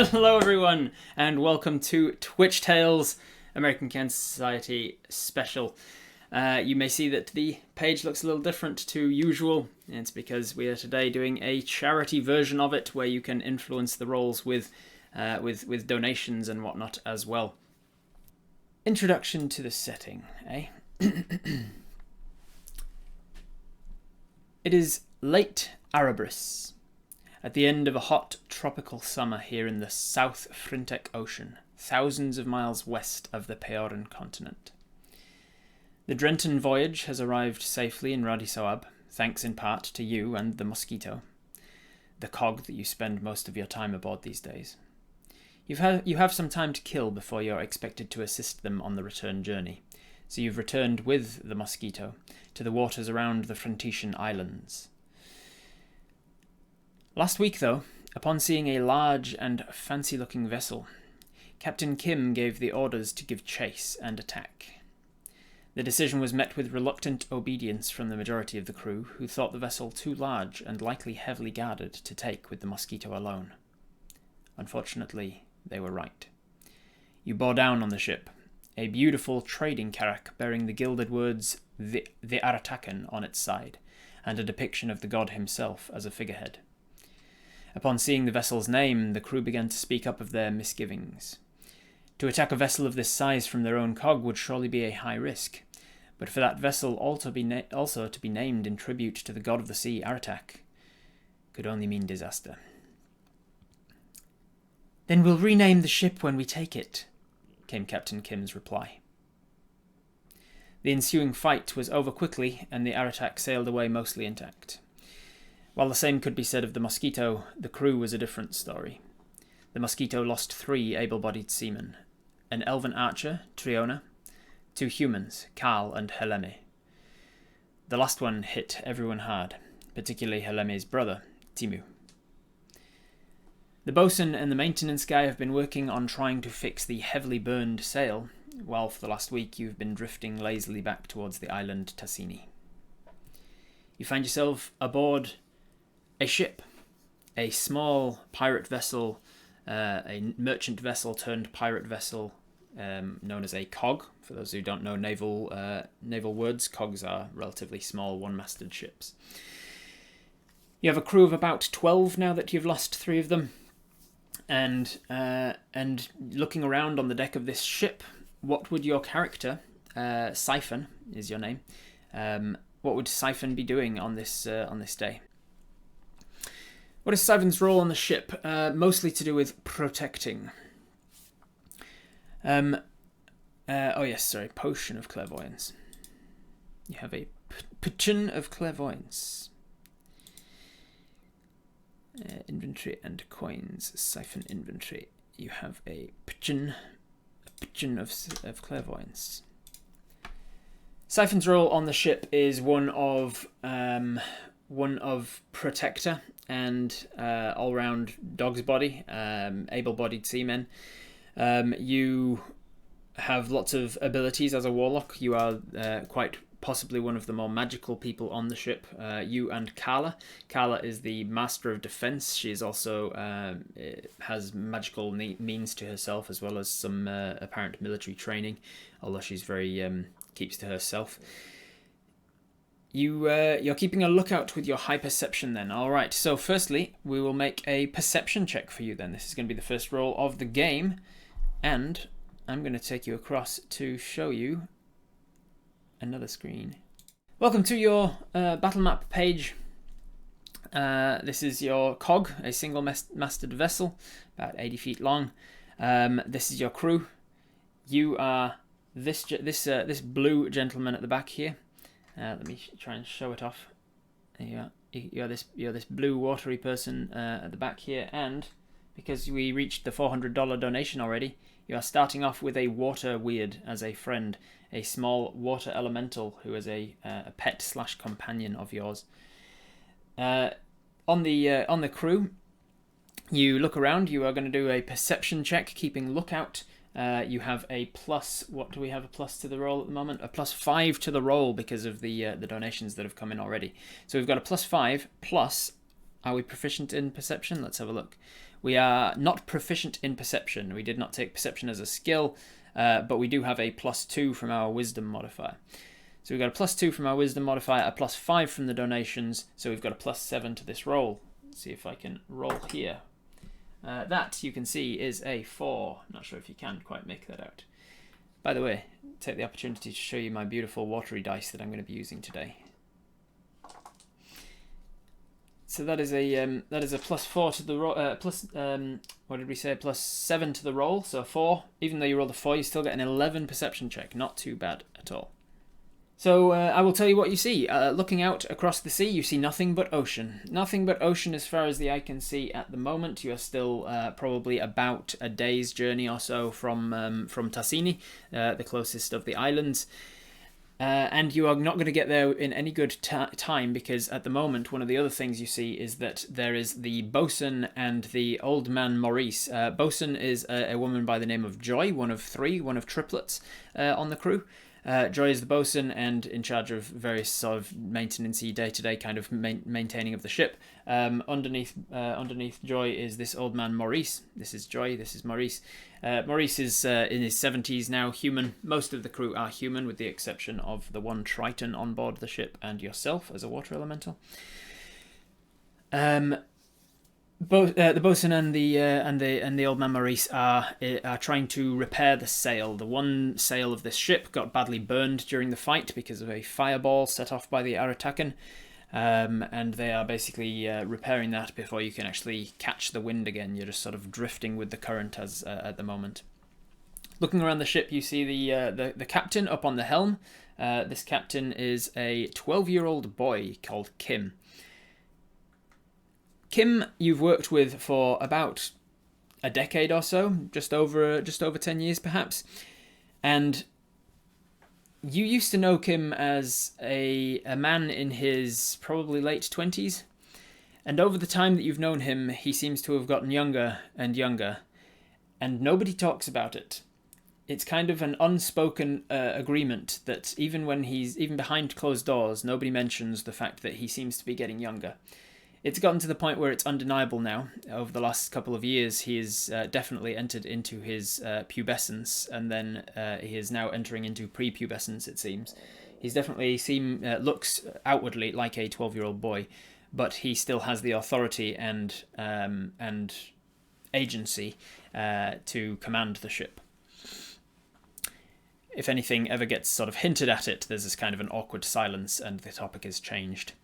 Hello everyone, and welcome to Twitch Tales American Cancer Society special. You may see that the page looks a little different to usual. It's because we are today doing a charity version of it where you can influence the roles with donations and whatnot as well. Introduction to the setting, eh? It is late Erebus, at the end of a hot tropical summer here in the South Frintek Ocean, thousands of miles west of the Peoran continent. The Drenton voyage has arrived safely in Radisoab, thanks in part to you and the Mosquito, the cog that you spend most of your time aboard these days. You have some time to kill before you're expected to assist them on the return journey, so you've returned with the Mosquito to the waters around the Frantesian Islands. Last week, though, upon seeing a large and fancy-looking vessel, Captain Kim gave the orders to give chase and attack. The decision was met with reluctant obedience from the majority of the crew, who thought the vessel too large and likely heavily guarded to take with the Mosquito alone. Unfortunately, they were right. You bore down on the ship, a beautiful trading carrack bearing the gilded words the Aratakan on its side, and a depiction of the god himself as a figurehead. Upon seeing the vessel's name, the crew began to speak up of their misgivings. To attack a vessel of this size from their own cog would surely be a high risk, but for that vessel also to be named in tribute to the god of the sea, Aratak, could only mean disaster. "Then we'll rename the ship when we take it," came Captain Kim's reply. The ensuing fight was over quickly, and the Aratak sailed away mostly intact. While the same could be said of the Mosquito, the crew was a different story. The Mosquito lost 3 able-bodied seamen, an elven archer, Triona, 2 humans, Karl and Heleme. The last one hit everyone hard, particularly Heleme's brother, Timu. The bosun and the maintenance guy have been working on trying to fix the heavily burned sail, while for the last week you've been drifting lazily back towards the island Tassini. You find yourself aboard a ship, a small pirate vessel, a merchant vessel turned pirate vessel, known as a cog. For those who don't know naval words, cogs are relatively small one-masted ships. You have a crew of about 12 now that you've lost 3 of them, and looking around on the deck of this ship, what would your character, Syphon is your name, what would Syphon be doing on this day? What is Syphon's role on the ship? Mostly to do with protecting. Potion of clairvoyance. You have a potion of clairvoyance. Inventory and coins. Syphon inventory. You have a potion of clairvoyance. Syphon's role on the ship is one of protector and all-round dog's body, able-bodied seamen. You have lots of abilities as a warlock. You are quite possibly one of the more magical people on the ship. You and Carla. Carla is the master of defense. She is also has magical means to herself, as well as some apparent military training, although she's very keeps to herself. You're keeping a lookout with your high perception then. Alright, so firstly, we will make a perception check for you then. This is going to be the first roll of the game, and I'm going to take you across to show you another screen. Welcome to your battle map page. This is your cog, a single-masted vessel, about 80 feet long. This is your crew. You are this blue gentleman at the back here. Let me try and show it off. There you are. You're this blue watery person at the back here, and because we reached the $400 donation already, you are starting off with a water weird as a friend, a small water elemental who is a pet/companion of yours. On the crew, you look around. You are going to do a perception check, keeping lookout. You have a plus. What do we have a plus to the roll at the moment? A +5 to the roll because of the donations that have come in already. So we've got a +5 plus Are we proficient in perception? Let's have a look. We are not proficient in perception. We did not take perception as a skill, but we do have a +2 from our wisdom modifier. So we've got a +2 from our wisdom modifier, a +5 from the donations, so we've got a +7 to this roll. Let's see if I can roll here. That, you can see, is a 4. Not sure if you can quite make that out. By the way, take the opportunity to show you my beautiful watery dice that I'm going to be using today. So that is a +4 to the roll. What did we say? +7 to the roll. So 4. Even though you rolled a 4, you still get an 11 perception check. Not too bad at all. So I will tell you what you see. Looking out across the sea, you see nothing but ocean. Nothing but ocean as far as the eye can see at the moment. You are still probably about a day's journey or so from Tassini, the closest of the islands. And you are not going to get there in any good time, because at the moment one of the other things you see is that there is the bosun and the old man Maurice. Bosun is a woman by the name of Joy, one of triplets on the crew. Joy is the bosun and in charge of various sort of maintenance-y, day-to-day kind of maintaining of the ship. Underneath Joy is this old man Maurice. This is Joy, this is Maurice. Maurice is in his 70s now, human. Most of the crew are human, with the exception of the one Triton on board the ship and yourself as a water elemental. The bosun and the old man Maurice are trying to repair the sail. The one sail of this ship got badly burned during the fight because of a fireball set off by the Aratakan, and they are basically repairing that before you can actually catch the wind again. You're just sort of drifting with the current as at the moment. Looking around the ship, you see the captain up on the helm. This captain is a 12-year-old boy called Kim. Kim, you've worked with for about a decade or so, just over 10 years perhaps, and you used to know Kim as a man in his probably late 20s, and over the time that you've known him, he seems to have gotten younger and younger, and nobody talks about it. It's kind of an unspoken agreement that even behind closed doors, nobody mentions the fact that he seems to be getting younger. It's gotten to the point where it's undeniable now. Over the last couple of years, he has definitely entered into his pubescence, and then he is now entering into prepubescence, it seems. He's definitely looks outwardly like a 12-year-old boy, but he still has the authority and agency to command the ship. If anything ever gets sort of hinted at it, there's this kind of an awkward silence, and the topic is changed.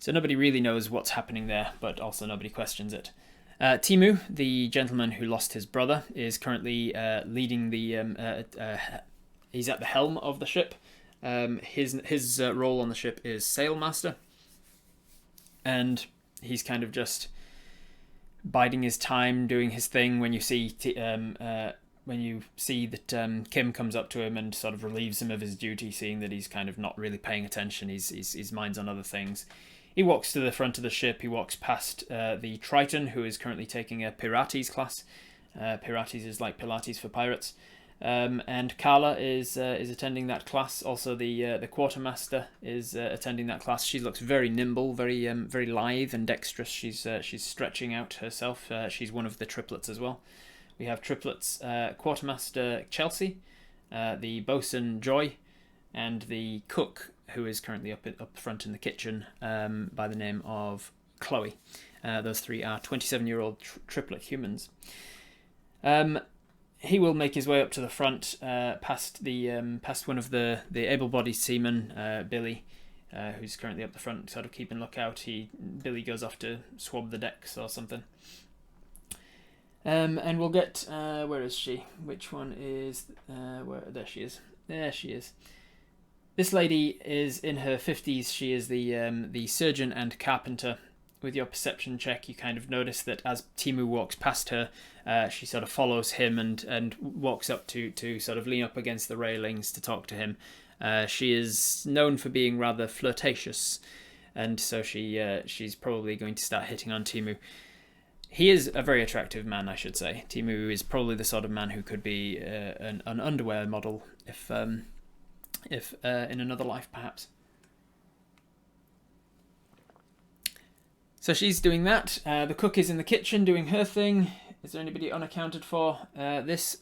So nobody really knows what's happening there, but also nobody questions it. Timu, the gentleman who lost his brother, is currently leading the... he's at the helm of the ship. His role on the ship is sailmaster. And he's kind of just biding his time, doing his thing when you see... that Kim comes up to him and sort of relieves him of his duty, seeing that he's kind of not really paying attention. His mind's on other things. He walks to the front of the ship. He walks past the Triton, who is currently taking a Pirates class. Pirates is like Pilates for pirates. And Carla is attending that class. Also, the quartermaster is attending that class. She looks very nimble, very lithe and dexterous. She's stretching out herself. She's one of the triplets as well. We have triplets: quartermaster Chelsea, the bosun Joy, and the cook, who is currently up front in the kitchen, by the name of Chloe. Those three are 27-year-old triplet humans. He will make his way up to the front, past one of the able-bodied seamen, Billy, who's currently up the front, sort of keeping lookout. Billy goes off to swab the decks or something. And we'll get... where is she? Which one is... there she is. There she is. This lady is in her 50s. She is the surgeon and carpenter. With your perception check, you kind of notice that as Timu walks past her, she sort of follows him and walks up to sort of lean up against the railings to talk to him. She is known for being rather flirtatious, and so she's probably going to start hitting on Timu. He is a very attractive man, I should say. Timu is probably the sort of man who could be an underwear model if in another life, perhaps. So she's doing that. The cook is in the kitchen doing her thing. Is there anybody unaccounted for? This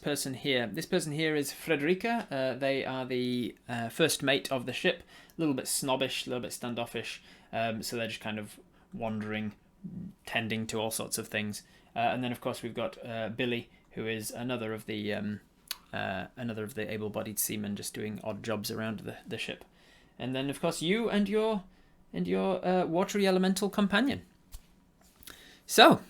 person here. This person here is Frederica. They are the first mate of the ship. A little bit snobbish, a little bit standoffish. So they're just kind of wandering, tending to all sorts of things. And then of course we've got Billy, who is another of the able-bodied seamen, just doing odd jobs around the ship. And then of course you and your watery elemental companion. So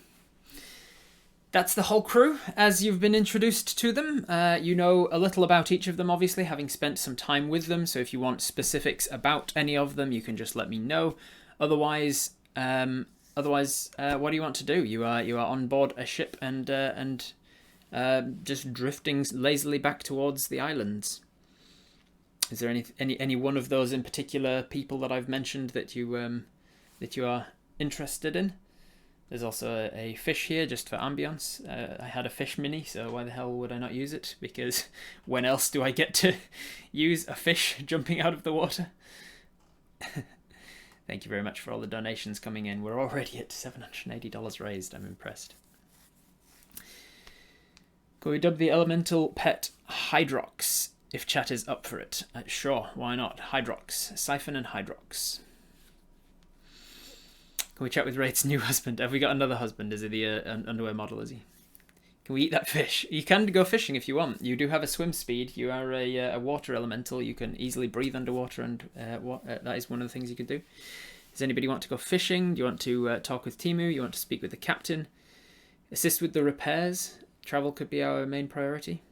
that's the whole crew as you've been introduced to them. You know a little about each of them, obviously, having spent some time with them. So if you want specifics about any of them, you can just let me know. Otherwise, what do you want to do? You are on board a ship and just drifting lazily back towards the islands. Is there any one of those in particular people that I've mentioned that you are interested in? There's also a fish here just for ambience. I had a fish mini, so why the hell would I not use it? Because when else do I get to use a fish jumping out of the water? Thank you very much for all the donations coming in. We're already at $780 raised. I'm impressed. Can we dub the elemental pet Hydrox if chat is up for it? Sure, why not? Hydrox. Syphon and Hydrox. Can we chat with Wraith's new husband? Have we got another husband? Is he the underwear model, is he? Can we eat that fish? You can go fishing if you want. You do have a swim speed. You are a water elemental. You can easily breathe underwater, and that is one of the things you can do. Does anybody want to go fishing? Do you want to talk with Timu? You want to speak with the captain? Assist with the repairs? Travel could be our main priority.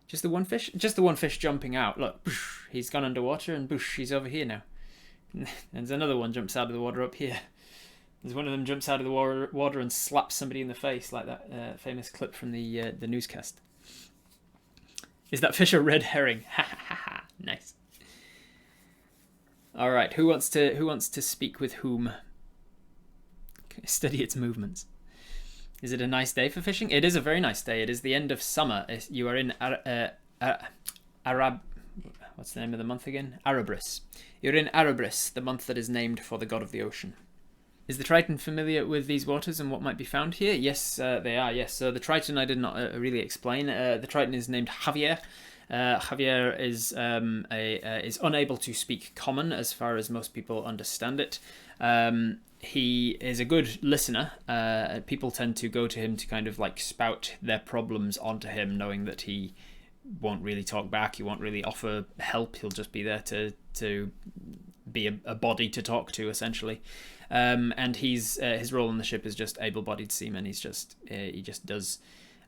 Just the one fish? Just the one fish jumping out. Look, boosh, he's gone underwater, and boosh, he's over here now. And there's another one jumps out of the water up here. There's one of them jumps out of the water and slaps somebody in the face, like that famous clip from the newscast. Is that fish a red herring? Ha ha ha! Nice. All right, who wants to speak with whom? Study its movements. Is it a nice day for fishing? It is a very nice day. It is the end of summer. You are in Arab. What's the name of the month again? Arabris. You're in Arabris, the month that is named for the god of the ocean. Is the Triton familiar with these waters and what might be found here? Yes, they are, yes. So the Triton I did not really explain. The Triton is named Javier. Javier is unable to speak common as far as most people understand it. He is a good listener. People tend to go to him to kind of like spout their problems onto him, knowing that he won't really talk back. He won't really offer help. He'll just be there to be a body to talk to, essentially. And his role on the ship is just able-bodied seaman. He just does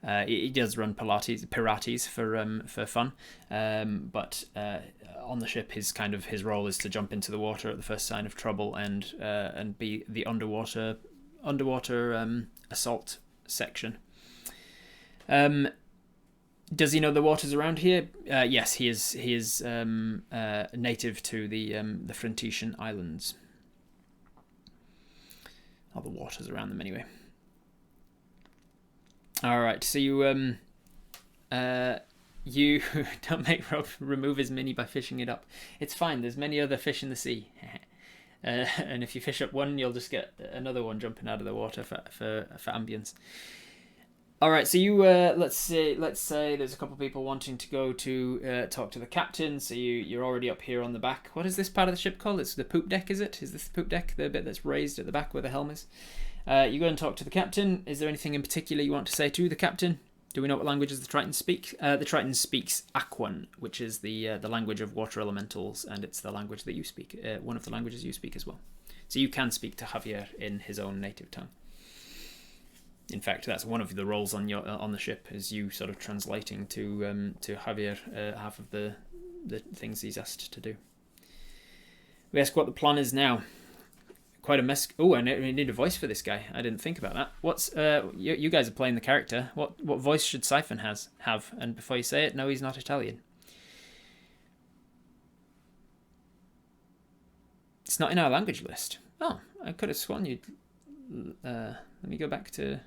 run Pilates for fun. But on the ship, his role is to jump into the water at the first sign of trouble and be the underwater assault section. Does he know the waters around here? Yes, he is native to the Frentetian Islands. Or the waters around them, anyway. All right, so you don't make Rob remove his mini by fishing it up. It's fine. There's many other fish in the sea, and if you fish up one, you'll just get another one jumping out of the water for ambience. All right, so you let's say there's a couple of people wanting to go to talk to the captain. So you're already up here on the back. What is this part of the ship called? It's the poop deck, is it? Is this the poop deck, the bit that's raised at the back where the helm is? You go and talk to the captain. Is there anything in particular you want to say to the captain? Do we know what languages the Triton speak? The Triton speaks Aquan, which is the language of water elementals, and it's the language that you speak. One of the languages you speak as well. So you can speak to Javier in his own native tongue. In fact, that's one of the roles on the ship, is you sort of translating to Javier half of the things he's asked to do. We ask what the plan is now. Quite a mess. Oh, I need a voice for this guy. I didn't think about that. What's you guys are playing the character. What voice should Syphon have? And before you say it, no, he's not Italian. It's not in our language list. Oh, I could have sworn you'd. Let me go back to.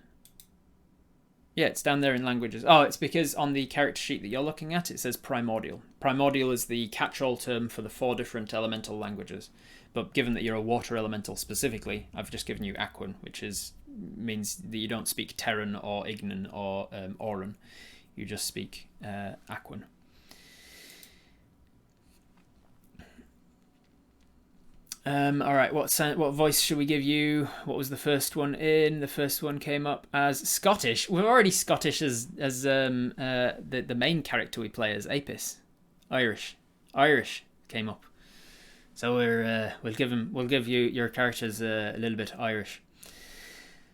Yeah, it's down there in languages. Oh, it's because on the character sheet that you're looking at, it says primordial. Primordial is the catch-all term for the 4 different elemental languages. But given that you're a water elemental specifically, I've just given you Aquan, which means that you don't speak Terran or Ignan or Auran. You just speak Aquan. All right, what voice should we give you? What was the first one in? The first one came up as Scottish. We're already Scottish as the main character we play as Apis. Irish came up. So we'll give you your characters a little bit Irish.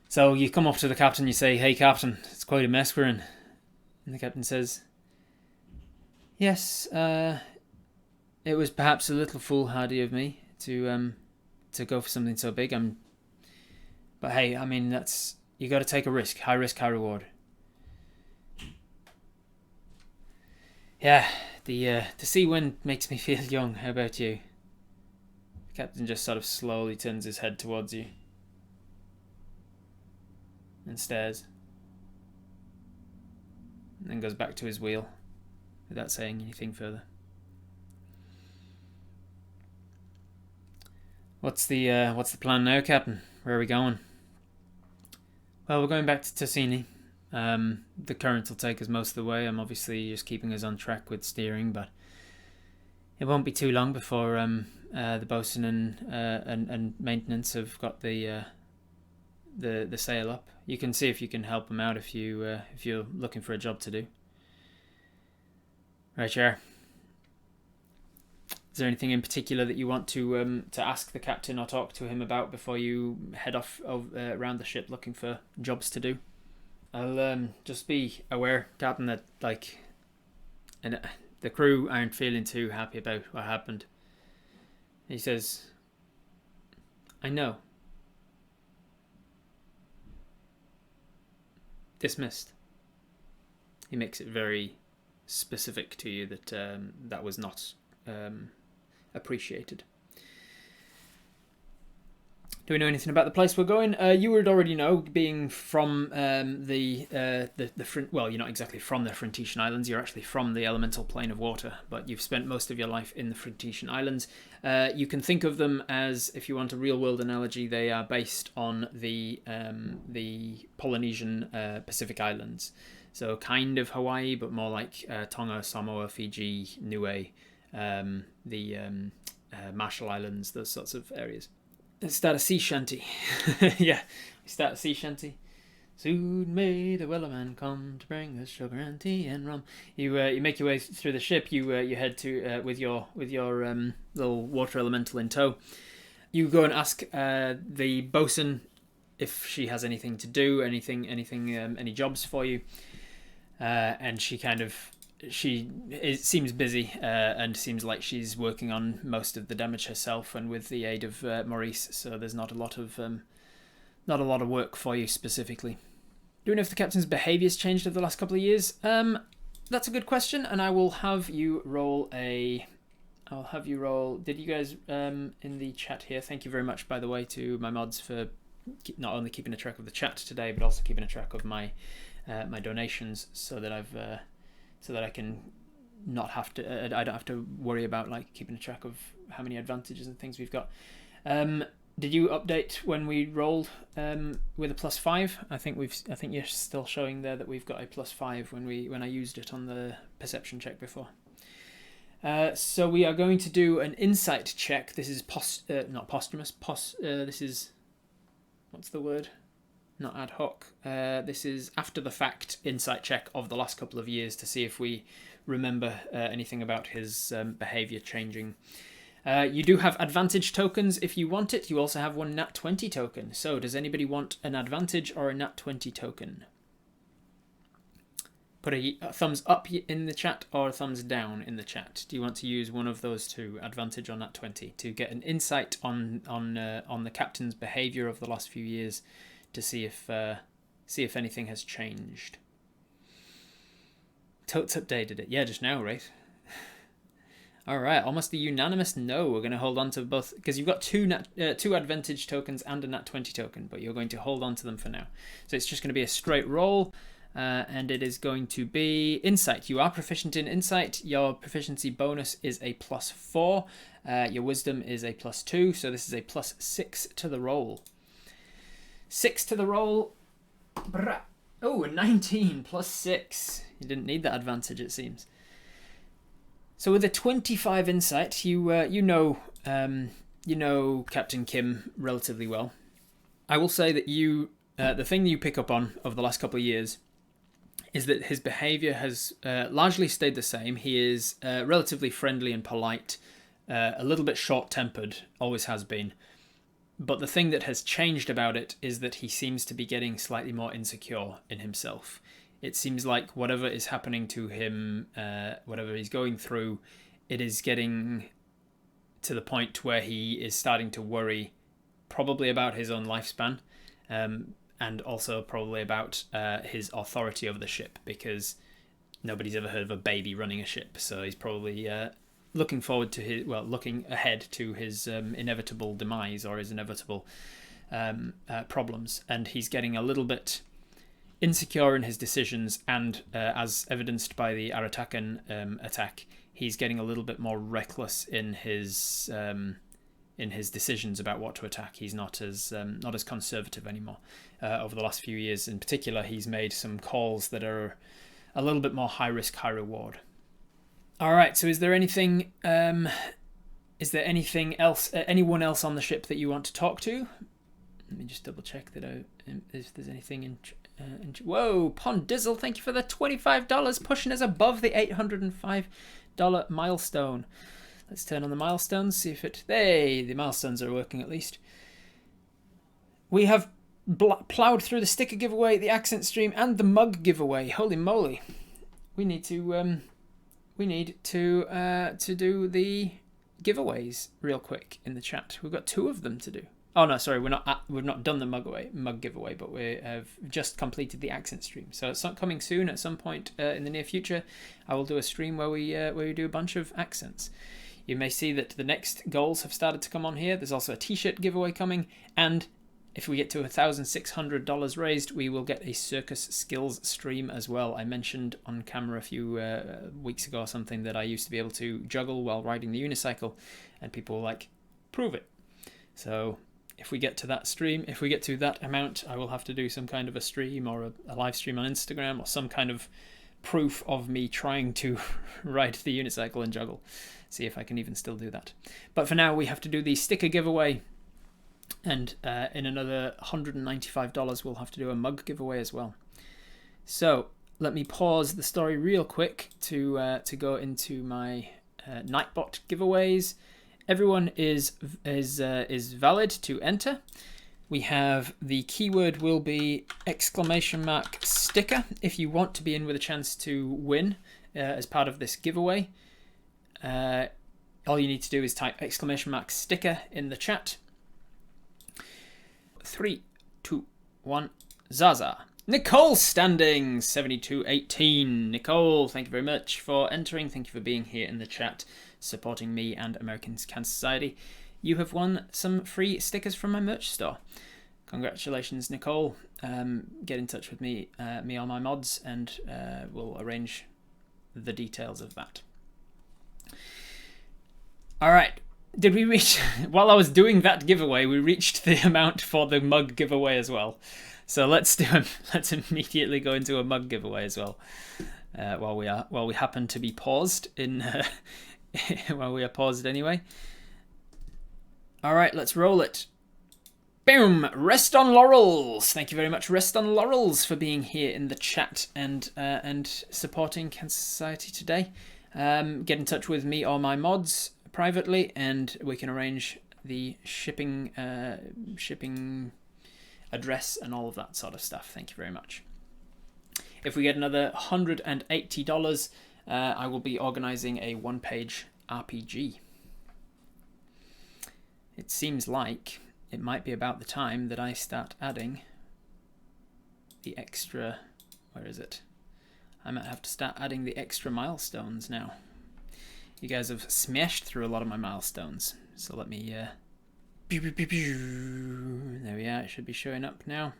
So you come up to the captain, you say, "Hey captain, it's quite a mess we're in." And the captain says, "Yes, it was perhaps a little foolhardy of me to go for something so big. But hey, I mean, you got to take a risk. High risk, high reward." Yeah, the sea wind makes me feel young. How about you? The captain just sort of slowly turns his head towards you and stares, and then goes back to his wheel without saying anything further. What's the plan now, Captain? Where are we going? Well, we're going back to Tassini. The current will take us most of the way. I'm obviously just keeping us on track with steering, but it won't be too long before the bosun and maintenance have got the sail up. You can see if you can help them out if you're looking for a job to do. Right, Chair. Is there anything in particular that you want to ask the captain or talk to him about before you head off around the ship looking for jobs to do? I'll just be aware, Captain, that the crew aren't feeling too happy about what happened. He says, "I know. Dismissed." He makes it very specific to you that that was not appreciated. Do we know anything about the place we're going? You would already know, being from well, you're not exactly from the Frantesian Islands. You're actually from the elemental plane of water, but you've spent most of your life in the Frantesian Islands. You can think of them as, if you want a real-world analogy, they are based on the Polynesian Pacific Islands. So kind of Hawaii, but more like Tonga, Samoa, Fiji, Niue, the Marshall Islands, those sorts of areas. Let's start a sea shanty. Yeah, we start a sea shanty. Soon may the Wellerman come to bring us sugar and tea and rum. You make your way through the ship. You head to with your little water elemental in tow. You go and ask the bosun if she has anything to do, any jobs for you, and it seems busy and seems like she's working on most of the damage herself and with the aid of Maurice. So there's not a lot of work for you specifically. Do we know if the captain's behaviour's changed over the last couple of years? That's a good question, and I will have you roll a. Did you guys in the chat here? Thank you very much, by the way, to my mods for not only keeping a track of the chat today, but also keeping a track of my donations, so that I can not have to. I don't have to worry about keeping a track of how many advantages and things we've got. Did you update when we rolled with a +5? I think you're still showing there that we've got a +5 when I used it on the perception check before. So we are going to do an insight check. This is not posthumous. This is, what's the word? Not ad hoc. This is after the fact insight check of the last couple of years to see if we remember anything about his behaviour changing. You do have advantage tokens if you want it. You also have one nat 20 token. So does anybody want an advantage or a nat 20 token? Put a thumbs up in the chat or a thumbs down in the chat. Do you want to use one of those two, advantage or nat 20, to get an insight on the captain's behaviour of the last few years, to see if anything has changed? Totes updated it. Yeah, just now, right? All right, almost a unanimous no. We're going to hold on to both, because you've got two advantage tokens and a nat 20 token, but you're going to hold on to them for now. So it's just going to be a straight roll. and it is going to be insight. You are proficient in insight. Your proficiency bonus is a +4. Your wisdom is a +2, so this is a +6 to the roll. 6 to the roll. Oh, a 19 +6. You didn't need that advantage, it seems. So with a 25 insight, you know Captain Kim relatively well. I will say that the thing you pick up on over the last couple of years is that his behaviour has largely stayed the same. He is relatively friendly and polite, a little bit short-tempered, always has been. But the thing that has changed about it is that he seems to be getting slightly more insecure in himself. It seems like whatever is happening to him, whatever he's going through, it is getting to the point where he is starting to worry probably about his own lifespan, and also probably about his authority over the ship, because nobody's ever heard of a baby running a ship. So he's probably looking ahead to his inevitable demise or his inevitable problems, and he's getting a little bit insecure in his decisions, and as evidenced by the Aratakan attack, he's getting a little bit more reckless in his decisions about what to attack. He's not as conservative anymore. Over the last few years, in particular, he's made some calls that are a little bit more high risk, high reward. All right. So, is there anything else? Anyone else on the ship that you want to talk to? Let me just double check that if there's anything in. Whoa, Pondizzle! Thank you for the $25, pushing us above the $805 milestone. Let's turn on the milestones, see if the milestones are working at least. We have ploughed through the sticker giveaway, the accent stream, and the mug giveaway. Holy moly! We need to do the giveaways real quick in the chat. We've got 2 of them to do. Oh no, sorry, we've not done the mug giveaway, but we have just completed the accent stream. So it's not coming soon. At some point in the near future, I will do a stream where we do a bunch of accents. You may see that the next goals have started to come on here. There's also a t-shirt giveaway coming, and if we get to $1,600 raised, we will get a circus skills stream as well. I mentioned on camera a few weeks ago or something that I used to be able to juggle while riding the unicycle, and people were like, prove it. So if we get to that stream, if we get to that amount, I will have to do some kind of a stream or a live stream on Instagram or some kind of proof of me trying to ride the unicycle and juggle. See if I can even still do that. But for now, we have to do the sticker giveaway. And in another $195, we'll have to do a mug giveaway as well. So let me pause the story real quick to go into my Nightbot giveaways. Everyone is valid to enter. We have the keyword will be !sticker if you want to be in with a chance to win as part of this giveaway. All you need to do is type !sticker in the chat. 3, 2, 1, Zaza. Nicole Standing, 7218. Nicole, thank you very much for entering. Thank you for being here in the chat, supporting me and American Cancer Society. You have won some free stickers from my merch store. Congratulations, Nicole. Get in touch with me or my mods, and we'll arrange the details of that. All right. Did we reach, while I was doing that giveaway, we reached the amount for the mug giveaway as well. So let's immediately go into a mug giveaway as well. While we happen to be paused while we are paused anyway. All right, let's roll it. Boom! Rest on Laurels. Thank you very much, Rest on Laurels, for being here in the chat and supporting Cancer Society today. Get in touch with me or my mods privately, and we can arrange the shipping address and all of that sort of stuff. Thank you very much. If we get another $180, I will be organizing a one-page RPG. It seems like it might be about the time that I start adding the extra, where is it? I might have to start adding the extra milestones now. You guys have smashed through a lot of my milestones, so let me, there we are, it should be showing up now.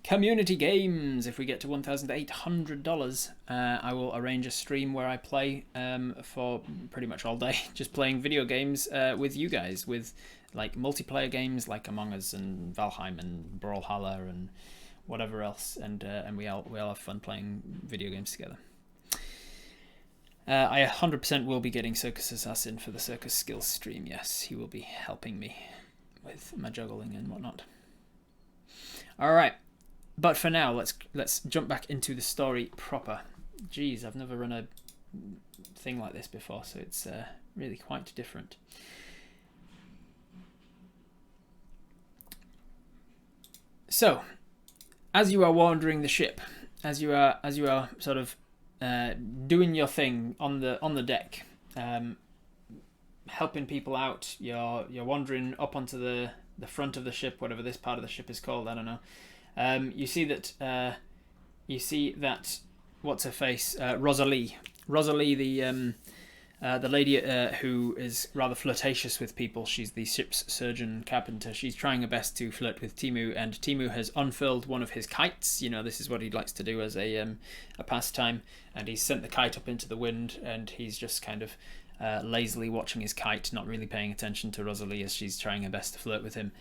Community games. If we get to $1,800, I will arrange a stream where I play for pretty much all day, just playing video games with you guys, with like multiplayer games like Among Us and Valheim and Brawlhalla and whatever else, and we all have fun playing video games together. I 100% will be getting Circus Assassin for the Circus Skills stream. Yes, he will be helping me with my juggling and whatnot. All right. But for now, let's jump back into the story proper. Jeez, I've never run a thing like this before, so it's really quite different. So, as you are wandering the ship, as you are sort of doing your thing on the deck, helping people out, you're wandering up onto the front of the ship, whatever this part of the ship is called, I don't know. You see that what's her face, Rosalie, the lady who is rather flirtatious with people. She's the ship's surgeon carpenter. She's trying her best to flirt with Timu, and Timu has unfurled one of his kites. You know, this is what he likes to do as a pastime, and he's sent the kite up into the wind, and he's just kind of lazily watching his kite, not really paying attention to Rosalie as she's trying her best to flirt with him.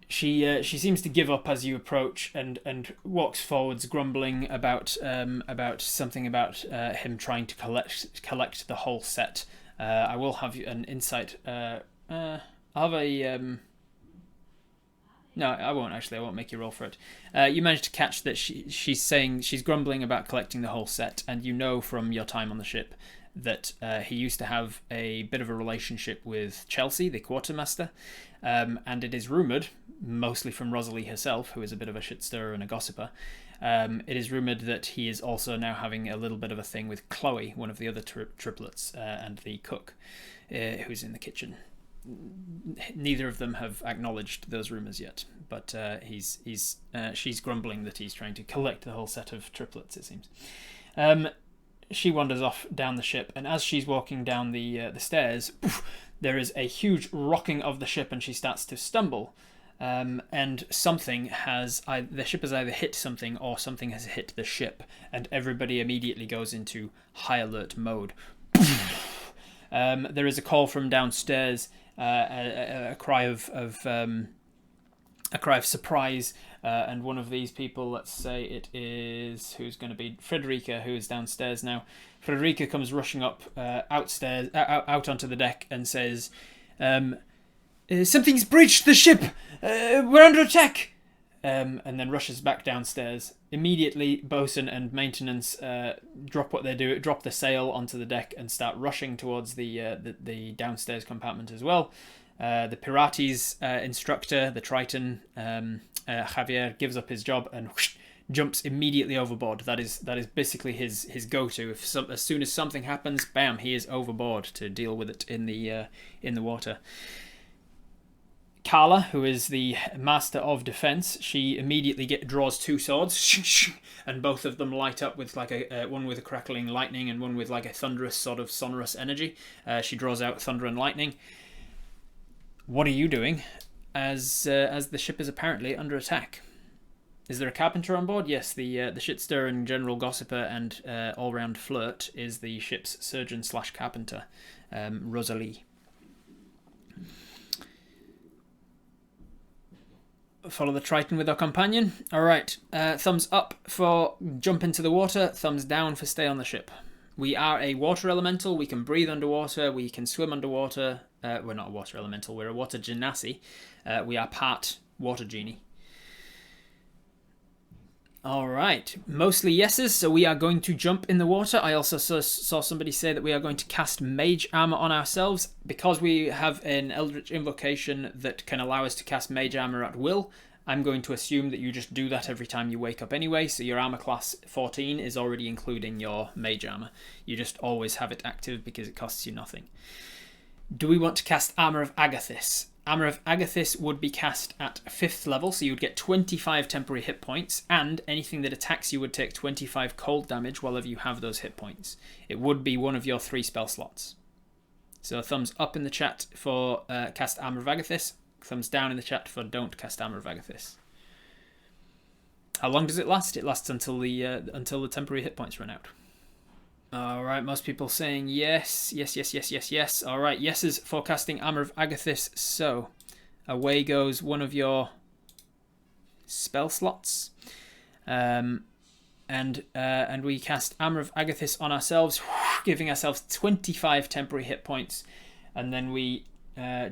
She seems to give up as you approach, and walks forwards, grumbling about something about him trying to collect the whole set. I will have an insight. I'll have a no, I won't actually. I won't make you roll for it. You managed to catch that she's grumbling about collecting the whole set, and you know from your time on the ship that he used to have a bit of a relationship with Chelsea, the quartermaster, and it is rumoured, mostly from Rosalie herself, who is a bit of a shit stirrer and a gossiper, it is rumoured that he is also now having a little bit of a thing with Chloe, one of the other triplets, and the cook, who's in the kitchen. Neither of them have acknowledged those rumours yet, but she's grumbling that he's trying to collect the whole set of triplets, it seems. She wanders off down the ship, and as she's walking down the stairs, there is a huge rocking of the ship, and she starts to stumble. And something the ship has either hit something or something has hit the ship, and everybody immediately goes into high alert mode. There is a call from downstairs, a cry of surprise, and one of these people, let's say it is, who's going to be Frederica, who is downstairs now. Frederica comes rushing up out onto the deck and says, "Something's breached the ship! We're under attack!" And then rushes back downstairs. Immediately, bosun and maintenance drop what they do, drop the sail onto the deck and start rushing towards the downstairs compartment as well. The Pirates instructor, the Triton, Javier, gives up his job and jumps immediately overboard. That is basically his go-to. As soon as something happens, bam, he is overboard to deal with it in the water. Carla, who is the master of defense, she immediately draws two swords, and both of them light up with like one with a crackling lightning and one with like a thunderous sort of sonorous energy. She draws out thunder and lightning. What are you doing as the ship is apparently under attack? Is there a carpenter on board? Yes, the shitster and general gossiper and all-round flirt is the ship's surgeon/carpenter, Rosalie. Follow the Triton with our companion. Alright, thumbs up for jump into the water, thumbs down for stay on the ship. We are a water elemental, we can breathe underwater, we can swim underwater. We're not a water elemental, we're a water genasi. We are part water genie. Alright, mostly yeses, so we are going to jump in the water. I also saw somebody say that we are going to cast mage armor on ourselves. Because we have an eldritch invocation that can allow us to cast mage armor at will, I'm going to assume that you just do that every time you wake up anyway, so your armor class 14 is already including your mage armor. You just always have it active because it costs you nothing. Do we want to cast Armor of Agathis? Armor of Agathis would be cast at 5th level, so you would get 25 temporary hit points, and anything that attacks you would take 25 cold damage while you have those hit points. It would be one of your 3 spell slots. So thumbs up in the chat for cast Armor of Agathis, thumbs down in the chat for don't cast Armor of Agathis. How long does it last? It lasts until the temporary hit points run out. All right, most people saying yes, yes, yes, yes, yes, yes. All right, yeses for casting Armor of Agathis. So away goes one of your spell slots, and we cast Armor of Agathis on ourselves, giving ourselves 25 temporary hit points, and then we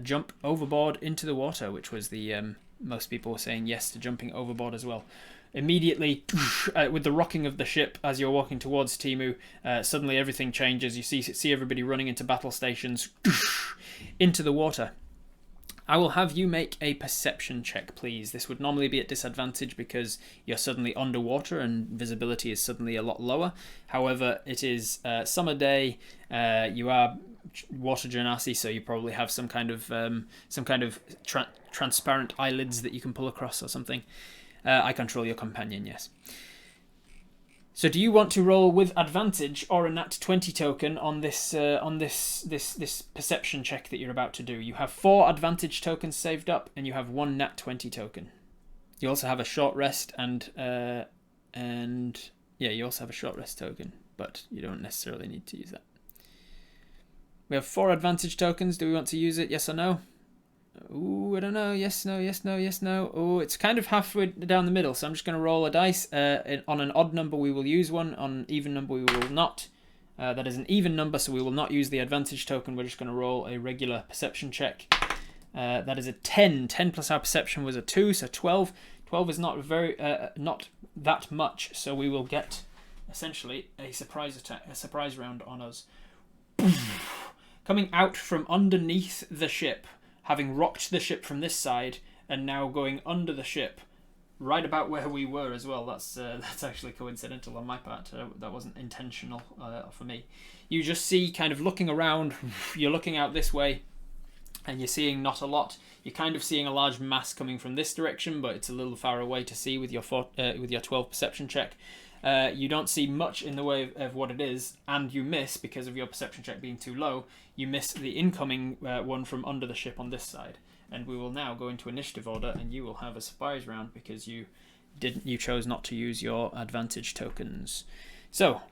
jump overboard into the water, which was the most people were saying yes to jumping overboard as well. Immediately, with the rocking of the ship as you're walking towards Timu, suddenly everything changes. You see everybody running into battle stations, into the water. I will have you make a perception check, please. This would normally be at disadvantage because you're suddenly underwater and visibility is suddenly a lot lower. However, it is summer day. You are water genasi, so you probably have some kind of transparent eyelids that you can pull across or something. I control your companion, yes. So do you want to roll with advantage or a nat 20 token on this perception check that you're about to do? You have 4 advantage tokens saved up, and you have 1 nat 20 token. You also have a short rest and you also have a short rest token, but you don't necessarily need to use that. We have 4 advantage tokens. Do we want to use it? Yes or no? Ooh, I don't know. Yes, no, yes, no, yes, no. Oh, it's kind of halfway down the middle, so I'm just going to roll a dice. On an odd number, we will use one. On an even number, we will not. That is an even number, so we will not use the advantage token. We're just going to roll a regular perception check. That is a 10. 10 plus our perception was a 2, so 12. 12 is not not that much, so we will get essentially a surprise attack, a surprise round on us. Coming out from underneath the ship, having rocked the ship from this side, and now going under the ship, right about where we were as well. That's actually coincidental on my part. That wasn't intentional for me. You just see, kind of looking around, you're looking out this way, and you're seeing not a lot. You're kind of seeing a large mass coming from this direction, but it's a little far away to see with your 12 perception check. You don't see much in the way of what it is, and you miss, because of your perception check being too low, you miss the incoming one from under the ship on this side. And we will now go into initiative order, and you will have a surprise round because you chose not to use your advantage tokens. So,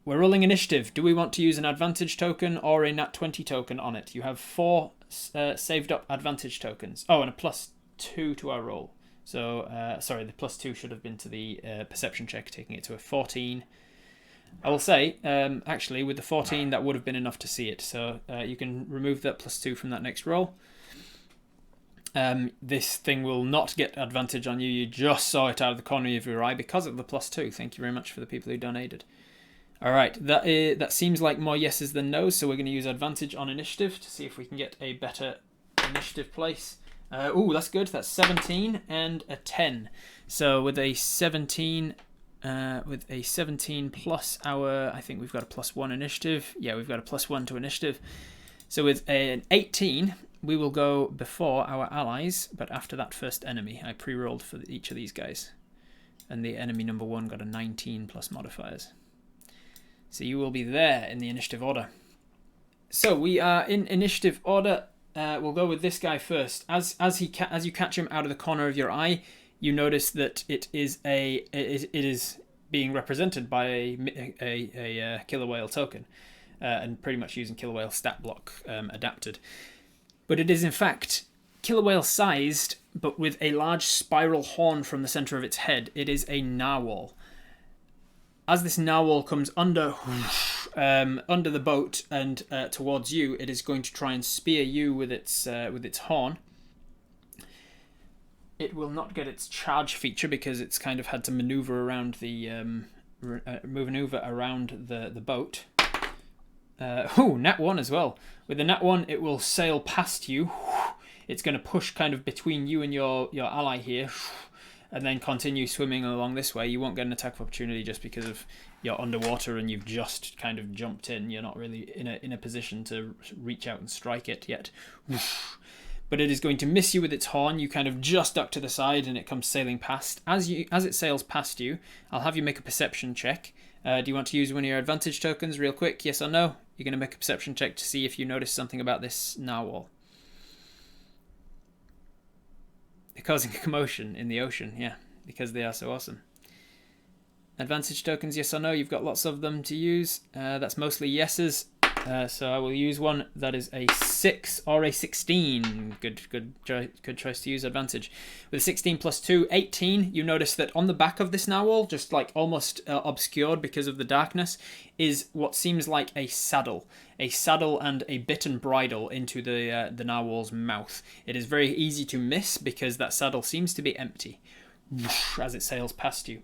we're rolling initiative. Do we want to use an advantage token or a nat 20 token on it? You have 4 saved up advantage tokens. Oh, and a +2 to our roll. So, sorry, the +2 should have been to the perception check, taking it to a 14. I will say, actually, with the 14, that would have been enough to see it. So you can remove that +2 from that next roll. This thing will not get advantage on you. You just saw it out of the corner of your eye because of the +2. Thank you very much for the people who donated. All right, that seems like more yeses than nos, so we're going to use advantage on initiative to see if we can get a better initiative place. Ooh, that's good. That's 17 and a 10. So with a 17 plus our, I think we've got a +1 initiative. Yeah, we've got a +1 to initiative. So with an 18, we will go before our allies, but after that first enemy. I pre-rolled for each of these guys. And the enemy number 1 got a 19 plus modifiers. So you will be there in the initiative order. So we are in initiative order. We'll go with this guy first. As you catch him out of the corner of your eye, you notice that it is being represented by a killer whale token, and pretty much using killer whale stat block adapted. But it is in fact killer whale sized, but with a large spiral horn from the center of its head. It is a narwhal. As this narwhal comes under the boat and towards you, it is going to try and spear you with its horn. It will not get its charge feature because it's kind of had to maneuver around the boat. Nat 1 as well. With the nat 1, it will sail past you. It's going to push kind of between you and your ally here, and then continue swimming along this way. You won't get an attack of opportunity just because of you're underwater and you've just kind of jumped in. You're not really in a position to reach out and strike it yet. But it is going to miss you with its horn. You kind of just duck to the side and it comes sailing past. As it sails past you, I'll have you make a perception check. Do you want to use one of your advantage tokens real quick? Yes or no? You're going to make a perception check to see if you notice something about this narwhal. They're causing a commotion in the ocean, yeah, because they are so awesome. Advantage tokens, yes or no? You've got lots of them to use. That's mostly yeses. So I will use one that is a 6 or a 16. Good choice to use advantage. With a 16 plus 2, 18. You notice that on the back of this narwhal, just like almost obscured because of the darkness, is what seems like a saddle. A saddle and a bit and bridle into the narwhal's mouth. It is very easy to miss because that saddle seems to be empty as it sails past you.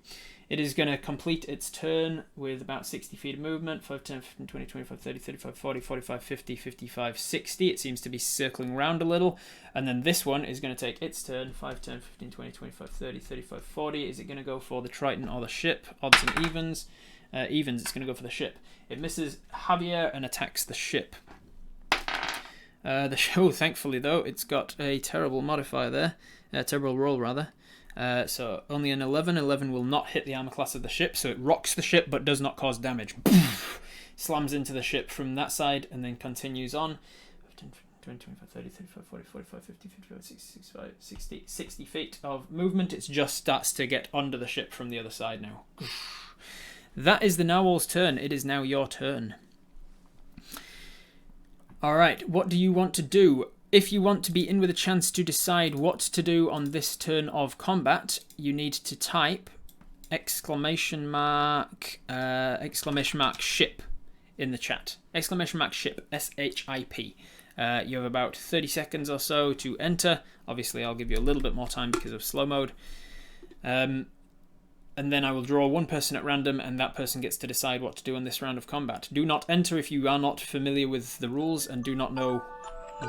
It is going to complete its turn with about 60 feet of movement. 5, 10, 15, 20, 25, 30, 35, 40, 45, 50, 55, 60. It seems to be circling around a little. And then this one is going to take its turn. 5, 10, 15, 20, 25, 30, 35, 40. Is it going to go for the Triton or the ship? Odds and evens. Evens, it's going to go for the ship. It misses Javier and attacks the ship. Thankfully, though, it's got a terrible modifier there. Terrible roll, rather. So only an 11. 11 will not hit the armor class of the ship, so it rocks the ship but does not cause damage. Slams into the ship from that side and then continues on. 10, 20, 25, 30, 35, 40, 45, 50, 55, 60, 65, 60, 60 feet of movement. It just starts to get under the ship from the other side now. That is the narwhal's turn. It is now your turn. Alright, what do you want to do? If you want to be in with a chance to decide what to do on this turn of combat, you need to type exclamation mark ship in the chat. Exclamation mark ship, S-H-I-P. You have about 30 seconds or so to enter. Obviously, I'll give you a little bit more time because of slow mode. And then I will draw one person at random, and that person gets to decide what to do on this round of combat. Do not enter if you are not familiar with the rules and do not know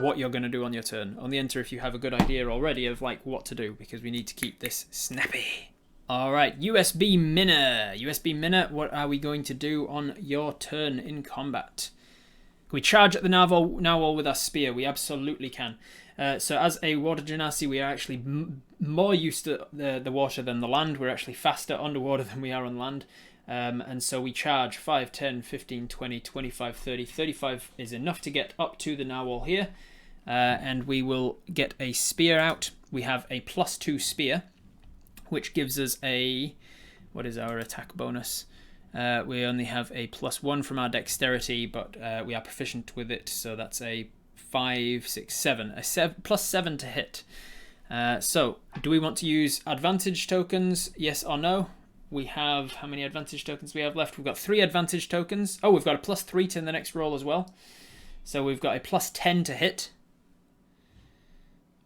what you're going to do on your turn. Only enter if you have a good idea already of like what to do, because we need to keep this snappy. Alright, USB Minna. USB Minna, what are we going to do on your turn in combat? Can we charge at the narwhal with our spear? We absolutely can. So as a water genasi, we are actually more used to the water than the land. We're actually faster underwater than we are on land. And so we charge 5, 10, 15, 20, 25, 30. 35 is enough to get up to the narwhal here. And we will get a spear out. We have a +2 spear, which gives us a... What is our attack bonus? We only have a +1 from our dexterity, but we are proficient with it. So that's a 5, 6, 7. A +7 to hit. So do we want to use advantage tokens? Yes or no? We have, how many advantage tokens we have left? We've got 3 advantage tokens. Oh, we've got a +3 to the next roll as well. So we've got a +10 to hit.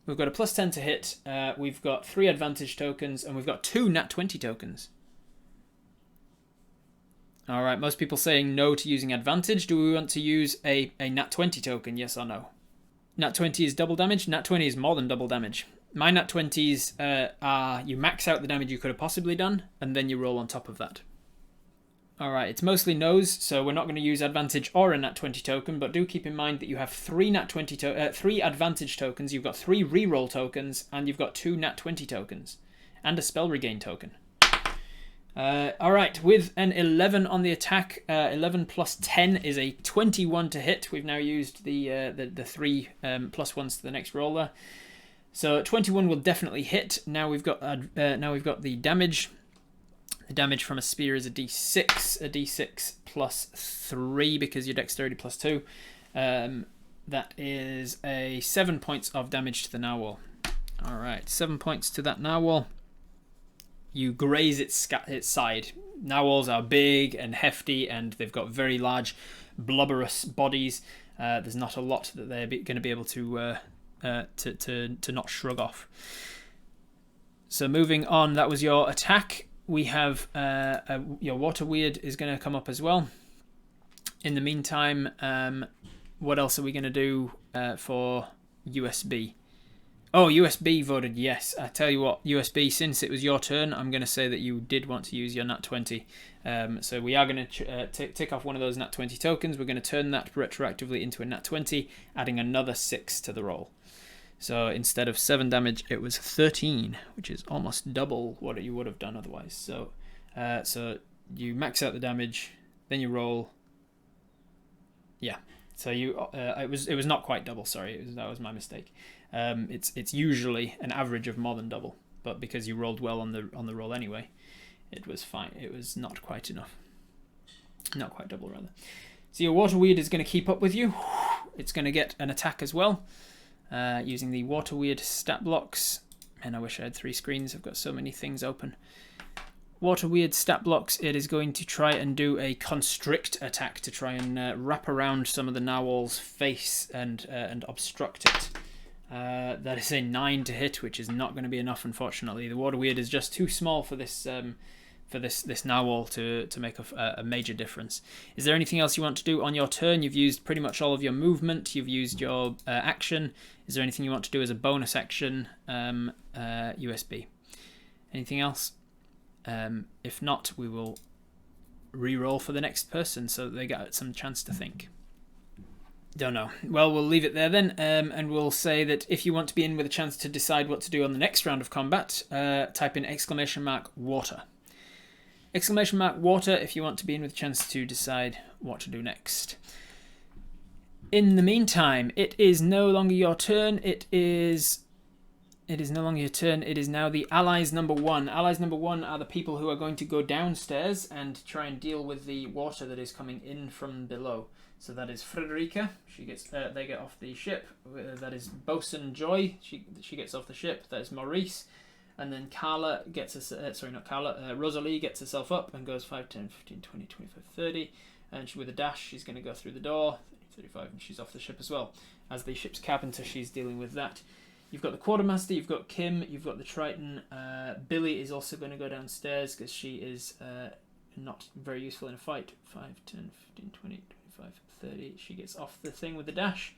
We've got a +10 to hit. We've got 3 advantage tokens, and we've got 2 nat 20 tokens. All right, most people saying no to using advantage. Do we want to use a nat 20 token, yes or no? Nat 20 is double damage. Nat 20 is more than double damage. My nat 20s are, you max out the damage you could have possibly done, and then you roll on top of that. Alright, it's mostly no's, so we're not going to use advantage or a nat 20 token, but do keep in mind that you have 3 advantage tokens, you've got 3 reroll tokens, and you've got 2 nat 20 tokens, and a spell regain token. Alright, with an 11 on the attack, 11 plus 10 is a 21 to hit. We've now used the 3 +1s to the next roller. So 21 will definitely hit. Now we've got the damage. The damage from a spear is a d6. A d6 plus 3 because your dexterity +2. That is a 7 points of damage to the narwhal. All right, 7 points to that narwhal. You graze its side. Narwhals are big and hefty, and they've got very large, blubberous bodies. There's not a lot that they're going to be able to not shrug off. So moving on, that was your attack. We have your water weird is going to come up as well. In the meantime, what else are we going to do for USB? Oh, USB voted yes. I tell you what, USB, since it was your turn, I'm going to say that you did want to use your nat 20. So we are going to tick off one of those nat 20 tokens. We're going to turn that retroactively into a nat 20, adding another 6 to the roll. So instead of 7 damage, it was 13, which is almost double what you would have done otherwise. So so you max out the damage, then you roll. Yeah. So you it was not quite double. Sorry, that was my mistake. It's usually an average of more than double, but because you rolled well on the roll anyway, it was fine. It was not quite enough. Not quite double, rather. So your water weird is going to keep up with you. It's going to get an attack as well, using the water weird stat blocks. And I wish I had 3 screens. I've got so many things open. Water weird stat blocks. It is going to try and do a constrict attack to try and wrap around some of the narwhal's face and obstruct it. That is a 9 to hit, which is not going to be enough, unfortunately. The water weird is just too small for this this narwhal to make a major difference. Is there anything else you want to do on your turn? You've used pretty much all of your movement. You've used your action. Is there anything you want to do as a bonus action? USB. Anything else? If not, we will re-roll for the next person so that they get some chance to think. Don't know. Well, we'll leave it there then, and we'll say that if you want to be in with a chance to decide what to do on the next round of combat, type in !water. !water if you want to be in with a chance to decide what to do next. In the meantime, it is no longer your turn. It is no longer your turn. It is now the allies number 1. Allies number 1 are the people who are going to go downstairs and try and deal with the water that is coming in from below. So that is Frederica. She gets. They get off the ship. That is Bosun Joy. She gets off the ship. That is Maurice. And then Carla gets Rosalie gets herself up and goes 5, 10, 15, 20, 25, 30. And with a dash, she's going to go through the door. 35, and she's off the ship as well. As the ship's carpenter, she's dealing with that. You've got the quartermaster, you've got Kim, you've got the Triton. Billy is also going to go downstairs because she is not very useful in a fight. 5, 10, 15, 20, 25, 30. She gets off the thing with the dash.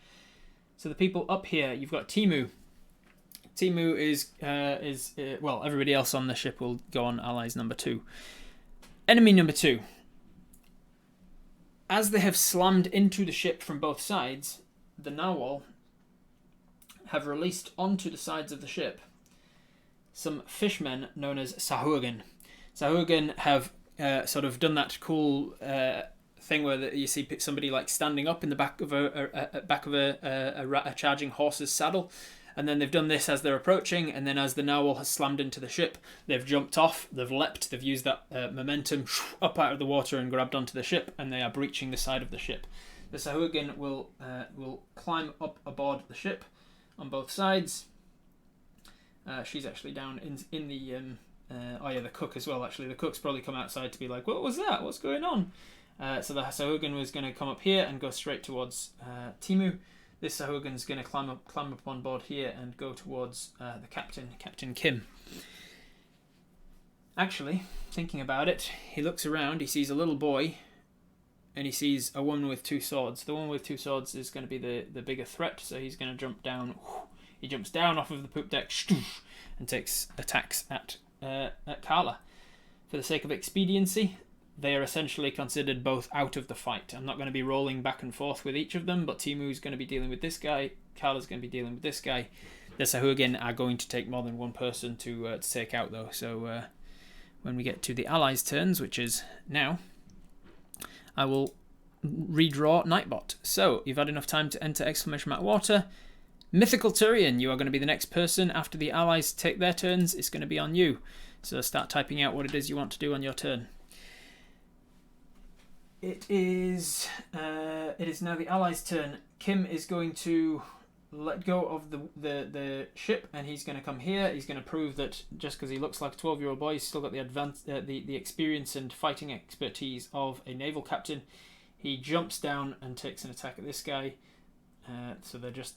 So the people up here, you've got Timu. Timu is well, everybody else on the ship will go on allies number 2. Enemy number 2. As they have slammed into the ship from both sides, the narwhal have released onto the sides of the ship some fishmen known as Sahurgan. Sahurgan have sort of done that cool thing where you see somebody like standing up in the back of a charging horse's saddle, and then they've done this as they're approaching, and then as the narwhal has slammed into the ship, they've jumped off, they've leapt, they've used that momentum up out of the water and grabbed onto the ship, and they are breaching the side of the ship. The Sahurgan will climb up aboard the ship on both sides. She's actually down in the the cook as well. Actually, the cook's probably come outside to be like, what was that? What's going on? So the Sahurgan was going to come up here and go straight towards Timu. This Sahurgan's going to climb up on board here and go towards the captain, Captain Kim. Actually, thinking about it, he looks around, he sees a little boy, and he sees a woman with 2 swords. The woman with 2 swords is going to be the bigger threat, so he's going to jump down. He jumps down off of the poop deck and takes attacks at Carla. For the sake of expediency, they are essentially considered both out of the fight. I'm not going to be rolling back and forth with each of them, but Timu's going to be dealing with this guy, Carla's going to be dealing with this guy. The Sahurgan are going to take more than one person to take out, though. So when we get to the allies' turns, which is now, I will redraw Nightbot. So you've had enough time to enter !water. Mythical Turian, you are going to be the next person. After the allies take their turns, it's going to be on you. So start typing out what it is you want to do on your turn. It is now the allies' turn. Kim is going to let go of the ship, and he's going to come here. He's going to prove that just because he looks like a 12-year-old boy, he's still got the experience and fighting expertise of a naval captain. He jumps down and takes an attack at this guy. So they're just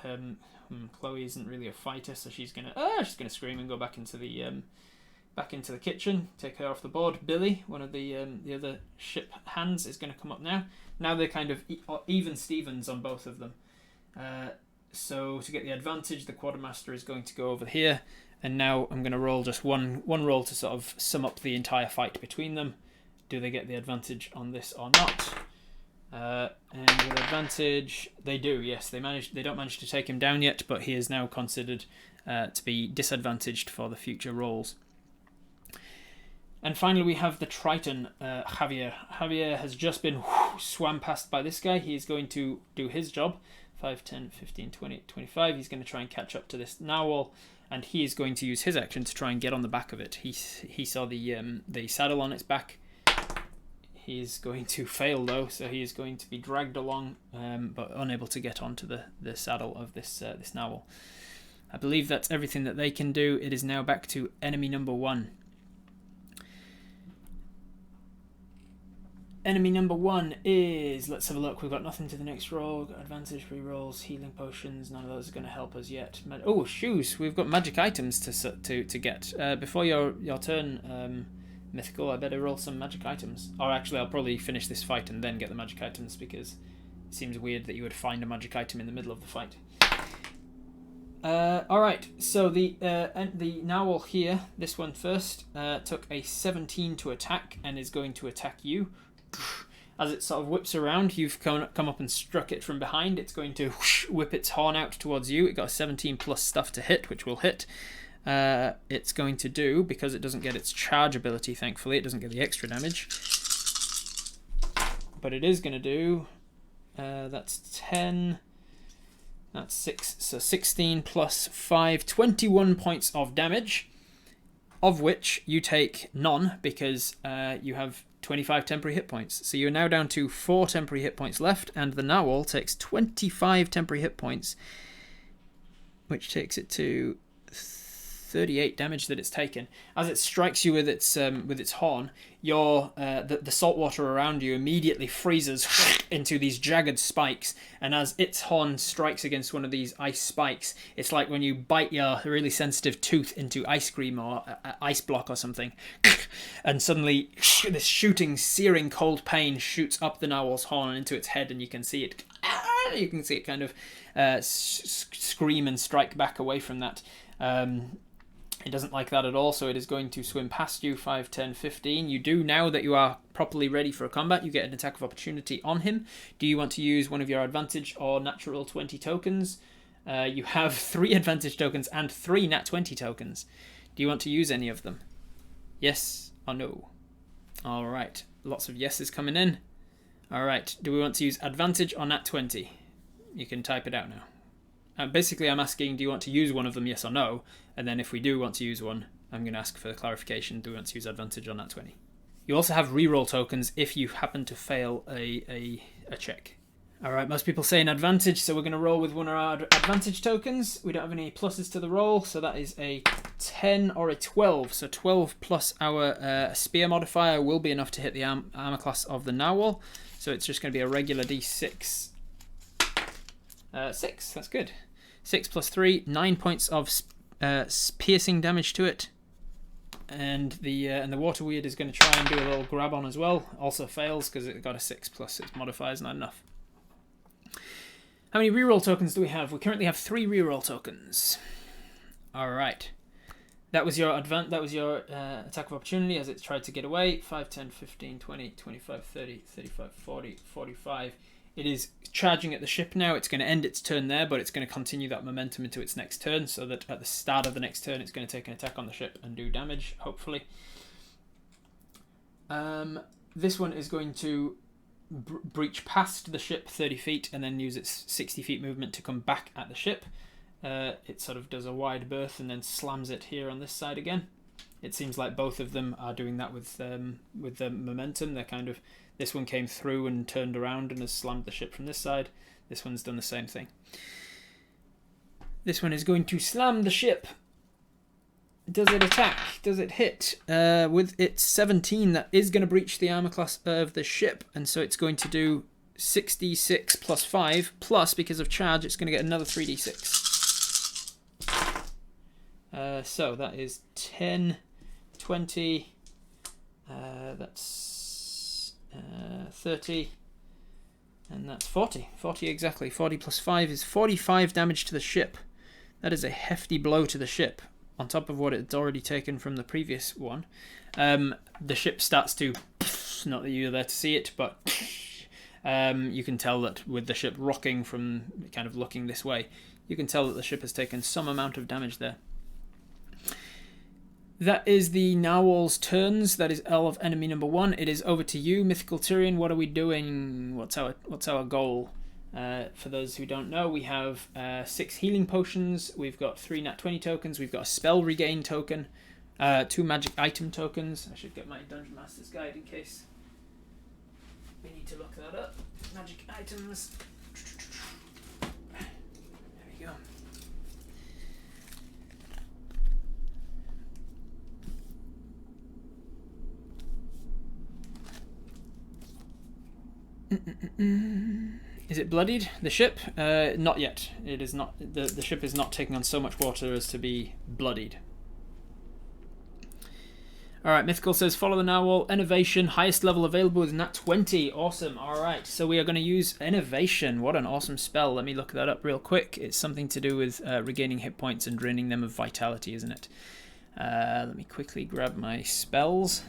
Chloe isn't really a fighter, so she's gonna scream and go back into the kitchen, take her off the board. Billy, one of the other ship hands, is going to come up now. Now they're kind of even Stevens on both of them. So to get the advantage, the quartermaster is going to go over here, and now I'm going to roll just one roll to sort of sum up the entire fight between them. Do they get the advantage on this or not? And with advantage, they do. Yes, they don't manage to take him down yet, but he is now considered to be disadvantaged for the future rolls. And finally, we have the Triton, Javier. Javier has just been swam past by this guy. He is going to do his job. 5, 10, 15, 20, 25. He's going to try and catch up to this narwhal. and he is going to use his action to try and get on the back of it. He saw the saddle on its back. He is going to fail though, so he is going to be dragged along, but unable to get onto the saddle of this narwhal. I believe that's everything that they can do. It is now back to enemy number 1. Enemy number 1 is, let's have a look, we've got nothing to the next roll, we've got advantage, re-rolls, healing potions, none of those are going to help us yet. Oh, shoes, we've got magic items to get. Before your turn, Mythical, I better roll some magic items. Or actually, I'll probably finish this fight and then get the magic items, because it seems weird that you would find a magic item in the middle of the fight. Alright, so the narwhal here, this one first, took a 17 to attack and is going to attack you. As it sort of whips around, you've come up and struck it from behind. It's going to whip its horn out towards you. It got a 17 plus stuff to hit, which will hit. It's going to do, because it doesn't get its charge ability, thankfully, it doesn't get the extra damage. But it is going to do, that's 10, that's 6, so 16 plus 5, 21 points of damage, of which you take none, because you have 25 temporary hit points. So you're now down to 4 temporary hit points left, and the narwhal takes 25 temporary hit points, which takes it to 38 damage that it's taken. As it strikes you with its horn, the salt water around you immediately freezes into these jagged spikes, and as its horn strikes against one of these ice spikes, it's like when you bite your really sensitive tooth into ice cream or ice block or something, and suddenly this shooting, searing cold pain shoots up the narwhal's horn and into its head, and you can see it kind of scream and strike back away from that. It doesn't like that at all, so it is going to swim past you, 5, 10, 15. You do, now that you are properly ready for a combat, you get an attack of opportunity on him. Do you want to use one of your advantage or natural 20 tokens? You have 3 advantage tokens and 3 nat 20 tokens. Do you want to use any of them? Yes or no? Alright, lots of yeses coming in. Alright, do we want to use advantage or nat 20? You can type it out now. Basically, I'm asking, do you want to use one of them, yes or no? And then if we do want to use one, I'm going to ask for clarification, do we want to use advantage on that 20? You also have reroll tokens if you happen to fail a check. Alright, most people say an advantage, so we're going to roll with one of our advantage tokens. We don't have any pluses to the roll, so that is a 10 or a 12. So 12 plus our spear modifier will be enough to hit the armor class of the narwhal. So it's just going to be a regular d6. 6, that's good. 6 plus 3, 9 points of piercing damage to it. And the water weird is going to try and do a little grab on as well. Also fails because it got a 6 plus its modifier is not enough. How many reroll tokens do we have? We currently have 3 reroll tokens. Alright. That was your attack of opportunity as it tried to get away. 5, 10, 15, 20, 25, 30, 35, 40, 45. It is charging at the ship now. It's going to end its turn there, but it's going to continue that momentum into its next turn, so that at the start of the next turn it's going to take an attack on the ship and do damage, hopefully. This one is going to breach past the ship 30 feet and then use its 60 feet movement to come back at the ship. It sort of does a wide berth and then slams it here on this side again. It seems like both of them are doing that with the momentum. They're kind of, this one came through and turned around and has slammed the ship from this side. This one's done the same thing. This one is going to slam the ship. Does it attack? Does it hit? With its 17, that is going to breach the armor class of the ship, and so it's going to do 6d6 plus 5, plus, because of charge, it's going to get another 3d6. So that is 10, 20, that's 30, and that's 40. 40 exactly. 40 plus 5 is 45 damage to the ship. That is a hefty blow to the ship, on top of what it's already taken from the previous one. The ship starts to, not that you're there to see it, but you can tell that with the ship rocking from kind of looking this way, you can tell that the ship has taken some amount of damage there. That is the narwhal's turns. That is all of enemy number 1. It is over to you, Mythical Tyrion. What are we doing? What's our goal? For those who don't know, we have 6 healing potions, we've got 3 nat 20 tokens, we've got a spell regain token, 2 magic item tokens. I should get my Dungeon Master's Guide in case we need to look that up. Magic items. There we go. Is it bloodied, the ship? Not yet. It is not. The ship is not taking on so much water as to be bloodied. Alright, Mythical says, follow the narwhal. Innovation, highest level available is nat 20. Awesome. Alright, so we are going to use Innovation. What an awesome spell. Let me look that up real quick. It's something to do with regaining hit points and draining them of vitality, isn't it? Let me quickly grab my spells.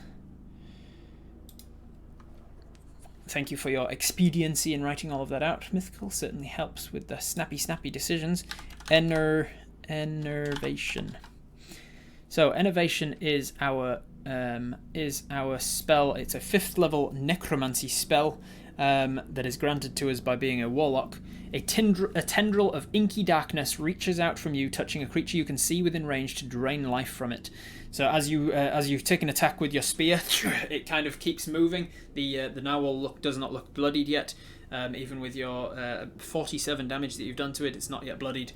Thank you for your expediency in writing all of that out. Mythical certainly helps with the snappy decisions. Enervation. So Enervation is our spell. It's a 5th level necromancy spell that is granted to us by being a warlock. A tendril of inky darkness reaches out from you, touching a creature you can see within range to drain life from it. So as you take an attack with your spear, it kind of keeps moving. The narwhal does not look bloodied yet. Even with your 47 damage that you've done to it, it's not yet bloodied.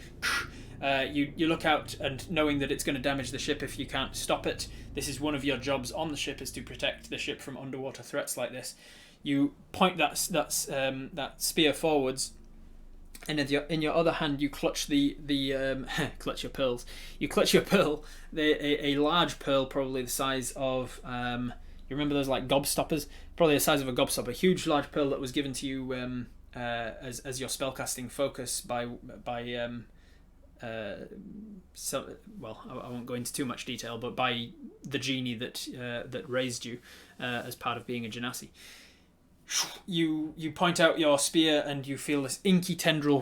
You look out, and knowing that it's going to damage the ship if you can't stop it, this is one of your jobs on the ship, is to protect the ship from underwater threats like this. You point that spear forwards, and in your other hand you clutch clutch your pearls. You clutch your pearl, a large pearl, probably the size of you remember those like gobstoppers, probably the size of a gobstopper, a huge large pearl that was given to you as your spellcasting focus by I won't go into too much detail, but by the genie that raised you as part of being a genasi. You point out your spear, and you feel this inky tendril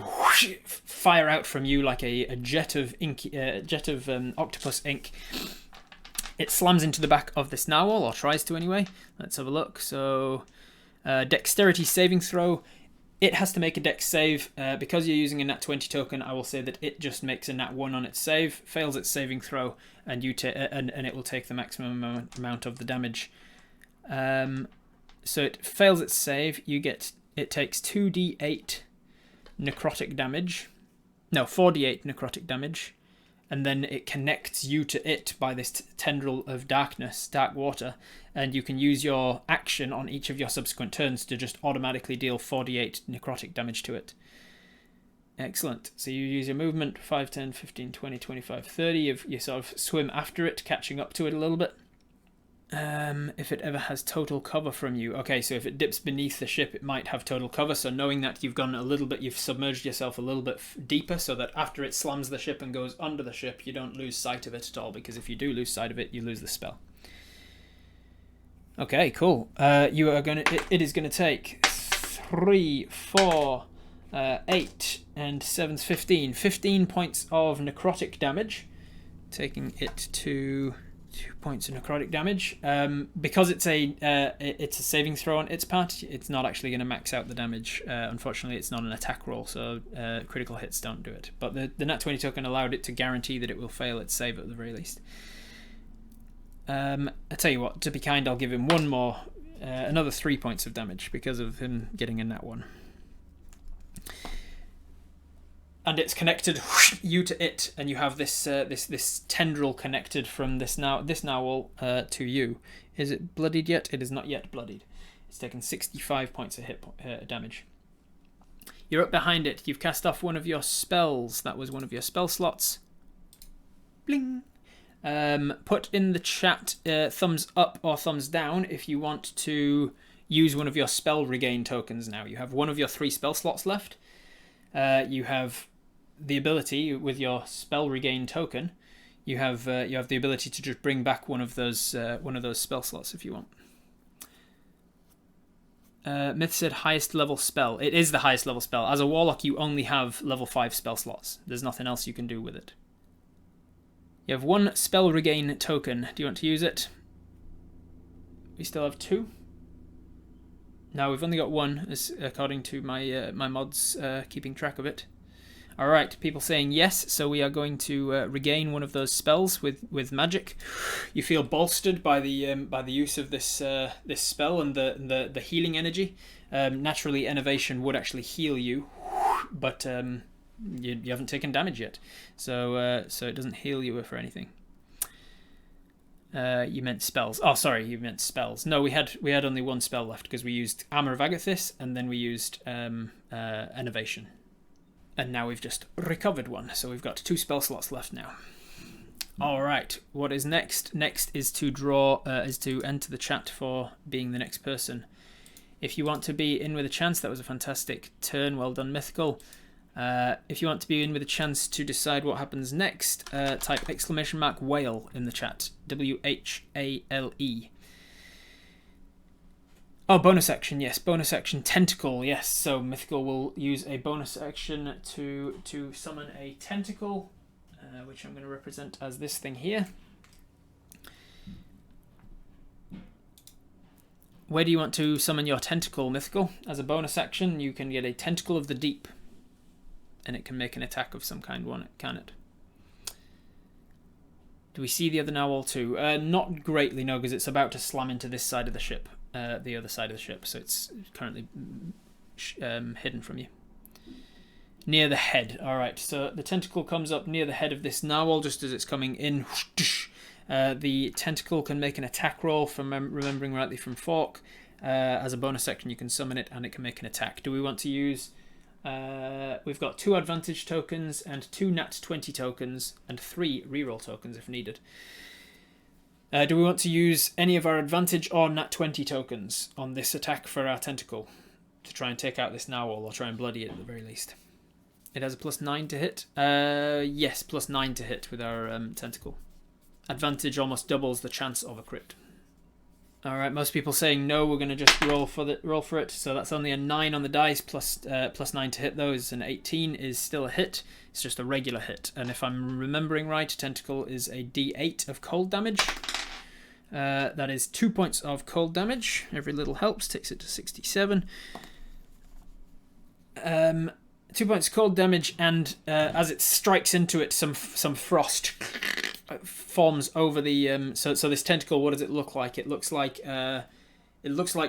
fire out from you like a jet of octopus ink. It slams into the back of this narwhal, or tries to anyway. Let's have a look. So, dexterity saving throw. It has to make a dex save. Because you're using a nat 20 token, I will say that it just makes a nat 1 on its save, fails its saving throw, and and it will take the maximum amount of the damage. So it fails its save. It takes 2d8 necrotic damage. No, 4d8 necrotic damage. And then it connects you to it by this tendril of dark water, and you can use your action on each of your subsequent turns to just automatically deal 4d8 necrotic damage to it. Excellent. So you use your movement, 5, 10, 15, 20, 25, 30. You sort of swim after it, catching up to it a little bit. If it ever has total cover from you. Okay, so if it dips beneath the ship, it might have total cover. So knowing that you've gone a little bit, you've submerged yourself a little bit deeper, so that after it slams the ship and goes under the ship, you don't lose sight of it at all, because if you do lose sight of it, you lose the spell. Okay, cool. It is gonna take 3, 4, 8, and 7's 15. 15 points of necrotic damage, taking it to 2 points of necrotic damage. Because it's a saving throw on its part, it's not actually going to max out the damage. Unfortunately, it's not an attack roll, so critical hits don't do it. But the nat 20 token allowed it to guarantee that it will fail its save at the very least. I tell you what, to be kind, I'll give him one more, another 3 points of damage because of him getting a nat 1. And it's connected you to it, and you have this this tendril connected from this narwhal to you. Is it bloodied yet? It is not yet bloodied. It's taken 65 points of damage. You're up behind it. You've cast off one of your spells. That was one of your spell slots. Bling. Put in the chat thumbs up or thumbs down if you want to use one of your spell regain tokens now. You have one of your 3 spell slots left. You have the ability with your spell regain token. You have the ability to just bring back one of those spell slots if you want. Myth said highest level spell. It is the highest level spell. As a warlock, you only have level 5 spell slots. There's nothing else you can do with it. You have 1 spell regain token. Do you want to use it? We still have 2. No, we've only got one, according to my my mods keeping track of it. All right, people saying yes, so we are going to regain one of those spells with magic. You feel bolstered by the use of this this spell and the healing energy. Naturally, Innovation would actually heal you, but you haven't taken damage yet, so so it doesn't heal you for anything. You meant spells. Oh, sorry, you meant spells. No, we had only one spell left because we used Armor of Agathis and then we used Innovation. And now we've just recovered one, so we've got 2 spell slots left now. All right, what is next? Next is to enter the chat for being the next person. If you want to be in with a chance, that was a fantastic turn. Well done, Mythical. If you want to be in with a chance to decide what happens next, type !whale in the chat. WHALE. Oh, bonus action, yes. Bonus action, Tentacle, yes. So Mythical will use a bonus action to summon a Tentacle, which I'm going to represent as this thing here. Where do you want to summon your Tentacle, Mythical? As a bonus action, you can get a Tentacle of the Deep. And it can make an attack of some kind, can it? Do we see the other narwhal too? Not greatly, no, because it's about to slam into this side of the ship. The other side of the ship, so it's currently hidden from you. Near the head. Alright, so the tentacle comes up near the head of this narwhal just as it's coming in. The tentacle can make an attack roll, from remembering rightly from Fork. As a bonus action you can summon it and it can make an attack. Do we want to use... we've got 2 advantage tokens and 2 nat 20 tokens and 3 reroll tokens if needed. Do we want to use any of our advantage or nat 20 tokens on this attack for our tentacle to try and take out this narwhal, or try and bloody it at the very least? It has a +9 to hit. Yes, +9 to hit with our tentacle. Advantage almost doubles the chance of a crit. Alright, most people saying no, we're going to just roll for it. So that's only a 9 on the dice, plus 9 to hit those. An 18 is still a hit. It's just a regular hit. And if I'm remembering right, Tentacle is a d8 of cold damage. That is 2 points of cold damage. Every little helps, takes it to 67. 2 points cold damage, and as it strikes into it, some frost forms over the so this tentacle. What does it look like? It looks like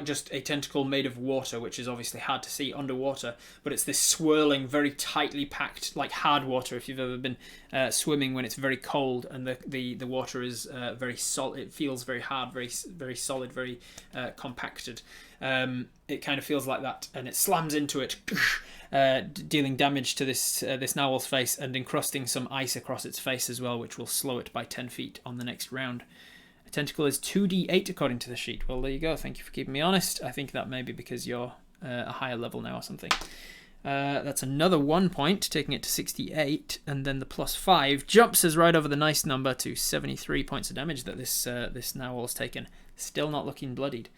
just a tentacle made of water, which is obviously hard to see underwater, but it's this swirling, very tightly packed, like hard water if you've ever been swimming when it's very cold and the water is very solid. It feels very hard, very solid, very compacted. It kind of feels like that, and it slams into it, dealing damage to this narwhal's face and encrusting some ice across its face as well, which will slow it by 10 feet on the next round. A tentacle is 2d8 according to the sheet. Well, there you go. Thank you for keeping me honest. I think that may be because you're a higher level now or something. That's another 1 point, taking it to 68, and then the +5 jumps us right over the nice number to 73 points of damage that this narwhal's taken. Still not looking bloodied.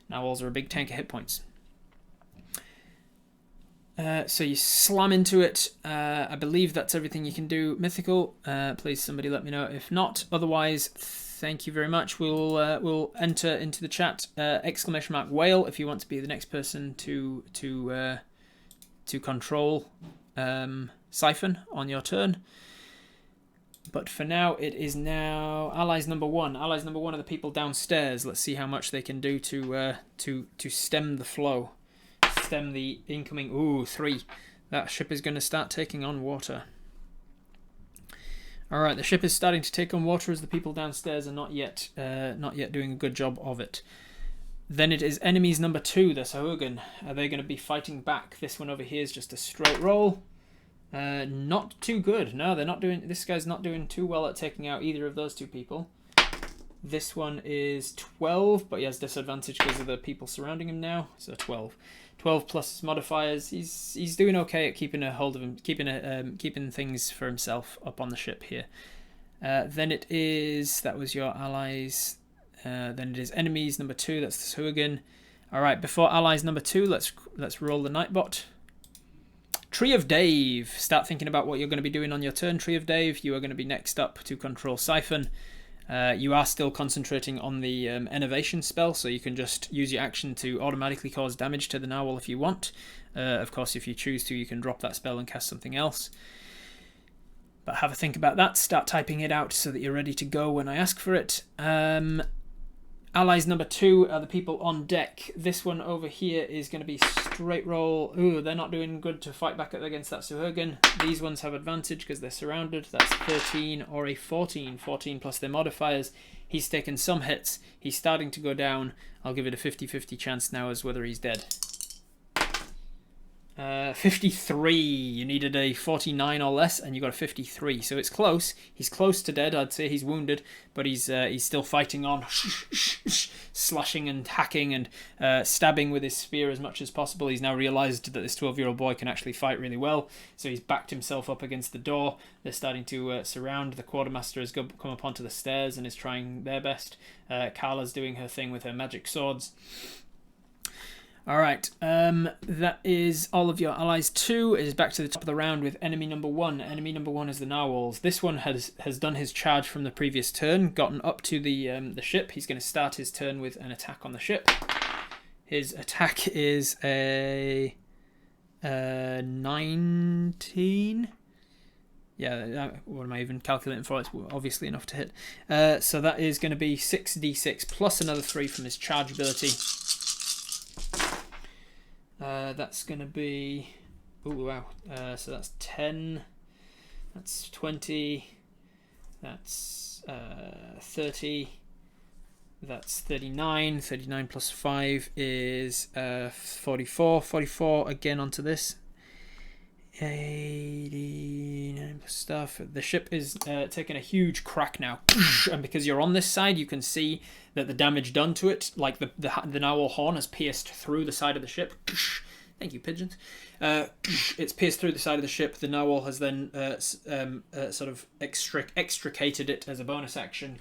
Narwhals are a big tank of hit points. So you slam into it. I believe that's everything you can do. Mythical, please somebody let me know if not. Otherwise, thank you very much. We'll enter into the chat !whale if you want to be the next person to control Syphon on your turn. But for now, it is now allies number 1. Allies number 1 are the people downstairs. Let's see how much they can do to stem the flow. Stem the incoming... Ooh, 3. That ship is going to start taking on water. Alright, the ship is starting to take on water as the people downstairs are not yet doing a good job of it. Then it is enemies number 2, the Sahuagin. Are they going to be fighting back? This one over here is just a straight roll. Not too good. No, they're not doing... This guy's not doing too well at taking out either of those 2 people. This one is 12, but he has disadvantage because of the people surrounding him now. So 12. 12 plus his modifiers. He's doing okay at keeping a hold of him, keeping things for himself up on the ship here. Then it is... That was your allies. Then it is enemies number 2. That's the Sahuagin. All right, before allies number 2, let's roll the Nightbot. Tree of Dave. Start thinking about what you're going to be doing on your turn, Tree of Dave. You are going to be next up to control Syphon. You are still concentrating on the enervation spell, so you can just use your action to automatically cause damage to the narwhal if you want. Of course, if you choose to, you can drop that spell and cast something else. But have a think about that. Start typing it out so that you're ready to go when I ask for it. Allies number 2 are the people on deck. This one over here is going to be straight roll. Ooh, they're not doing good to fight back against that Suhurgan. These ones have advantage because they're surrounded. That's 13 or a 14. 14 plus their modifiers. He's taken some hits. He's starting to go down. I'll give it a 50-50 chance now as whether he's dead. 53. You needed a 49 or less, and you got a 53. So it's close. He's close to dead. I'd say he's wounded, but he's still fighting on, slashing and hacking and stabbing with his spear as much as possible. He's now realised that this 12-year-old boy can actually fight really well, so he's backed himself up against the door. They're starting to surround. The quartermaster has come up onto the stairs and is trying their best. Carla's doing her thing with her magic swords. Alright, that is all of your allies. 2 is back to the top of the round with enemy number 1. Enemy number 1 is the narwhals. This one has done his charge from the previous turn, gotten up to the ship. He's going to start his turn with an attack on the ship. His attack is a 19. Yeah, what am I even calculating for? It's obviously enough to hit. So that is going to be 6d6 plus another 3 from his charge ability. That's going to be... Oh, wow. So that's 10. That's 20. That's 30. That's 39. 39 plus 5 is 44. 44 again onto this. 89 plus stuff. The ship is taking a huge crack now. And because you're on this side, you can see that the damage done to it, like the narwhal horn has pierced through the side of the ship. Thank you, pigeons. It's pierced through the side of the ship. The narwhal has then sort of extricated it as a bonus action,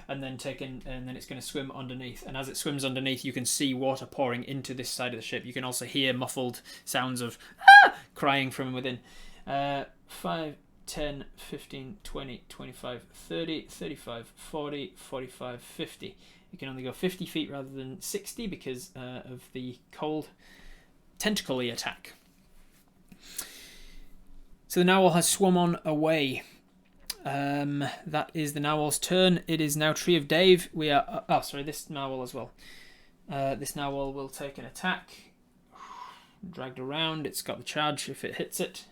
and then it's going to swim underneath. And as it swims underneath, you can see water pouring into this side of the ship. You can also hear muffled sounds of crying from within. 5, 10, 15, 20, 25, 30, 35, 40, 45, 50. You can only go 50 feet rather than 60 because of the cold tentacle-y attack. So the narwhal has swum on away. That is the narwhal's turn. It is now Tree of Dave. We are... this narwhal as well. This narwhal will take an attack. Dragged around. It's got the charge if it hits it.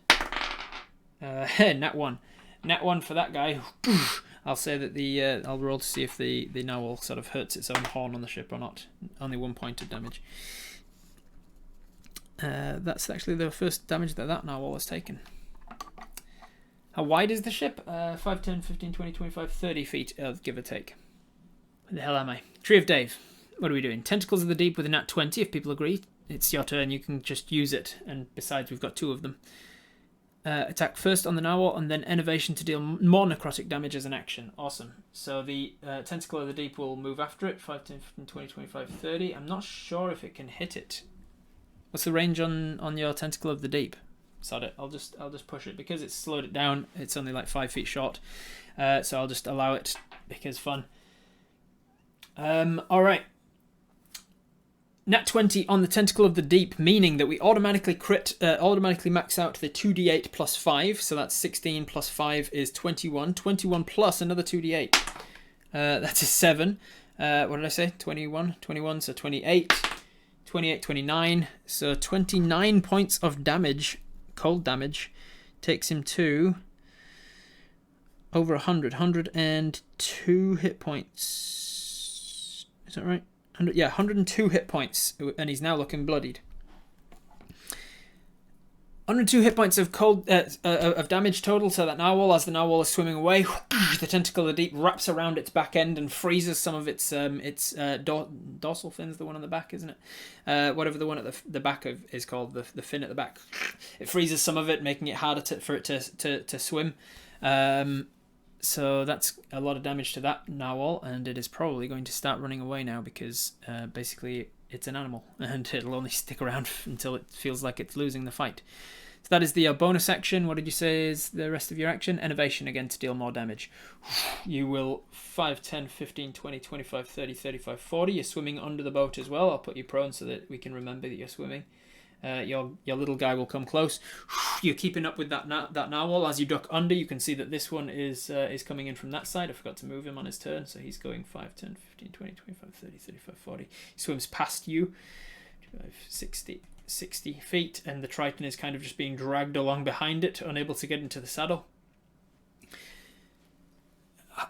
Nat 1. Nat 1 for that guy. I'll say that I'll roll to see if the narwhal sort of hurts its own horn on the ship or not. Only 1 point of damage. That's actually the first damage that narwhal has taken. How wide is the ship? 5, 10, 15, 20, 25, 30 feet, give or take. Where the hell am I? Tree of Dave. What are we doing? Tentacles of the Deep with a nat 20, if people agree. It's your turn, you can just use it. And besides, we've got 2 of them. Attack first on the narwhal, and then Innovation to deal more necrotic damage as an action. Awesome. So the Tentacle of the Deep will move after it. 5, 10, 15, 20, 25, 30. I'm not sure if it can hit it. What's the range on your Tentacle of the Deep? Sod it. I'll just push it because it's slowed it down. It's only like 5 feet short, so I'll just allow it because fun. All right. Nat 20 on the Tentacle of the Deep, meaning that we automatically max out the 2d8 plus 5. So that's 16 plus 5 is 21. 21 plus another 2d8. That's a 7. What did I say? 21. 21. So 28. 28, 29. So 29 points of damage. Cold damage takes him to over 100. 102 hit points. Is that right? 102 hit points, and he's now looking bloodied. 102 hit points of cold of damage total. So that narwhal, as the narwhal is swimming away, the Tentacle of the Deep wraps around its back end and freezes some of its dorsal fins. The one on the back, isn't it? Whatever the one at the back is called, the fin at the back. It freezes some of it, making it harder for it to swim. So that's a lot of damage to that narwhal, and it is probably going to start running away now because basically it's an animal and it'll only stick around until it feels like it's losing the fight. So that is the bonus action. What did you say is the rest of your action? Innovation, again, to deal more damage. You will 5, 10, 15, 20, 25, 30, 35, 40. You're swimming under the boat as well. I'll put you prone so that we can remember that you're swimming. Your little guy will come close. You're keeping up with that narwhal. As you duck under, you can see that this one is coming in from that side. I forgot to move him on his turn, so he's going 5, 10, 15, 20, 25, 30, 35, 40. He swims past you, 60 feet, and the Triton is kind of just being dragged along behind it, unable to get into the saddle.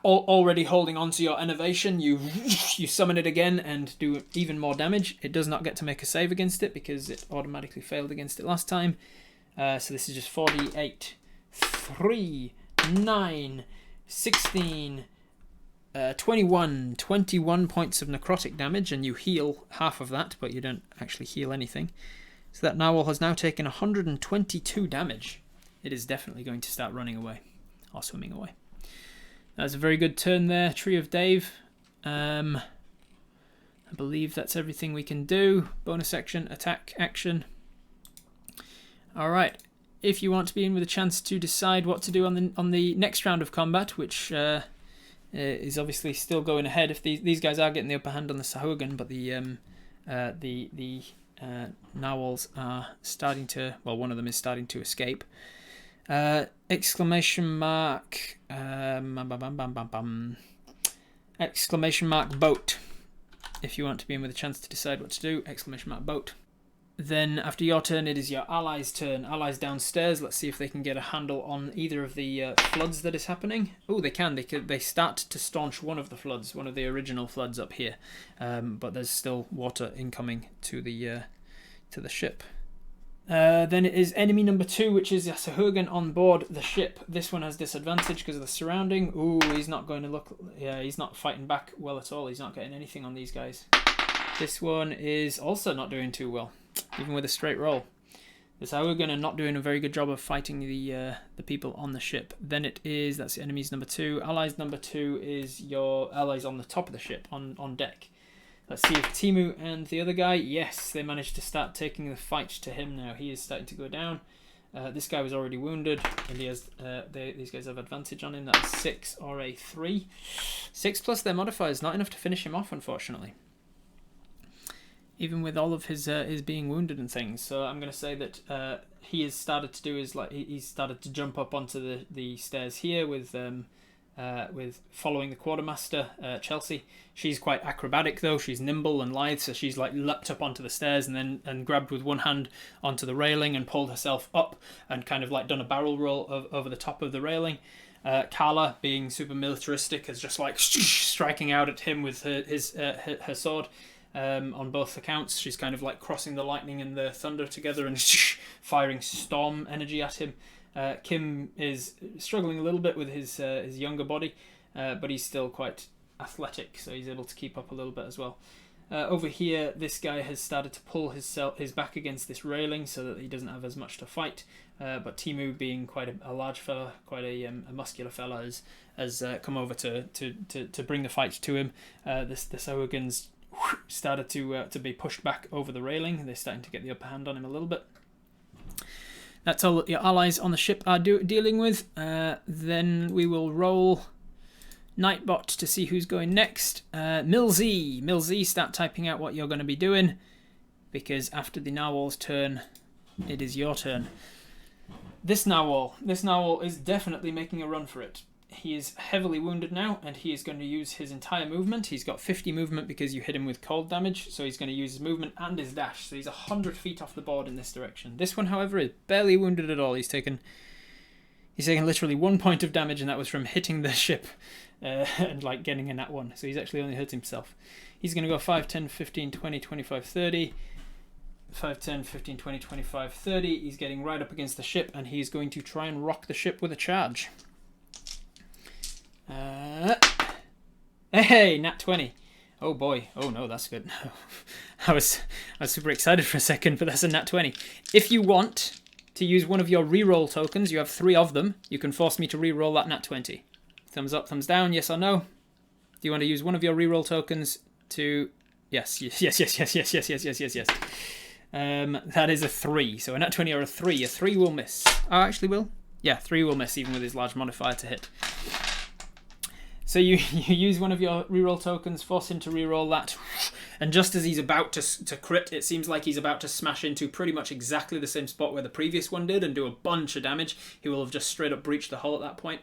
Already holding on to your innovation, you summon it again and do even more damage. It does not get to make a save against it because it automatically failed against it last time. So this is just 48, 3, 9, 16, 21 points of necrotic damage, and you heal half of that, but you don't actually heal anything. So that narwhal has now taken 122 damage. It is definitely going to start running away or swimming away. That's a very good turn there, Tree of Dave. I believe that's everything we can do. Bonus action, attack action. Alright, if you want to be in with a chance to decide what to do on the next round of combat, which is obviously still going ahead. If these guys are getting the upper hand on the Sahuagin, but the narwhals are starting to, well, one of them is starting to escape. Exclamation mark boat. If you want to be in with a chance to decide what to do, exclamation mark boat. Then after your turn, it is your allies' turn. Allies downstairs. Let's see if they can get a handle on either of the floods that is happening. Oh, they can. They start to staunch one of the floods, one of the original floods up here. But there's still water incoming to the ship. Then it is enemy number 2, which is Sahuagin on board the ship. This one has disadvantage because of the surrounding. Ooh, he's not going to look... Yeah, he's not fighting back well at all. He's not getting anything on these guys. This one is also not doing too well, even with a straight roll. The Sahuagin are not doing a very good job of fighting the people on the ship. Then it is... That's the enemies number 2. Allies number 2 is your allies on the top of the ship, on deck. Let's see if Timu and the other guy, yes, they managed to start taking the fight to him now. He is starting to go down. This guy was already wounded, and he has. These guys have advantage on him. That is 6 or a 3. 6 plus their modifiers, not enough to finish him off, unfortunately. Even with all of his being wounded and things. So I'm going to say that he has started to do is like he's started to jump up onto the stairs here with following the quartermaster, Chelsea. She's quite acrobatic though. She's nimble and lithe, so she's like leapt up onto the stairs and grabbed with one hand onto the railing and pulled herself up and kind of like done a barrel roll over the top of the railing. Carla, being super militaristic, is just like striking out at him with her sword. On both accounts, she's kind of like crossing the lightning and the thunder together and firing storm energy at him. Kim is struggling a little bit with his younger body, but he's still quite athletic, so he's able to keep up a little bit as well. Over here, this guy has started to pull his back against this railing so that he doesn't have as much to fight. But Timu, being quite a large fella, quite a muscular fella, has come over to bring the fight to him. The Sahuagins started to be pushed back over the railing. They're starting to get the upper hand on him a little bit. That's all that your allies on the ship are dealing with. Then we will roll Nightbot to see who's going next. Milzy, start typing out what you're going to be doing, because after the narwhal's turn, it is your turn. This narwhal is definitely making a run for it. He is heavily wounded now, and he is going to use his entire movement. He's got 50 movement because you hit him with cold damage, so he's going to use his movement and his dash. So he's 100 feet off the board in this direction. This one, however, is barely wounded at all. He's taken literally 1 point of damage, and that was from hitting the ship and like getting a nat 1. So he's actually only hurt himself. He's going to go 5, 10, 15, 20, 25, 30. 5, 10, 15, 20, 25, 30. He's getting right up against the ship, and he's going to try and rock the ship with a charge. Hey, nat 20. Oh boy. Oh no, that's good. I was super excited for a second, but that's a nat 20. If you want to use one of your reroll tokens, you have 3 of them, you can force me to reroll that nat 20. Thumbs up, thumbs down, yes or no? Do you want to use one of your reroll tokens to... Yes. That is a 3. So a nat 20 or a 3. A 3 will miss. Oh, actually will. Yeah, 3 will miss even with his large modifier to hit. So you use one of your reroll tokens, force him to reroll that, and just as he's about to crit, it seems like he's about to smash into pretty much exactly the same spot where the previous one did and do a bunch of damage. He will have just straight up breached the hull at that point,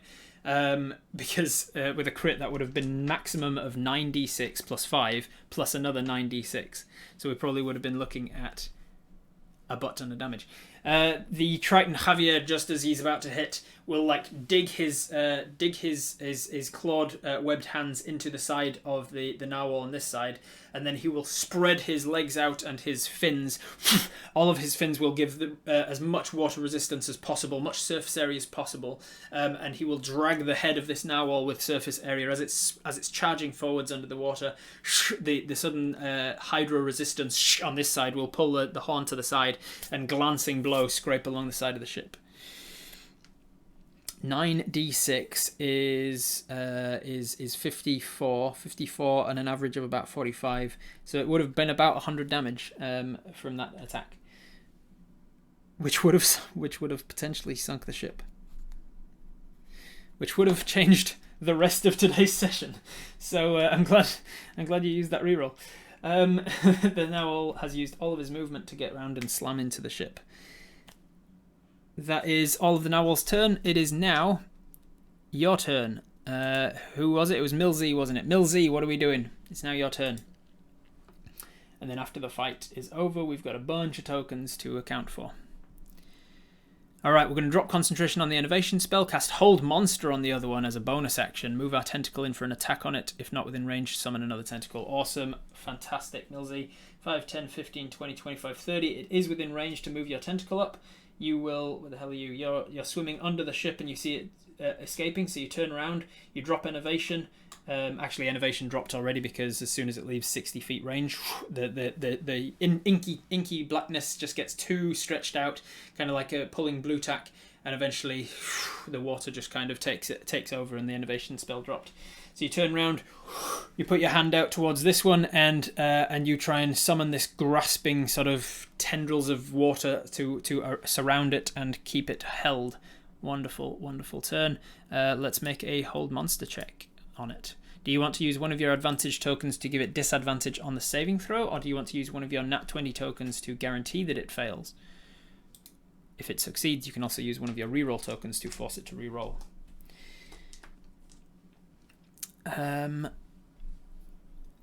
because with a crit that would have been maximum of 9d6 plus 5 plus another 9d6. So we probably would have been looking at a butt ton of damage. The Triton Javier, just as he's about to hit, will like dig his clawed webbed hands into the side of the narwhal on this side, and then he will spread his legs out and his fins. All of his fins will give as much water resistance as possible, much surface area as possible, and he will drag the head of this narwhal with surface area as it's charging forwards under the water. The sudden hydro resistance on this side will pull the horn to the side, and glancing blow scrape along the side of the ship. 9d6 is 54 and an average of about 45, so it would have been about 100 damage from that attack, which would have potentially sunk the ship, which would have changed the rest of today's session. So I'm glad you used that reroll. The narwhal has used all of his movement to get around and slam into the ship. That is all of the narwhal's turn. It is now your turn. Who was it? It was Milzy, wasn't it? Milzy, what are we doing? It's now your turn. And then after the fight is over, we've got a bunch of tokens to account for. Alright, we're going to drop concentration on the innovation spell, cast Hold Monster on the other one as a bonus action, move our tentacle in for an attack on it. If not within range, summon another tentacle. Awesome. Fantastic, Milzy. 5, 10, 15, 20, 25, 30. It is within range to move your tentacle up. You will, where the hell are you? You're swimming under the ship and you see it escaping, so you turn around, you drop innovation. Actually, innovation dropped already because as soon as it leaves 60 feet range, the inky blackness just gets too stretched out, kind of like a pulling blue tack, and eventually the water just kind of takes over and the innovation spell dropped. So you turn around, you put your hand out towards this one, and you try and summon this grasping sort of tendrils of water to surround it and keep it held. Wonderful, wonderful turn. Let's make a Hold Monster check on it. Do you want to use one of your advantage tokens to give it disadvantage on the saving throw, or do you want to use one of your nat 20 tokens to guarantee that it fails? If it succeeds, you can also use one of your reroll tokens to force it to reroll.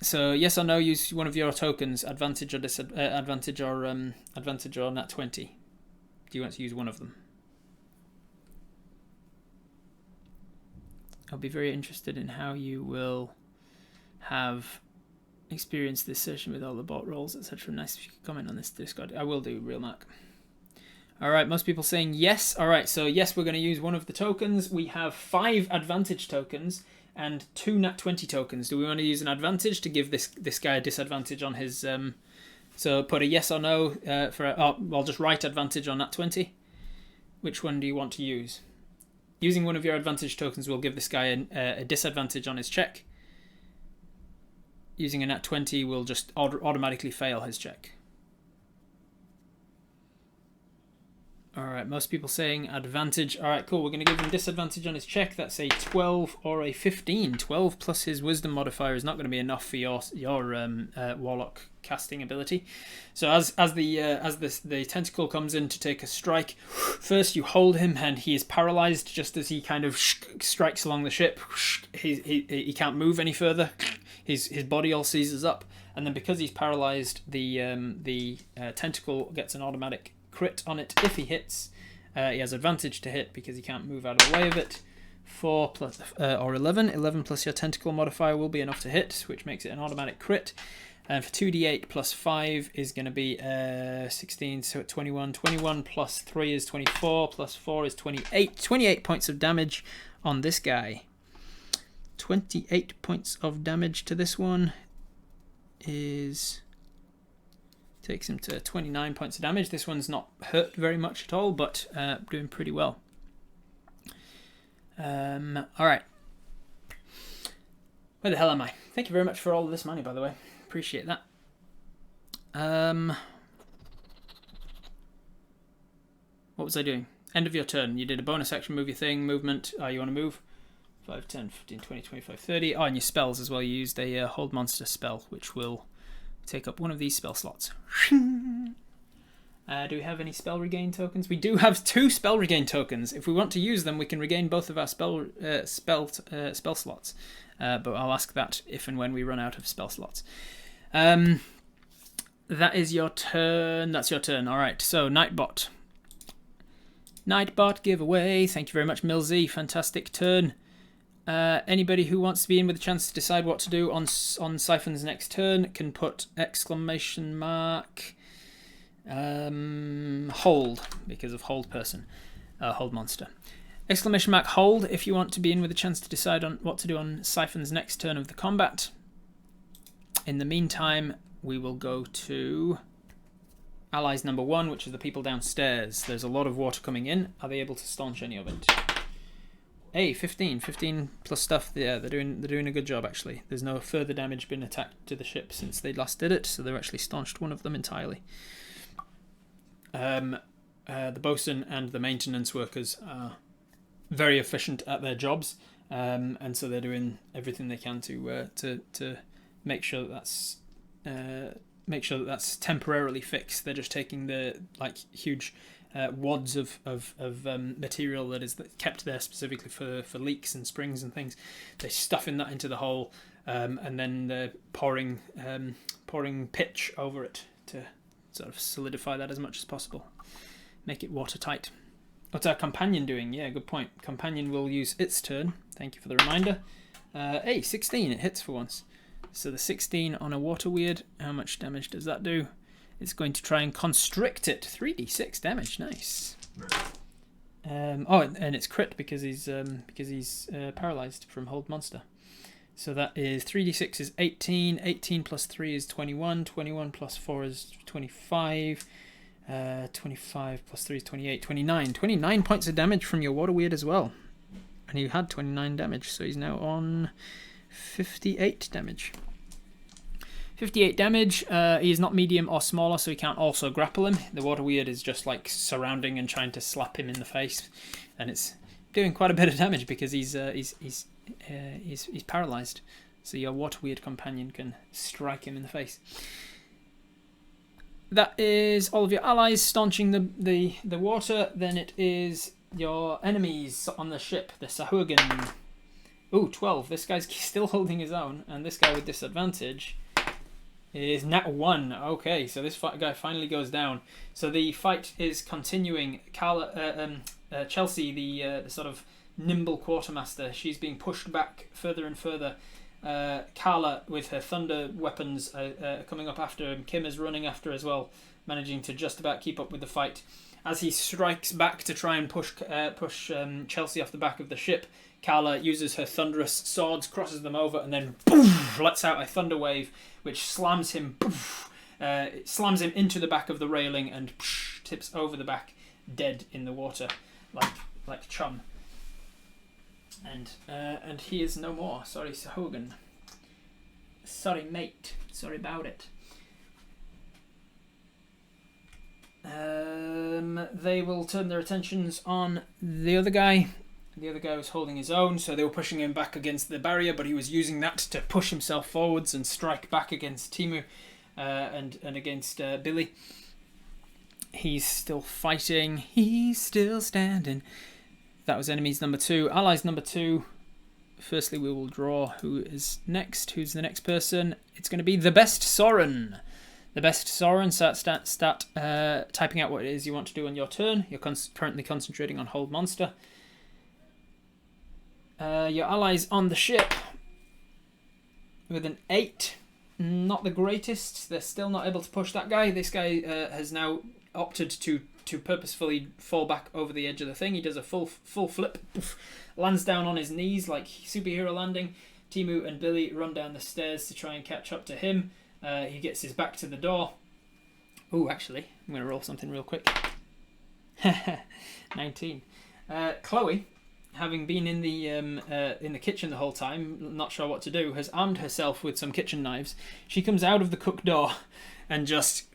So yes or no, use one of your tokens, advantage or advantage or nat 20. Do you want to use one of them? I'll be very interested in how you will have experienced this session with all the bot rolls, etc. Nice if you could comment on this Discord. I will do, Real Mark. Alright, most people saying yes. Alright, so yes, we're going to use one of the tokens. We have 5 advantage tokens and 2 nat 20 tokens. Do we want to use an advantage to give this guy a disadvantage on his... So put a yes or no I'll just write advantage on nat 20. Which one do you want to use? Using one of your advantage tokens will give this guy a disadvantage on his check. Using a nat 20 will just automatically fail his check. Alright, most people saying advantage. Alright, cool. We're going to give him disadvantage on his check. That's a 12 or a 15. 12 plus his wisdom modifier is not going to be enough for your warlock casting ability. So as the tentacle comes in to take a strike, first you hold him and he is paralyzed just as he kind of strikes along the ship. He can't move any further. His body all seizes up, and then because he's paralyzed, the tentacle gets an automatic crit on it if he hits. He has advantage to hit because he can't move out of the way of it. 4 plus or 11. 11 plus your tentacle modifier will be enough to hit, which makes it an automatic crit. And for 2d8 plus 5 is going to be 16, so 21. 21 plus 3 is 24, plus 4 is 28. 28 points of damage on this guy. 28 points of damage to this one takes him to 29 points of damage. This one's not hurt very much at all, but doing pretty well. Alright. Where the hell am I? Thank you very much for all of this money, by the way. Appreciate that. What was I doing? End of your turn. You did a bonus action, move your thing, movement. You want to move? 5, 10, 15, 20, 25, 30. Oh, and your spells as well. You used a hold monster spell, which will take up one of these spell slots. Do we have any spell regain tokens? We do have 2 spell regain tokens. If we want to use them, we can regain both of our spell slots. But I'll ask that if and when we run out of spell slots. That is your turn. That's your turn. All right. So Nightbot. Nightbot giveaway. Thank you very much, Milzy. Fantastic turn. Anybody who wants to be in with a chance to decide what to do on Syphon's next turn can put exclamation mark hold, because of hold person, hold monster. Exclamation mark hold if you want to be in with a chance to decide on what to do on Syphon's next turn of the combat. In the meantime, we will go to allies number 1, which is the people downstairs. There's a lot of water coming in. Are they able to staunch any of it? Hey, 15 plus stuff. Yeah, they're doing a good job actually. There's no further damage been attacked to the ship since they last did it, so they've actually staunched one of them entirely. The bosun and the maintenance workers are very efficient at their jobs, and so they're doing everything they can to make sure that that's temporarily fixed. They're just taking the huge wads of material that is kept there specifically for leaks and springs and things. They're stuffing that into the hole, and then they're pouring pitch over it to sort of solidify that as much as possible, make it watertight. What's our companion doing? Yeah, good point. Companion will use its turn. Thank you for the reminder. Hey, 16. It hits for once. So the 16 on a water weird. How much damage does that do? It's going to try and constrict it. 3d6 damage. Nice. And it's crit because he's paralyzed from hold monster. So that is 3d6 is 18. 18 plus 3 is 21. 21 plus 4 is 25. 25 plus 3 is 28. 29. 29 points of damage from your water weird as well. And he had 29 damage, so he's now on 58 damage. 58 damage. He is not medium or smaller, so he can't also grapple him. The water weird is just surrounding and trying to slap him in the face, and it's doing quite a bit of damage because he's paralyzed. So your water weird companion can strike him in the face. That is all of your allies staunching the water. Then it is your enemies on the ship, the Sahuagin. Ooh, 12. This guy's still holding his own, and this guy with disadvantage is nat 1. Okay, so this guy finally goes down. So the fight is continuing. Chelsea, the sort of nimble quartermaster, she's being pushed back further and further. Carla, with her thunder weapons, coming up after him. Kim is running after as well, managing to just about keep up with the fight. As he strikes back to try and push Chelsea off the back of the ship, Carla uses her thunderous swords, crosses them over, and then poof, lets out a thunder wave, which slams him into the back of the railing and tips over the back, dead in the water, like chum. And he is no more. Sorry, Sahuagin. Sorry, mate. Sorry about it. They will turn their attentions on the other guy. The other guy was holding his own, so they were pushing him back against the barrier, but he was using that to push himself forwards and strike back against Timu and against Billy. He's still fighting. He's still standing. That was enemies number 2. Allies number 2. Firstly, we will draw who is next. Who's the next person? It's going to be the best Soren. The best Soren. Start typing out what it is you want to do on your turn. You're currently concentrating on hold monster. Your allies on the ship with an 8. Not the greatest. They're still not able to push that guy. This guy has now opted to purposefully fall back over the edge of the thing. He does a full flip, lands down on his knees like superhero landing. Timu and Billy run down the stairs to try and catch up to him. He gets his back to the door. Oh, actually, I'm going to roll something real quick. 19. Chloe, having been in the kitchen the whole time, not sure what to do, has armed herself with some kitchen knives. She comes out of the cook door and just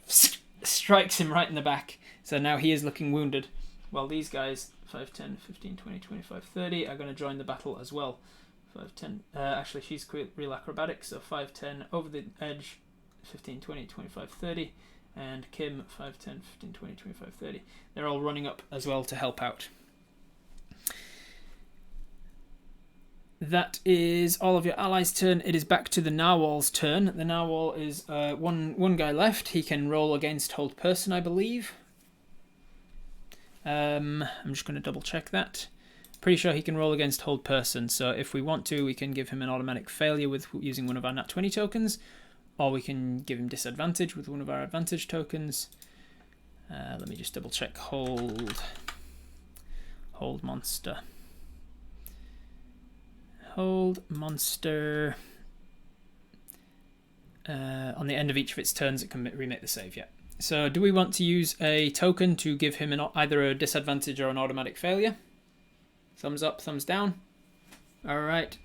strikes him right in the back. So now he is looking wounded. while these guys 5, 10, 15, 20, 25, 30 are going to join the battle as well. 5, 10. Actually, she's real acrobatic, so 5, 10 over the edge, 15, 20, 25, 30. And Kim, 5, 10, 15, 20, 25, 30. They're all running up as well to help out. That is all of your allies' turn. It is back to the narwhal's turn. The narwhal is one guy left. He can roll against hold person, I believe. I'm just going to double check that. Pretty sure he can roll against hold person. So if we want to, we can give him an automatic failure with using one of our nat 20 tokens, or we can give him disadvantage with one of our advantage tokens. Let me just double check. Hold monster. Hold monster. On the end of each of its turns, it can remake the save. Yeah. So, do we want to use a token to give him either a disadvantage or an automatic failure? Thumbs up, thumbs down. All right.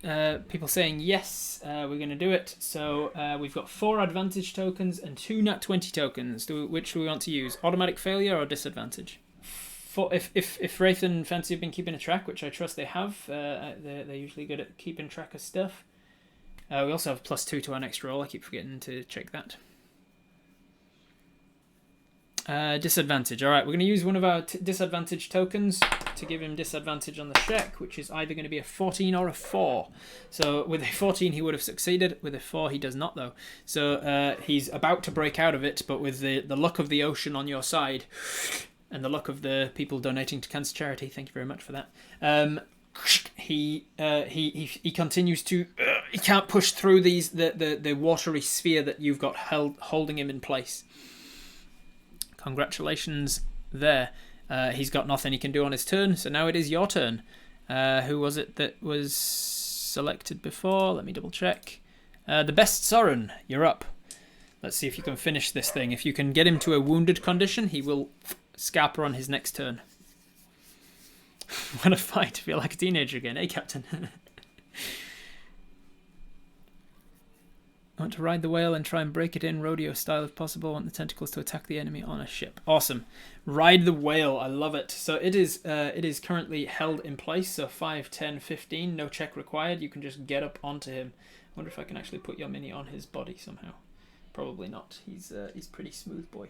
People saying yes. We're going to do it. So we've got 4 advantage tokens and 2 nat 20 tokens. Which do we want to use? Automatic failure or disadvantage? If Wraith and Fancy have been keeping a track, which I trust they have, they're usually good at keeping track of stuff. We also have +2 to our next roll. I keep forgetting to check that. Disadvantage. All right, we're going to use one of our disadvantage tokens to give him disadvantage on the check, which is either going to be a 14 or a 4. So with a 14, he would have succeeded. With a 4, he does not, though. So he's about to break out of it, but with the luck of the ocean on your side, and the luck of the people donating to cancer charity, thank you very much for that. He continues to. He can't push through the watery sphere that you've got holding him in place. Congratulations there. He's got nothing he can do on his turn, so now it is your turn. Who was it that was selected before? Let me double check. The best Soren, you're up. Let's see if you can finish this thing. If you can get him to a wounded condition, he will scarper on his next turn. What a fight. Feel like a teenager again, eh, Captain? I want to ride the whale and try and break it in rodeo style if possible. I want the tentacles to attack the enemy on a ship. Awesome. Ride the whale. I love it. So it is currently held in place. So 5, 10, 15. No check required. You can just get up onto him. I wonder if I can actually put your mini on his body somehow. Probably not. He's pretty smooth boy.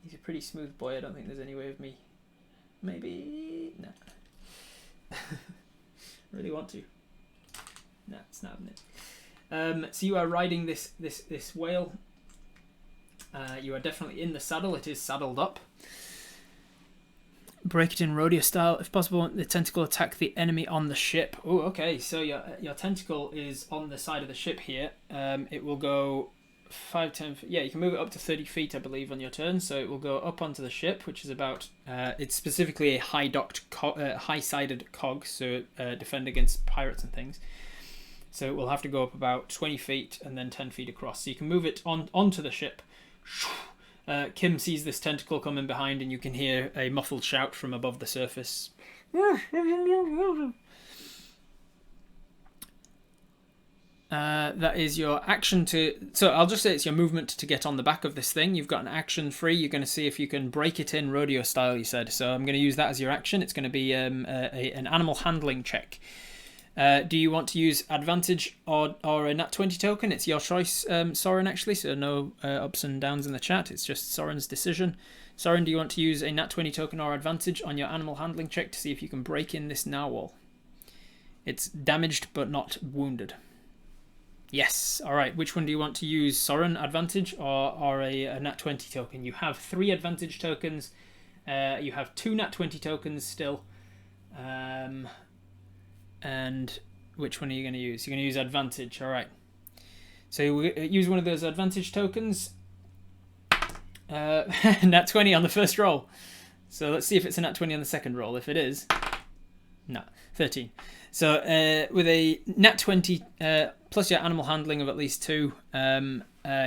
He's a pretty smooth boy. I don't think there's any way of me. Maybe. Nah. Really want to. Nah, it's not happening. So you are riding this whale. You are definitely in the saddle. It is saddled up. Break it in rodeo style. If possible, the tentacle attack the enemy on the ship. Oh, okay. So your tentacle is on the side of the ship here. It will go 5, 10... Yeah, you can move it up to 30 feet, I believe, on your turn. So it will go up onto the ship, which is about... it's specifically a high-sided cog, so defend against pirates and things. So it will have to go up about 20 feet and then 10 feet across. So you can move it onto the ship. Kim sees this tentacle coming behind, and you can hear a muffled shout from above the surface. That is your action to... So I'll just say it's your movement to get on the back of this thing. You've got an action free. You're going to see if you can break it in rodeo style, you said. So I'm going to use that as your action. It's going to be an animal handling check. Do you want to use advantage or a nat 20 token? It's your choice, Soren, actually, so no ups and downs in the chat. It's just Soren's decision. Soren, do you want to use a nat 20 token or advantage on your animal handling check to see if you can break in this narwhal? It's damaged but not wounded. Yes. All right. Which one do you want to use, Soren? Advantage or a nat 20 token? You have 3 advantage tokens. You have 2 nat 20 tokens still. And which one are you going to use? You're going to use advantage. All right. So you use one of those advantage tokens. Nat 20 on the first roll. So let's see if it's a nat 20 on the second roll. If it is, no, 13. So with a nat 20 plus your animal handling of at least 2,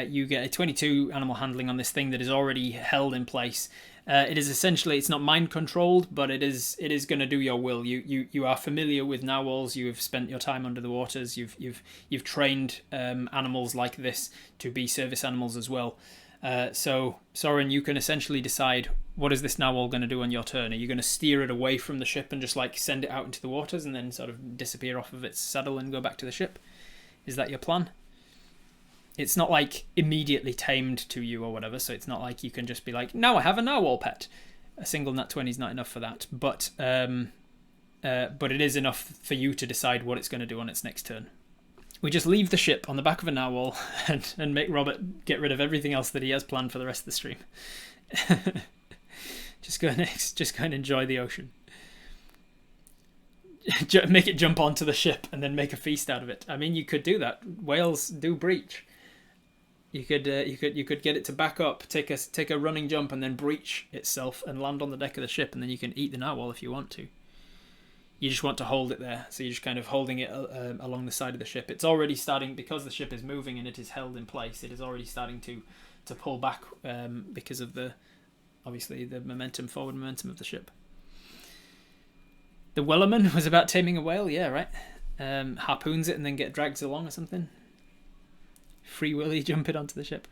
you get a 22 animal handling on this thing that is already held in place. It is essentially, it's not mind controlled, but it is going to do your will. You are familiar with narwhals. You have spent your time under the waters. You've trained animals like this to be service animals as well. So Soren, you can essentially decide, what is this narwhal going to do on your turn? Are you going to steer it away from the ship and just like send it out into the waters and then sort of disappear off of its saddle and go back to the ship? Is that your plan? It's not like immediately tamed to you or whatever, so it's not like you can just be like, now I have a narwhal pet. A single nat 20 is not enough for that, but it is enough for you to decide what it's going to do on its next turn. We just leave the ship on the back of a narwhal and make Robert get rid of everything else that he has planned for the rest of the stream. Just go and enjoy the ocean. Make it jump onto the ship and then make a feast out of it. I mean, you could do that. Whales do breach. You could get it to back up, take a running jump, and then breach itself and land on the deck of the ship, and then you can eat the narwhal if you want to. You just want to hold it there, so you're just kind of holding it along the side of the ship. It's already starting, because the ship is moving and it is held in place. It is already starting to pull back because of obviously the forward momentum of the ship. The Wellerman was about taming a whale, yeah, right. Harpoons it and then get dragged along or something. Free Willy jumping onto the ship.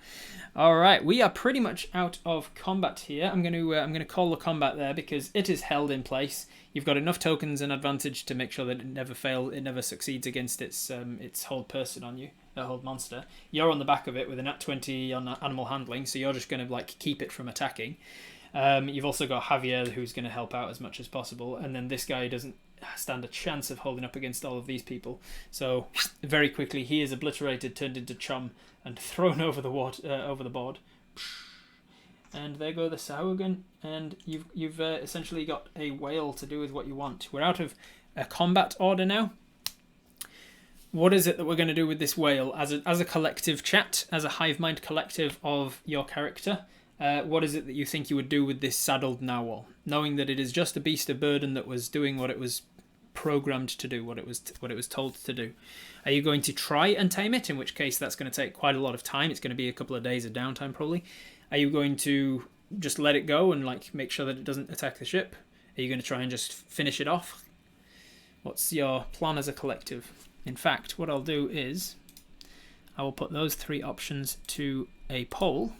All right, we are pretty much out of combat here. I'm going to call the combat there because it is held in place. You've got enough tokens and advantage to make sure that it never succeeds against its hold person on you, hold monster. You're on the back of it with a nat 20 on animal handling, so you're just going to like keep it from attacking. You've also got Javier, who's going to help out as much as possible, and then this guy doesn't stand a chance of holding up against all of these people. So very quickly he is obliterated, turned into chum, and thrown over the board. And there go the Sahuagin, and you've essentially got a whale to do with what you want. We're out of a combat order now. What is it that we're going to do with this whale as a collective chat, as a hive mind collective of your character? What is it that you think you would do with this saddled narwhal, knowing that it is just a beast of burden that was doing what it was programmed to do, what it was told to do? Are you going to try and tame it, in which case that's going to take quite a lot of time? It's going to be a couple of days of downtime probably. Are you going to just let it go and like make sure that it doesn't attack the ship? Are you going to try and just finish it off? What's your plan as a collective? In fact, what I'll do is I will put those three options to a poll.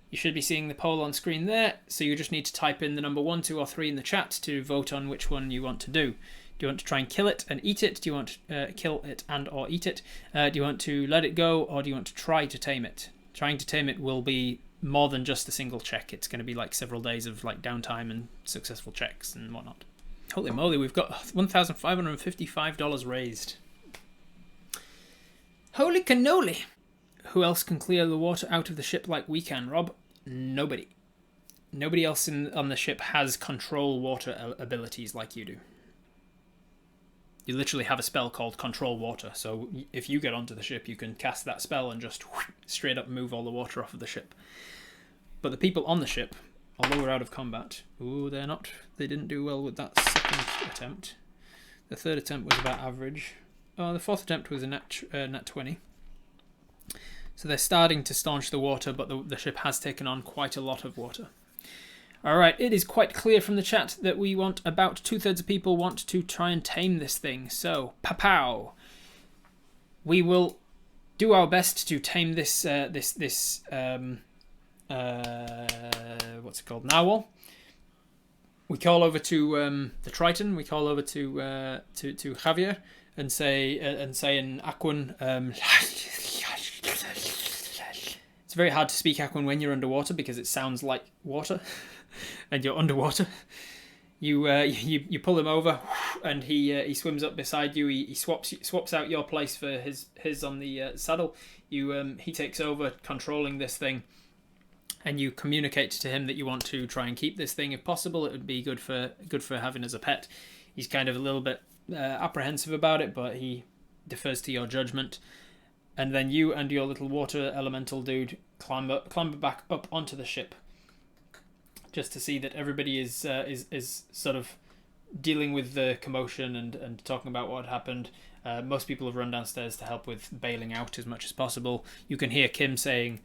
You should be seeing the poll on screen there, so you just need to type in the number 1, 2 or 3 in the chat to vote on which one you want to do. Do you want to try and kill it and eat it? Do you want to kill it and or eat it? Do you want to let it go, or do you want to try to tame it? Trying to tame it will be more than just a single check. It's going to be like several days of like downtime and successful checks and whatnot. Holy moly, we've got $1,555 raised. Holy cannoli! Who else can clear the water out of the ship like we can, Rob? Nobody. Nobody else on the ship has control water abilities like you do. You literally have a spell called Control Water, so if you get onto the ship, you can cast that spell and just straight up move all the water off of the ship. But the people on the ship, although we're out of combat, they didn't do well with that second attempt. The third attempt was about average. Oh, the fourth attempt was a nat 20. So they're starting to staunch the water, but the ship has taken on quite a lot of water. Alright, it is quite clear from the chat that we want about 2/3 of people want to try and tame this thing. So, pow! We will do our best to tame this what's it called? Narwhal. We call over to the Triton. We call over to Javier and say in Aquan. It's very hard to speak Aquan when you're underwater because it sounds like water, and you're underwater. You pull him over, and he swims up beside you. He swaps out your place for his on the saddle. He takes over controlling this thing, and you communicate to him that you want to try and keep this thing if possible. It would be good for having as a pet. He's kind of a little bit apprehensive about it, but he defers to your judgment. And then you and your little water elemental dude clamber back up onto the ship, just to see that everybody is sort of dealing with the commotion and talking about what happened. Most people have run downstairs to help with bailing out as much as possible. You can hear Kim saying,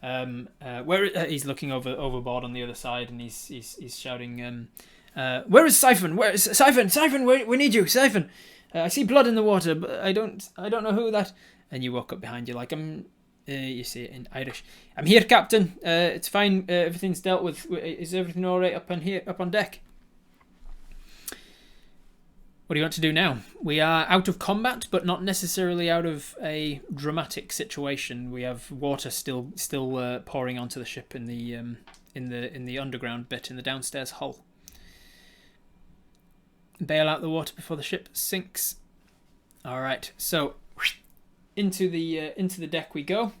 he's looking overboard on the other side, and he's shouting, "Where is Syphon? Where is Syphon? Syphon, we need you, Syphon! I see blood in the water, but I don't know who that." And you walk up behind you like, You see it in Irish. I'm here, Captain. It's fine. Everything's dealt with. Is everything all right up on deck? What do you want to do now? We are out of combat, but not necessarily out of a dramatic situation. We have water still pouring onto the ship in the underground bit in the downstairs hull. Bail out the water before the ship sinks. All right, so into the deck we go.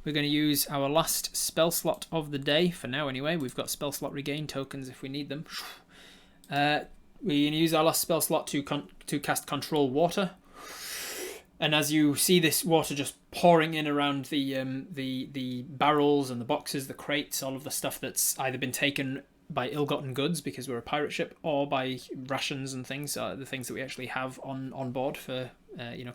We're going to use our last spell slot of the day for now. Anyway, we've got spell slot regain tokens if we need them. We're going to use our last spell slot to cast Control Water. And as you see this water just pouring in around the barrels and the boxes, the crates, all of the stuff that's either been taken by ill-gotten goods because we're a pirate ship, or by rations and things, the things that we actually have on board for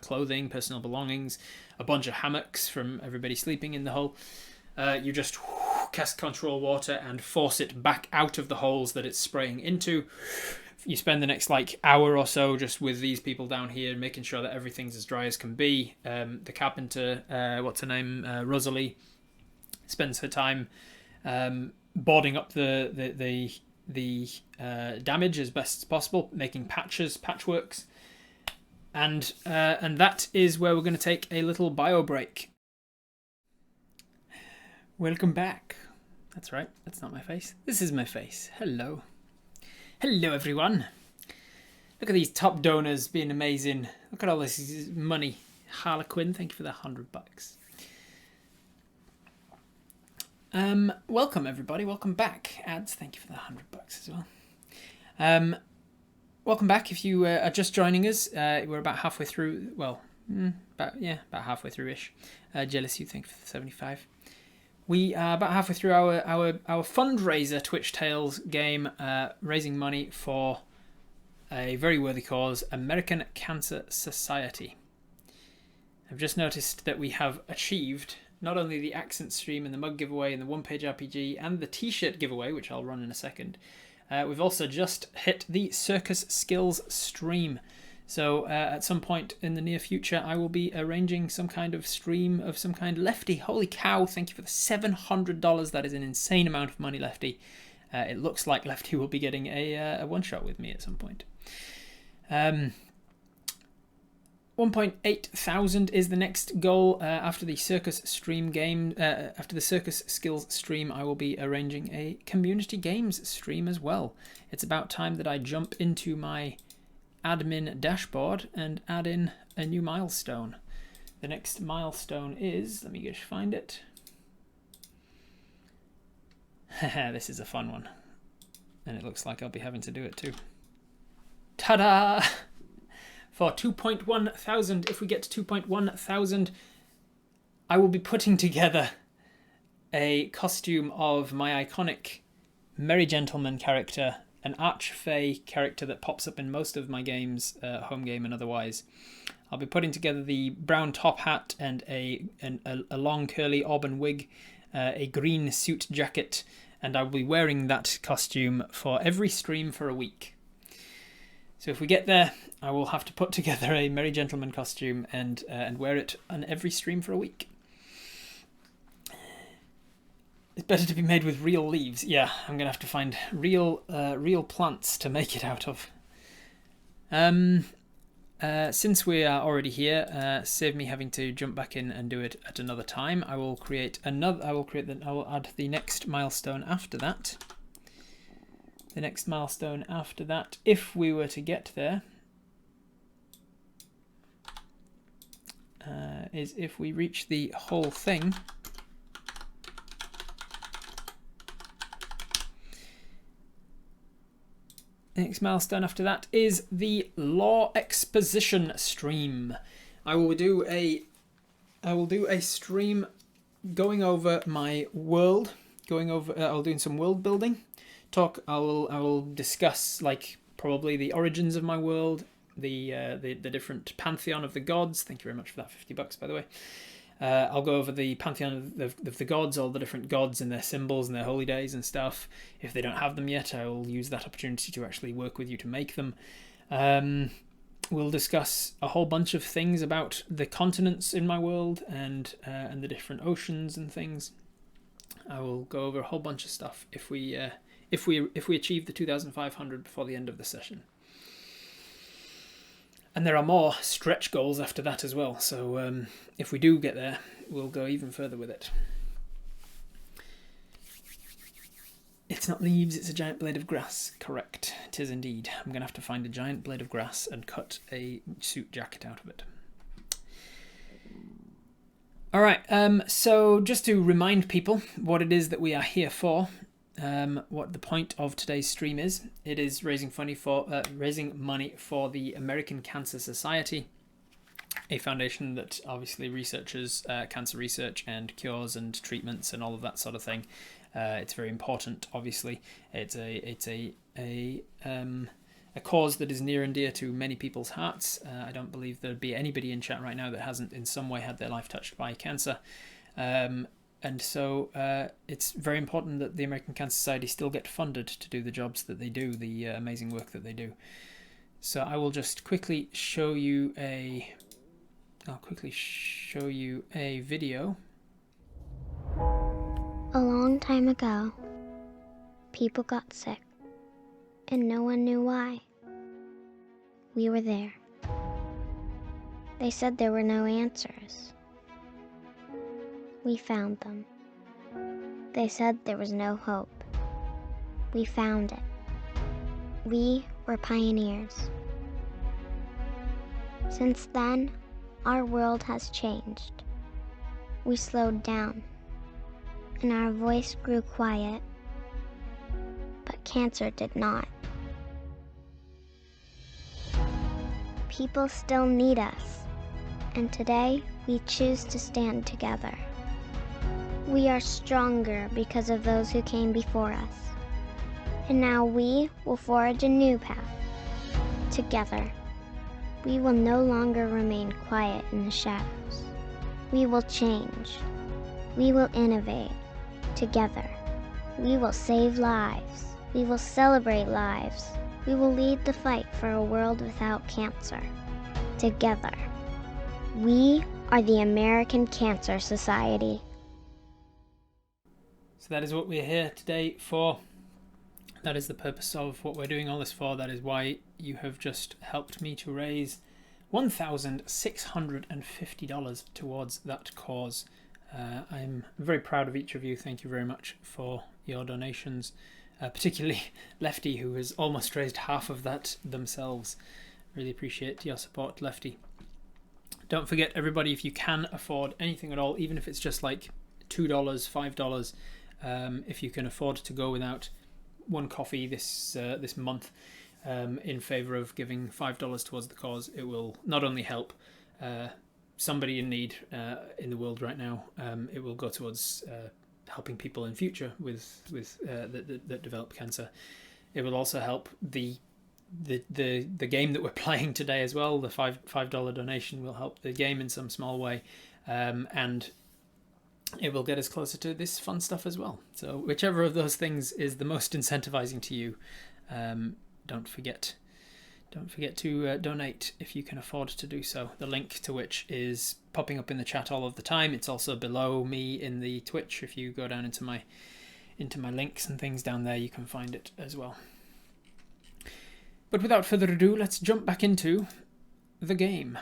clothing, personal belongings, a bunch of hammocks from everybody sleeping in the hull. You just cast Control Water and force it back out of the holes that it's spraying into. You spend the next hour or so just with these people down here, making sure that everything's as dry as can be. The carpenter, what's her name, Rosalie, spends her time boarding up the damage as best as possible, making patchworks, and that is where we're going to take a little bio break. Welcome back. That's right. That's not my face. This is my face. Hello. Hello, everyone. Look at these top donors being amazing. Look at all this money. Harlequin, thank you for the $100. Welcome, everybody. Welcome back. Ads, thank you for the $100 as well. Welcome back. If you are just joining us, we're about halfway through. Well, about halfway through-ish. Jealous, you thank you for the 75. We are about halfway through our fundraiser Twitch Tales game, raising money for a very worthy cause, American Cancer Society. I've just noticed that we have achieved not only the accent stream and the mug giveaway and the one-page RPG and the t-shirt giveaway, which I'll run in a second, we've also just hit the circus skills stream. So at some point in the near future, I will be arranging some kind of stream of some kind. Lefty, holy cow, thank you for the $700. That is an insane amount of money, Lefty. It looks like Lefty will be getting a one-shot with me at some point. 1.8 thousand is the next goal after the circus stream game. After the circus skills stream, I will be arranging a community games stream as well. It's about time that I jump into my admin dashboard and add in a new milestone. The next milestone is, let me just find it. This is a fun one, and it looks like I'll be having to do it too. Ta-da! For 2.1 thousand, if we get to 2.1 thousand, I will be putting together a costume of my iconic Merry Gentleman character, an Archfey character that pops up in most of my games, home game and otherwise. I'll be putting together the brown top hat and a long curly auburn wig, a green suit jacket, and I'll be wearing that costume for every stream for a week. So if we get there, I will have to put together a Merry Gentleman costume and wear it on every stream for a week. It's better to be made with real leaves. Yeah, I'm going to have to find real plants to make it out of. Since we are already here, save me having to jump back in and do it at another time. I will add the next milestone after that. The next milestone after that, if we were to get there, is if we reach the whole thing. The next milestone after that is the Law Exposition stream. I will do a stream going over my world, I'll do some world building. I will discuss probably the origins of my world, the different pantheon of the gods. Thank you very much for that $50, by the way. I'll go over the pantheon of the gods, all the different gods and their symbols and their holy days and stuff. If they don't have them yet, I will use that opportunity to actually work with you to make them. we'll discuss a whole bunch of things about the continents in my world and the different oceans and things. I will go over a whole bunch of stuff if we achieve the 2,500 before the end of the session. And there are more stretch goals after that as well. So if we do get there, we'll go even further with it. It's not leaves, it's a giant blade of grass. Correct, it is indeed. I'm going to have to find a giant blade of grass and cut a suit jacket out of it. All right, so just to remind people what it is that we are here for, what the point of today's stream is. It is raising money for the American Cancer Society, a foundation that obviously researches cancer research and cures and treatments and all of that sort of thing. It's very important, obviously. It's a cause that is near and dear to many people's hearts. I don't believe there'd be anybody in chat right now that hasn't in some way had their life touched by cancer. And so it's very important that the American Cancer Society still get funded to do the jobs that they do, the amazing work that they do. So I will just quickly show you a video. A long time ago, people got sick, and no one knew why. We were there. They said there were no answers. We found them. They said there was no hope. We found it. We were pioneers. Since then, our world has changed. We slowed down, and our voice grew quiet, but cancer did not. People still need us, and today we choose to stand together. We are stronger because of those who came before us, and now we will forge a new path. Together, we will no longer remain quiet in the shadows. We will change. We will innovate. Together, we will save lives. We will celebrate lives. We will lead the fight for a world without cancer. Together, we are the American Cancer Society. So that is what we're here today for. That is the purpose of what we're doing all this for. That is why you have just helped me to raise $1,650 towards that cause. I'm very proud of each of you. Thank you very much for your donations, particularly Lefty, who has almost raised half of that themselves. Really appreciate your support, Lefty. Don't forget, everybody, if you can afford anything at all, even if it's just like $2, $5, if you can afford to go without one coffee this month, in favour of giving $5 towards the cause, it will not only help somebody in need in the world right now, it will go towards helping people in future with that develop cancer. It will also help the game that we're playing today as well. The $5 donation will help the game in some small way, and it will get us closer to this fun stuff as well. So whichever of those things is the most incentivizing to you, don't forget to donate if you can afford to do so. The link to which is popping up in the chat all of the time. It's also below me in the Twitch. If you go down into my links and things down there, you can find it as well. But without further ado, let's jump back into the game.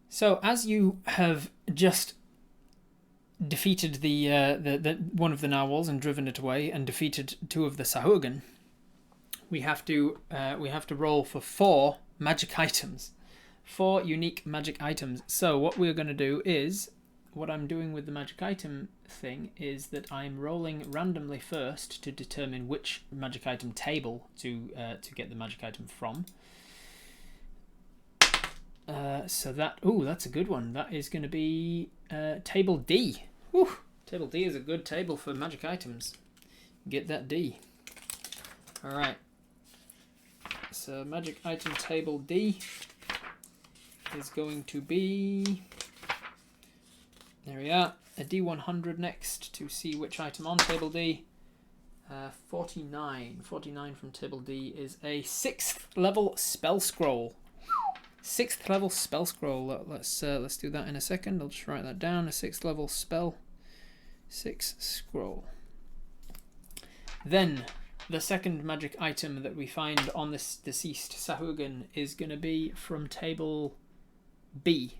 So as you have just defeated the one of the narwhals and driven it away, and defeated two of the Sahuagin, we have to roll for 4 magic items, 4 unique magic items. So what we're going to do is, what I'm doing with the magic item thing is that I'm rolling randomly first to determine which magic item table to get the magic item from. So that's a good one. That is going to be table D. Whew. Table D is a good table for magic items. Get that D. All right. So magic item table D is going to be, there we are, a D100 next to see which item on table D 49 from table D is a 6th level spell scroll. 6th level spell scroll. Let's do that in a second. I'll just write that down. A 6th level spell. 6 scroll. Then the second magic item that we find on this deceased Sahuagin is going to be from table B.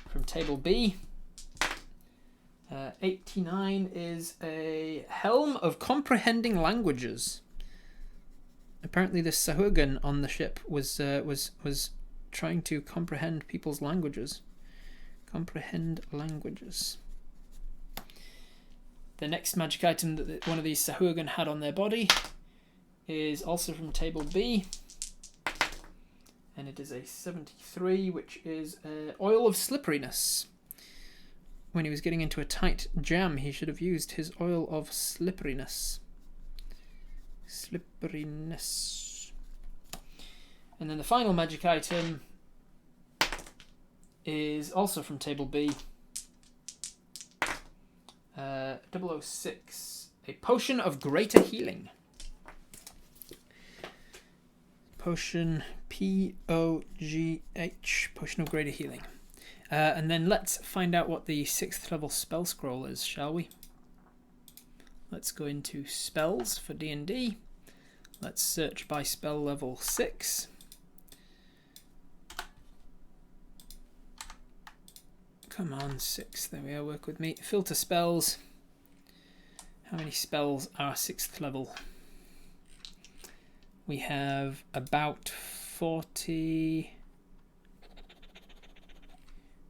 From table B, 89 is a Helm of Comprehending Languages. Apparently this Sahuagin on the ship was trying to comprehend people's languages. Comprehend languages. The next magic item that one of these Sahuagin had on their body is also from table B, and it is a 73, which is oil of slipperiness. When he was getting into a tight jam, he should have used his oil of slipperiness. Slipperiness. And then the final magic item is also from table B. 006, a potion of greater healing. Potion, P-O-G-H, potion of greater healing. And then let's find out what the 6th level spell scroll is, shall we? Let's go into spells for D&D. Let's search by spell level 6. Come on, 6. There we are, work with me. Filter spells. How many spells are 6th level? We have about 40...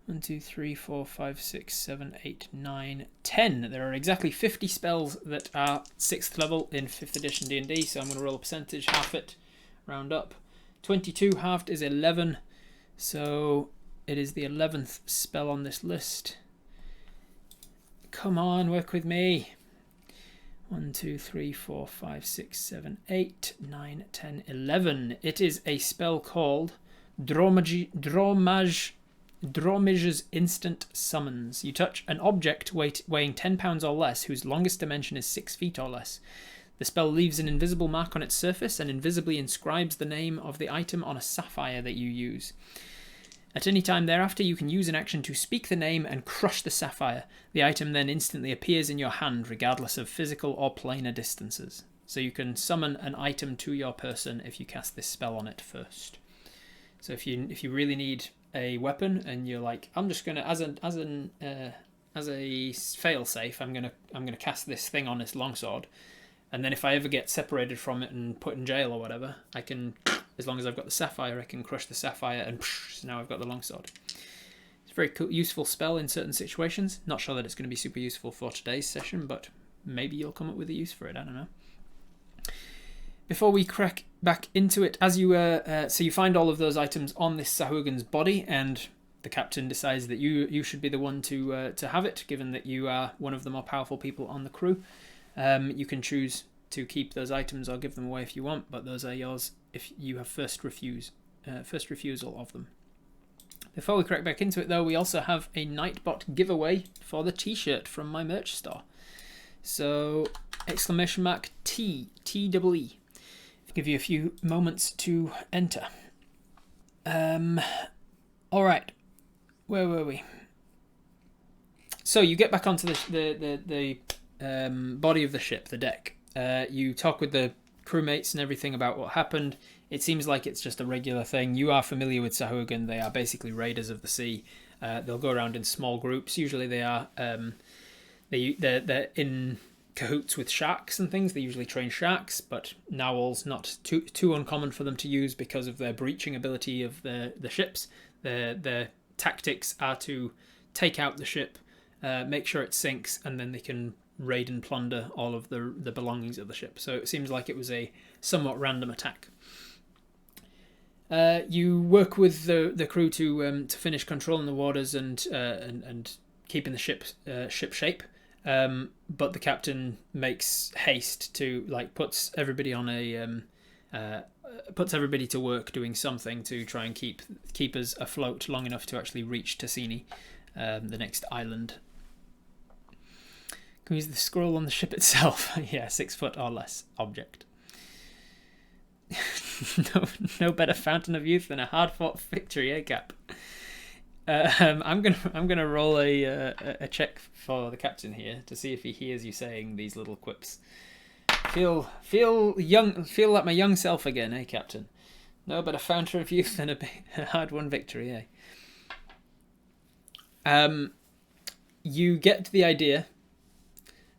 1, 2, 3, 4, 5, 6, 7, 8, 9, 10. There are exactly 50 spells that are 6th level in 5th edition D&D, so I'm going to roll a percentage, half it, round up. 22 halved is 11, so it is the 11th spell on this list. Come on, work with me. 1, 2, 3, 4, 5, 6, 7, 8, 9, 10, 11. It is a spell called Dromage's Instant Summons. You touch an object weighing 10 pounds or less, whose longest dimension is 6 feet or less. The spell leaves an invisible mark on its surface and invisibly inscribes the name of the item on a sapphire that you use. At any time thereafter, you can use an action to speak the name and crush the sapphire. The item then instantly appears in your hand, regardless of physical or planar distances. So you can summon an item to your person if you cast this spell on it first. So if you really need a weapon and you're like, I'm just gonna as a fail safe, I'm gonna cast this thing on this longsword, and then if I ever get separated from it and put in jail or whatever, I can, as long as I've got the sapphire, I can crush the sapphire and so now I've got the longsword. It's a very cool, useful spell in certain situations. Not sure that it's going to be super useful for today's session, but maybe you'll come up with a use for it. I don't know. Before we crack back into it, as you so you find all of those items on this Sahuagin's body, and the captain decides that you should be the one to have it, given that you are one of the more powerful people on the crew. You can choose to keep those items or give them away if you want, but those are yours if you have first refusal of them. Before we crack back into it, though, we also have a Nightbot giveaway for the t-shirt from my merch store. So !T-E-E. Give you a few moments to enter. All right, where were we? So you get back onto the body of the ship, the deck. You talk with the crewmates and everything about what happened. It seems like it's just a regular thing. You are familiar with Sahuagin. They are basically raiders of the sea. They'll go around in small groups. Usually they are they're in cahoots with sharks and things. They usually train sharks, but narwhals not too uncommon for them to use because of their breaching ability of the ships. Their tactics are to take out the ship, make sure it sinks, and then they can raid and plunder all of the belongings of the ship. So it seems like it was a somewhat random attack. You work with the crew to finish controlling the waters and keeping the ship shape. But the captain makes haste to puts everybody to work doing something to try and keep us afloat long enough to actually reach Tassini, the next island. Can Who's the scroll on the ship itself? Yeah, 6 foot or less object. No better fountain of youth than a hard-fought victory, eh, Cap? I'm gonna roll a check for the captain here to see if he hears you saying these little quips. Feel young, feel like my young self again, eh, Captain? No better fountain of youth than a hard-won victory, eh? You get the idea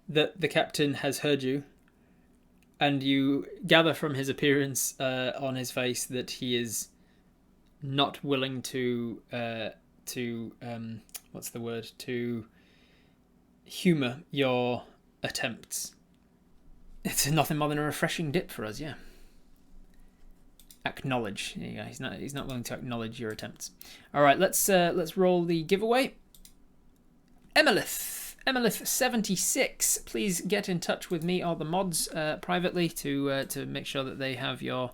that the captain has heard you, and you gather from his appearance on his face that he is not willing to what's the word? To humour your attempts. It's nothing more than a refreshing dip for us, yeah. Acknowledge. There you go. He's not willing to acknowledge your attempts. All right, let's roll the giveaway. Emilith 76. Please get in touch with me or the mods privately to make sure that they have your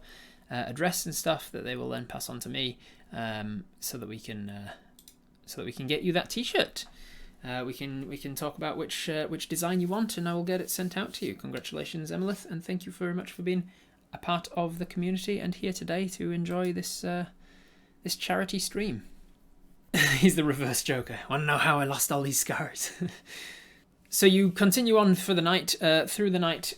address and stuff that they will then pass on to me, so that we can get you that T-shirt. We can talk about which design you want, and I will get it sent out to you. Congratulations, Emilith, and thank you very much for being a part of the community and here today to enjoy this charity stream. He's the reverse Joker. Want to know how I lost all these scars? So you continue on for the night. Through the night,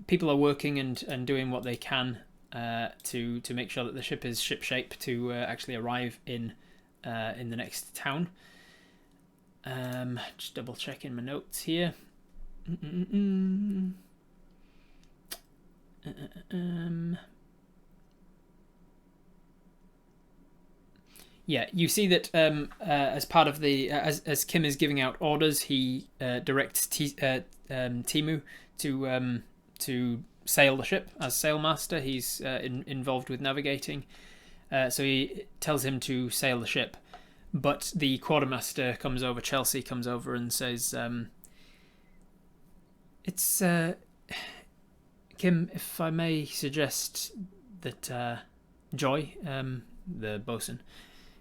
people are working and doing what they can to make sure that the ship is shipshape to actually arrive in the next town. Just double checking my notes here. Yeah, you see that as part of the as Kim is giving out orders, he directs Timu to sail the ship as sailmaster. He's involved with navigating, so he tells him to sail the ship. But the quartermaster comes over, Chelsea comes over and says, "It's Kim, if I may suggest that Joy, the bosun."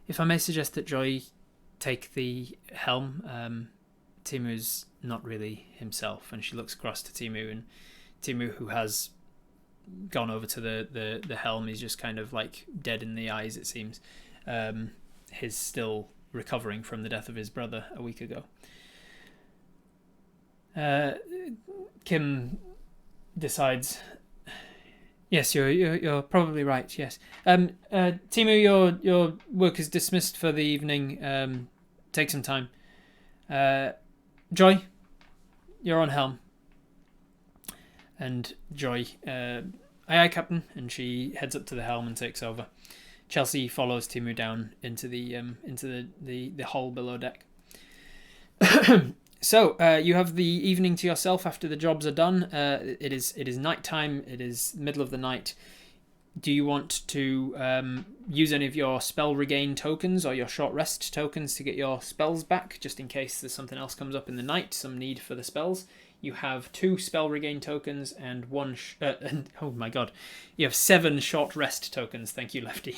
If I may suggest that Joy take the helm, Timu's not really himself. And she looks across to Timu, and Timu, who has gone over to the helm, is just kind of like dead in the eyes, it seems. He's still recovering from the death of his brother a week ago. Kim decides... Yes, you're probably right. Yes, Timu, your work is dismissed for the evening. Take some time. Joy, you're on helm. And Joy, aye, Captain, and she heads up to the helm and takes over. Chelsea follows Timu down into the hull below deck. So you have the evening to yourself after the jobs are done. It is night time. It is middle of the night. Do you want to use any of your spell regain tokens or your short rest tokens to get your spells back, just in case there's something else comes up in the night, some need for the spells? You have 2 spell regain tokens and 1... oh my god. You have 7 short rest tokens. Thank you, Lefty.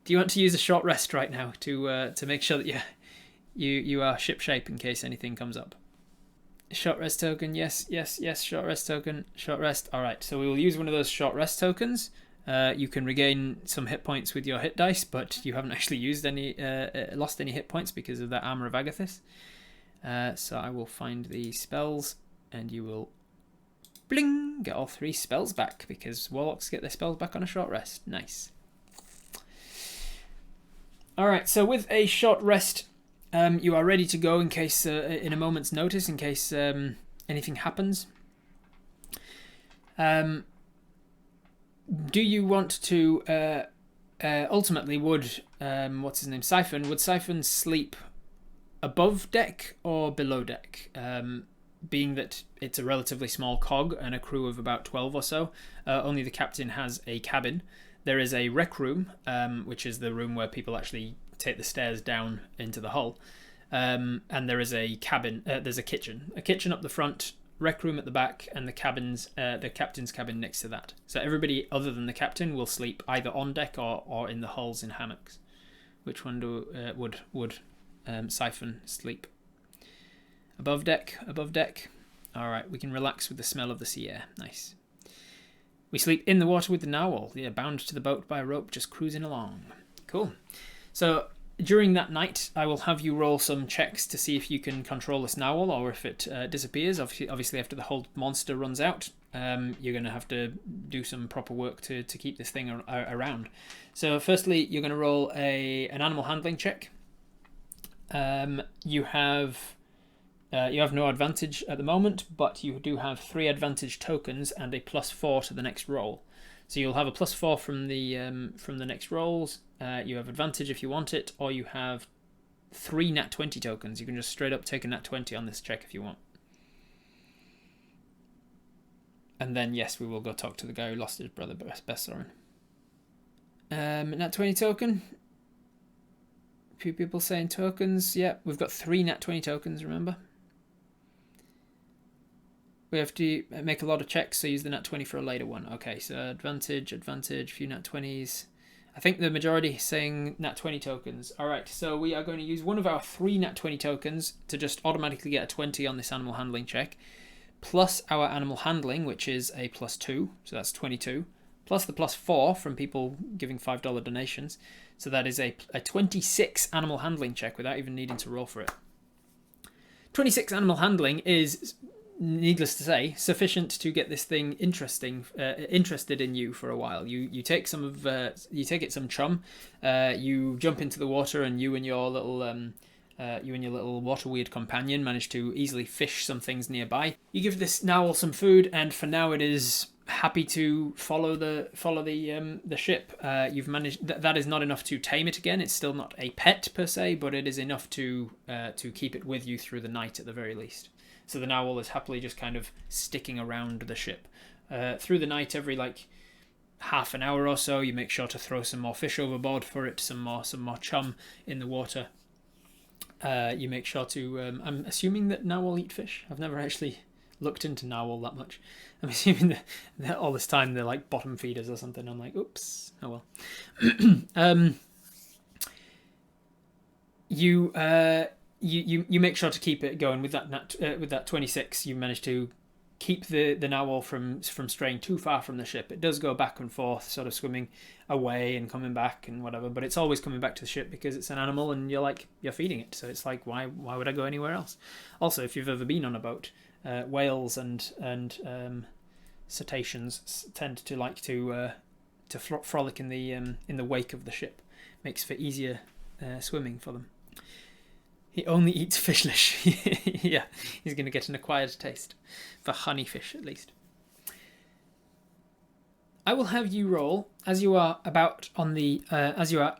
Do you want to use a short rest right now to make sure that you are shipshape in case anything comes up? Short rest token, yes, short rest token, short rest. Alright, so we will use one of those short rest tokens. You can regain some hit points with your hit dice, but you haven't actually used lost any hit points because of that Armour of Agathis. So I will find the spells, and you will bling, get all 3 spells back, because warlocks get their spells back on a short rest. Nice. Alright, so with a short rest, you are ready to go in case, in a moment's notice, in case anything happens. Do you want to, ultimately, would, what's his name, Syphon, would Syphon sleep above deck or below deck? Being that it's a relatively small cog and a crew of about 12 or so, only the captain has a cabin. There is a rec room, which is the room where people actually take the stairs down into the hull, and there is a cabin. There's a kitchen up the front, rec room at the back, and the captain's cabin next to that. So everybody other than the captain will sleep either on deck or in the hulls in hammocks. Which one would Syphon sleep? Above deck, above deck. Alright, we can relax with the smell of the sea air. Nice. We sleep in the water with the narwhal. Yeah, bound to the boat by a rope, just cruising along. Cool. So during that night, I will have you roll some checks to see if you can control this narwhal or if it disappears. Obviously, after the whole monster runs out, you're going to have to do some proper work to keep this thing around. So firstly, you're going to roll an animal handling check. You have no advantage at the moment, but you do have 3 advantage tokens and a +4 to the next roll. So you'll have a +4 from the next rolls. You have advantage if you want it, or you have 3 nat 20 tokens. You can just straight up take a nat 20 on this check if you want. And then yes, we will go talk to the guy who lost his brother Bessorin. Nat 20 token. A few people saying tokens. Yeah, we've got 3 nat 20 tokens, remember? We have to make a lot of checks, so use the nat 20 for a later one. Okay, so advantage, few nat 20s. I think the majority is saying nat 20 tokens. Alright, so we are going to use one of our 3 nat 20 tokens to just automatically get a 20 on this animal handling check, plus our animal handling, which is a +2, so that's 22, plus the +4 from people giving $5 donations. So that is a 26 animal handling check without even needing to roll for it. 26 animal handling is, needless to say, sufficient to get this thing interested in you for a while. You take it some chum. You jump into the water, and you and your little water weird companion manage to easily fish some things nearby. You give this narwhal some food, and for now it is happy to follow the ship. You've managed that is not enough to tame it again. It's still not a pet per se, but it is enough to keep it with you through the night at the very least. So the narwhal is happily just kind of sticking around the ship through the night. Every half an hour or so, you make sure to throw some more fish overboard for it, some more chum in the water. You make sure to. I'm assuming that narwhal eat fish. I've never actually looked into narwhal that much. I'm assuming that all this time they're like bottom feeders or something. I'm like, oops. Oh well. You make sure to keep it going with that 26. You manage to keep the narwhal from straying too far from the ship. It does go back and forth, sort of swimming away and coming back and whatever, but it's always coming back to the ship because it's an animal and you're feeding it. So it's like, why would I go anywhere else? Also, if you've ever been on a boat, whales and cetaceans tend to like to frolic in the wake of the ship. Makes for easier swimming for them. He only eats fishlish. Yeah, he's going to get an acquired taste for honey fish at least. I will have you roll as you are as you are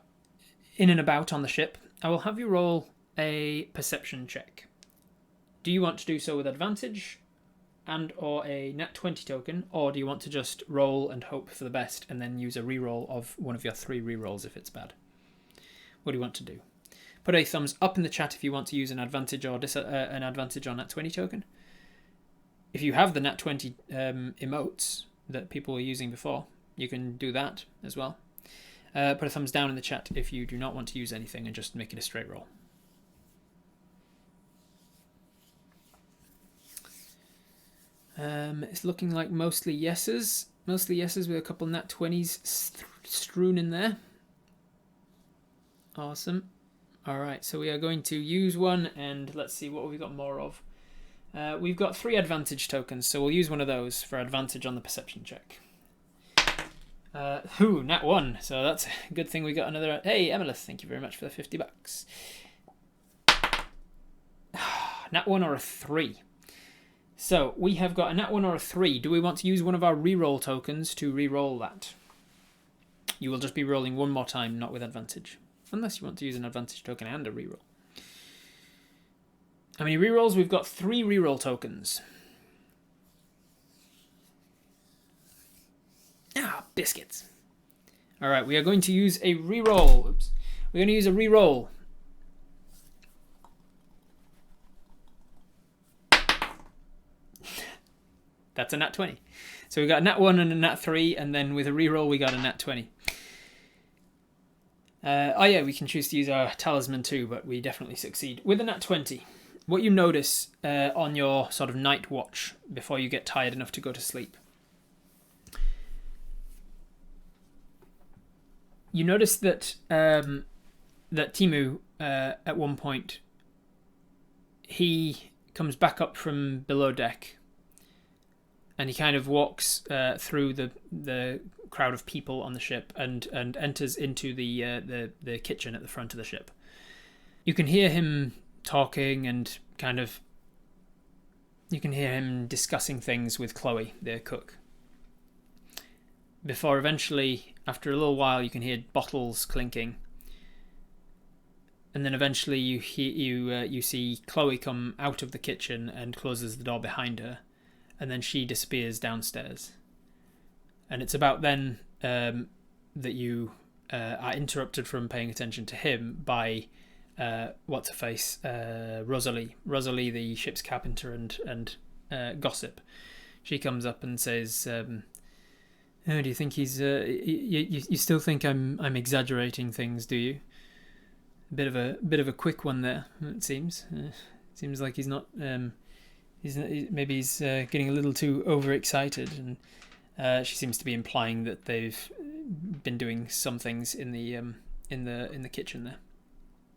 in and about on the ship. I will have you roll a perception check. Do you want to do so with advantage and or a nat 20 token, or do you want to just roll and hope for the best and then use a reroll of one of your 3 rerolls if it's bad? What do you want to do? Put a thumbs up in the chat if you want to use an advantage or an advantage on nat 20 token. If you have the nat 20 emotes that people were using before, you can do that as well. Put a thumbs down in the chat if you do not want to use anything and just make it a straight roll. It's looking like mostly yeses. Mostly yeses with a couple nat 20s strewn in there. Awesome. Alright, so we are going to use one, and let's see what we've got more of. We've got 3 advantage tokens, so we'll use one of those for advantage on the perception check. Nat 1, so that's a good thing we got another. Hey, Emilith, thank you very much for the $50. Nat 1 or a 3. So we have got a nat 1 or a 3. Do we want to use one of our reroll tokens to reroll that? You will just be rolling one more time, not with advantage. Unless you want to use an advantage token and a reroll. How many rerolls? We've got 3 reroll tokens. Biscuits. Alright, we are going to use a reroll. Oops. We're going to use a reroll. That's a nat 20. So we got a nat 1 and a nat 3, and then with a reroll we got a nat 20. Oh yeah, we can choose to use our talisman too, but we definitely succeed with a nat 20. what you notice on your sort of night watch before you get tired enough to go to sleep, you notice that that Timu at one point, he comes back up from below deck, and he kind of walks through the crowd of people on the ship and enters into the kitchen at the front of the ship. You can hear him talking and you can hear him discussing things with Chloe, the cook. Before eventually, after a little while, you can hear bottles clinking. And then eventually you see Chloe come out of the kitchen and closes the door behind her. And then she disappears downstairs. And it's about then that you are interrupted from paying attention to him by what's-her-face, Rosalie, the ship's carpenter and gossip. She comes up and says, "Oh, do you think he's? You still think I'm exaggerating things, do you? A bit of a quick one there, it seems. Seems like he's not. He's getting a little too overexcited." And she seems to be implying that they've been doing some things in the kitchen there.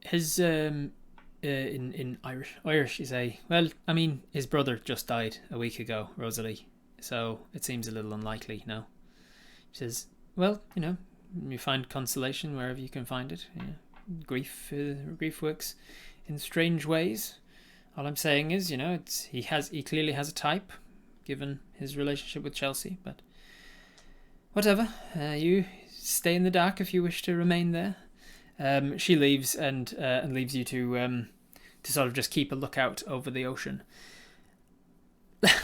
His in Irish you say, "Well, I mean, his brother just died a week ago, Rosalie, so it seems a little unlikely now." She says, "Well, you find consolation wherever you can find it. Yeah. Grief works in strange ways. All I'm saying is, he clearly has a type, given his relationship with Chelsea. But whatever, you stay in the dark if you wish to remain there." She leaves and leaves you to sort of just keep a lookout over the ocean.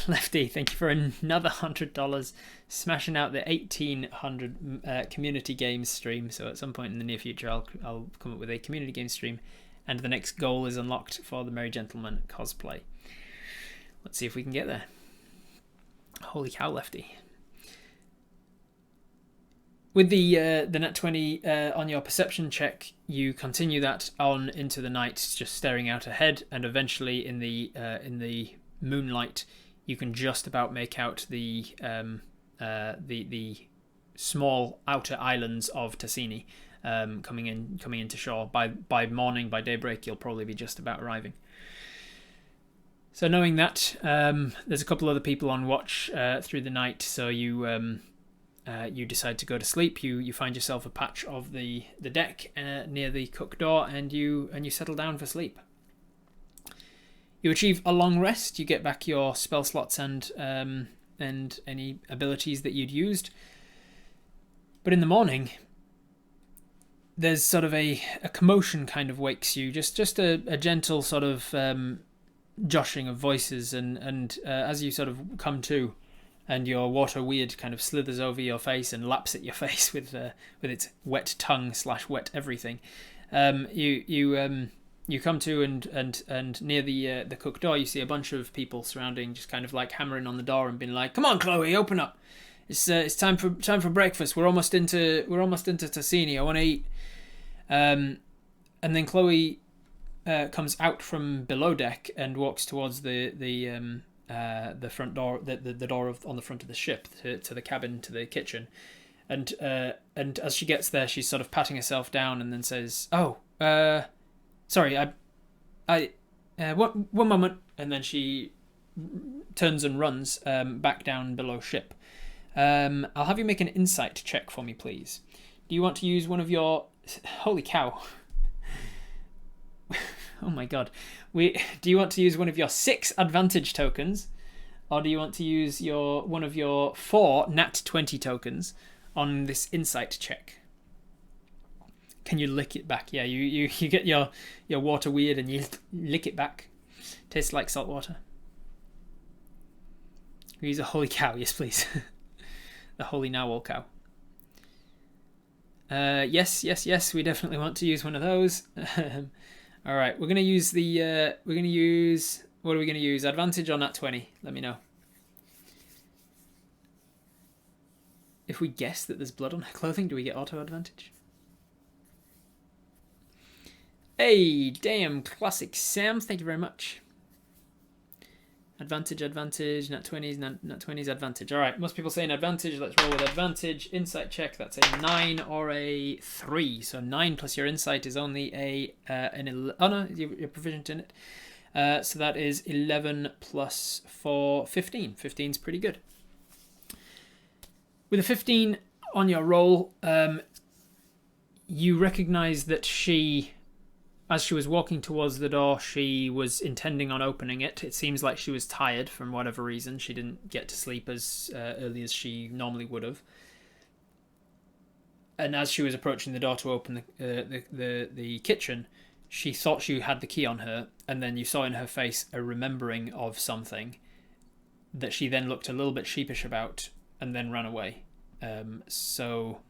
Lefty, thank you for another $100, smashing out the 1800 community games stream. So at some point in the near future, I'll come up with a community game stream, and the next goal is unlocked for the Merry Gentleman cosplay. Let's see if we can get there. Holy cow, Lefty! With the nat 20 on your perception check, you continue that on into the night, just staring out ahead, and eventually in the moonlight, you can just about make out the small outer islands of Tassini coming into shore. By morning, by daybreak, you'll probably be just about arriving. So knowing that, there's a couple other people on watch through the night, so you decide to go to sleep. You find yourself a patch of the deck near the cook door, and you settle down for sleep. You achieve a long rest. You get back your spell slots and any abilities that you'd used. But in the morning, there's sort of a commotion kind of wakes you. Just a gentle sort of joshing of voices, and as you sort of come to, and your water weird kind of slithers over your face and laps at your face with its wet tongue / wet everything. You come to and near the cook door, you see a bunch of people surrounding, just kind of like hammering on the door and being like, "Come on, Chloe, open up! It's time for breakfast. We're almost into Tassini. I want to eat." And then Chloe comes out from below deck and walks towards the front door, the door on the front of the ship to the cabin, to the kitchen, and as she gets there, she's sort of patting herself down and then says, "Oh, sorry, one moment," and then she turns and runs back down below ship. I'll have you make an insight check for me, please. Do you want to use one of your... Holy cow. Oh my god. Do you want to use one of your 6 advantage tokens, or do you want to use one of your 4 nat 20 tokens on this insight check? Can you lick it back? Yeah, you get your water weird and you lick it back. Tastes like salt water. Use a holy cow, yes please. The holy narwhal cow. Yes, we definitely want to use one of those. All right, we're gonna use what are we gonna use? Advantage on that 20. Let me know. If we guess that there's blood on her clothing, do we get auto advantage? Hey, damn, classic Sam, thank you very much. Advantage, advantage, nat 20s, nat 20s, advantage. All right, most people saying advantage. Let's roll with advantage. Insight check, that's a 9 or a 3. So 9 plus your insight is only oh no, you're proficient in it. So that is 11 plus 4, 15. 15's pretty good. With a 15 on your roll, you recognize that as she was walking towards the door, she was intending on opening it. It seems like she was tired from whatever reason. She didn't get to sleep as early as she normally would have. And as she was approaching the door to open the kitchen, she thought she had the key on her, and then you saw in her face a remembering of something that she then looked a little bit sheepish about and then ran away. So